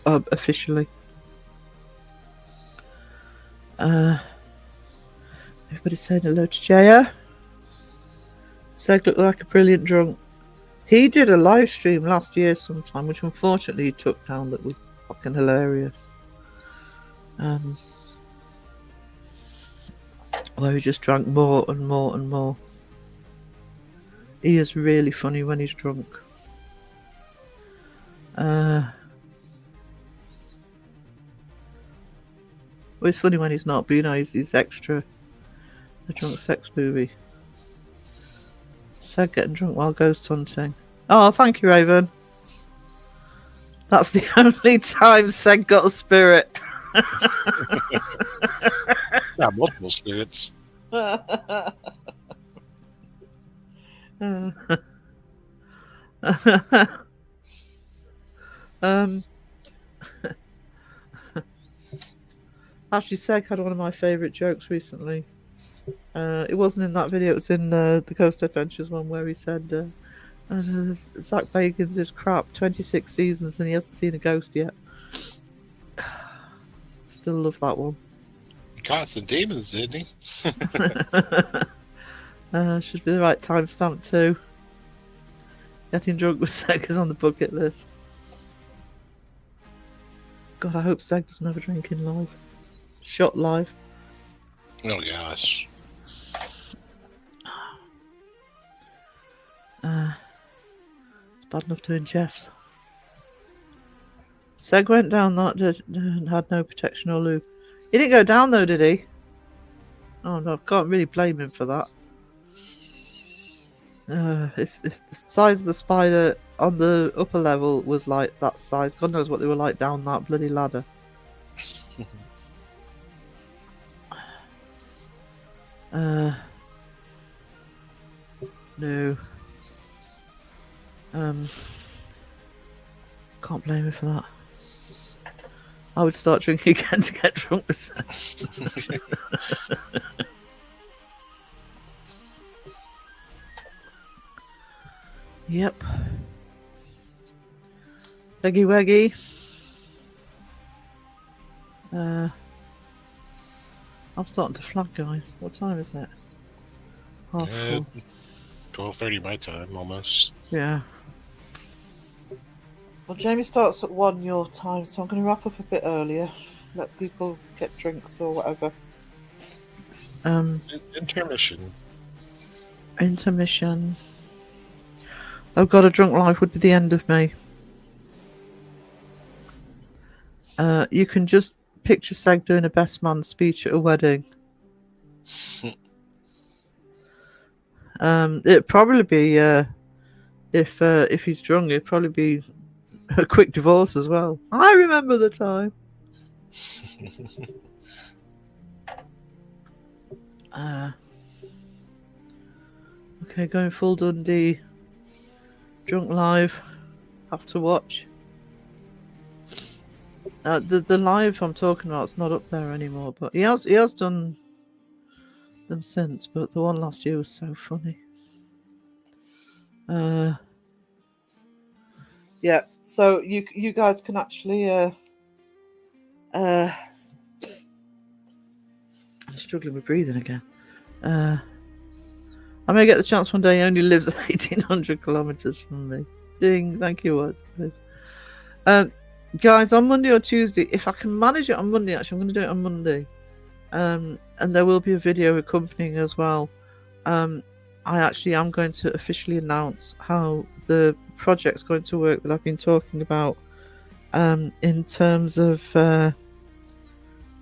Officially. Everybody's saying hello to Jaya. Seg looked like a brilliant drunk. He did a live stream last year sometime, which unfortunately he took down, that was fucking hilarious. Where he just drank more and more and more. He is really funny when he's drunk. Well, he's funny when he's not, but you know, he's extra. A drunk sex movie. Seg getting drunk while ghost hunting. Oh, thank you, Raven. That's the only time Seg got a spirit. Yeah, multiple spirits. um, actually, Seg had one of my favourite jokes recently. It wasn't in that video, it was in the Ghost Adventures one where he said, Zach Bagans is crap, 26 seasons and he hasn't seen a ghost yet. Still love that one. He caught some demons, didn't he? Should be the right timestamp too. Getting drunk with Seg is on the bucket list. God, I hope Seg doesn't have a drink in live. Shot live. Oh gosh. It's bad enough doing Jeff's. Seg went down that and had no protection or lube. He didn't go down though, did he? Oh no, I can't really blame him for that. If the size of the spider on the upper level was like that size, God knows what they were like down that bloody ladder. No. Can't blame him for that. I would start drinking again to get drunk with Seg. Yep. Seggy Weggy. I'm starting to flag, guys. What time is it? Half Yeah. four. 12:30 my time, almost. Yeah. Well, Jamie starts at 1 your time, so I'm going to wrap up a bit earlier. Let people get drinks or whatever. Intermission. Intermission. Oh God, a drunk life would be the end of me. You can just picture Seg doing a best man speech at a wedding. It'd probably be if he's drunk, it'd probably be a quick divorce as well. I remember the time. Okay, going full Dundee. Drunk live. Have to watch. The live I'm talking about is not up there anymore, but he has done them since. But the one last year was so funny. Yeah. So you guys can actually I'm struggling with breathing again. I may get the chance one day. He only lives 1,800 kilometers from me. Ding! Thank you, words. Guys, on Monday or Tuesday, if I can manage it on Monday, actually, I'm going to do it on Monday. And there will be a video accompanying as well. I actually am going to officially announce how the project's going to work that I've been talking about in terms of the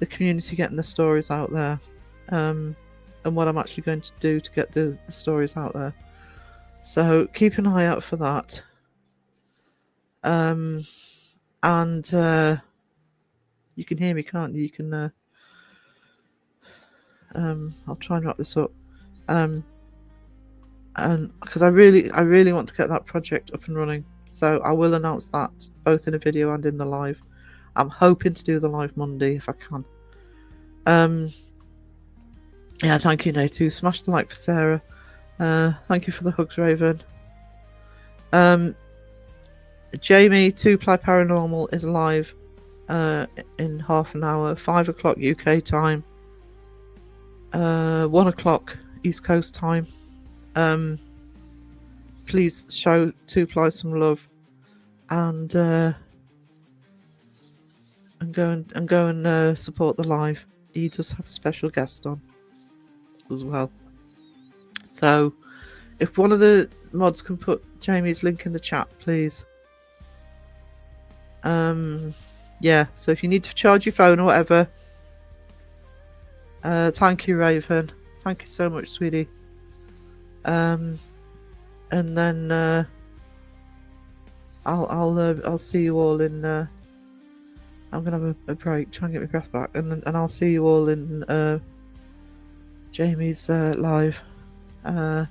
community getting the stories out there. And what I'm actually going to do to get the stories out there. So keep an eye out for that. And you can hear me, can't you? You can. I'll try and wrap this up. And because I really want to get that project up and running, so I will announce that both in a video and in the live. I'm hoping to do the live Monday if I can. Yeah, thank you, Natu. Smash the like for Sarah. Thank you for the hugs, Raven. Jamie, 2-Ply Paranormal is live in half an hour, 5 o'clock UK time, 1 o'clock East Coast time. Please show 2-Ply some love and go and support the live. He does have a special guest on as well. So if one of the mods can put Jamie's link in the chat, please. Yeah, so if you need to charge your phone or whatever, thank you, Raven. Thank you so much, sweetie. And then I'll see you all in I'm gonna have a break, try and get my breath back, and I'll see you all in Jamie's live. For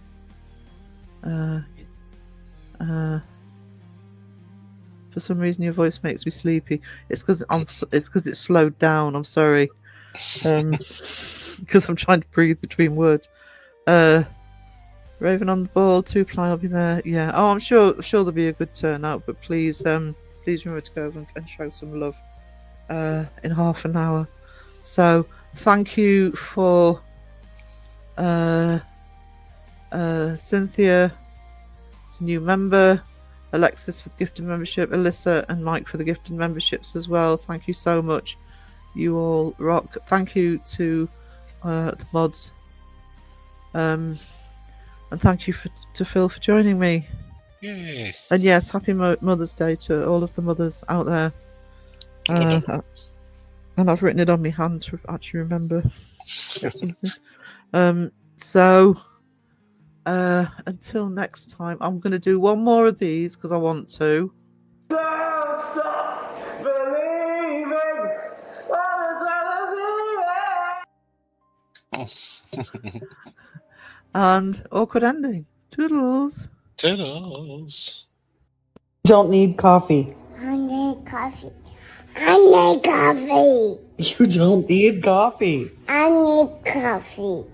some reason, your voice makes me sleepy. It's because it's slowed down. I'm sorry. Because I'm trying to breathe between words. Raven on the ball, 2ply will be there. Yeah. Oh, I'm sure there'll be a good turnout. But please remember to go and show some love in half an hour. So thank you for Cynthia, it's a new member. Alexis for the gifted membership, Alyssa and Mike for the gifted memberships as well. Thank you so much. You all rock. Thank you to the mods. And thank you to Phil for joining me. Yay. And yes, happy Mother's Day to all of the mothers out there. And I've written it on my hand to actually remember something. So until next time, I'm going to do one more of these because I want to. Don't stop believing what is And awkward ending. Toodles. Toodles. Don't need coffee. I need coffee. I need coffee. You don't need coffee. I need coffee.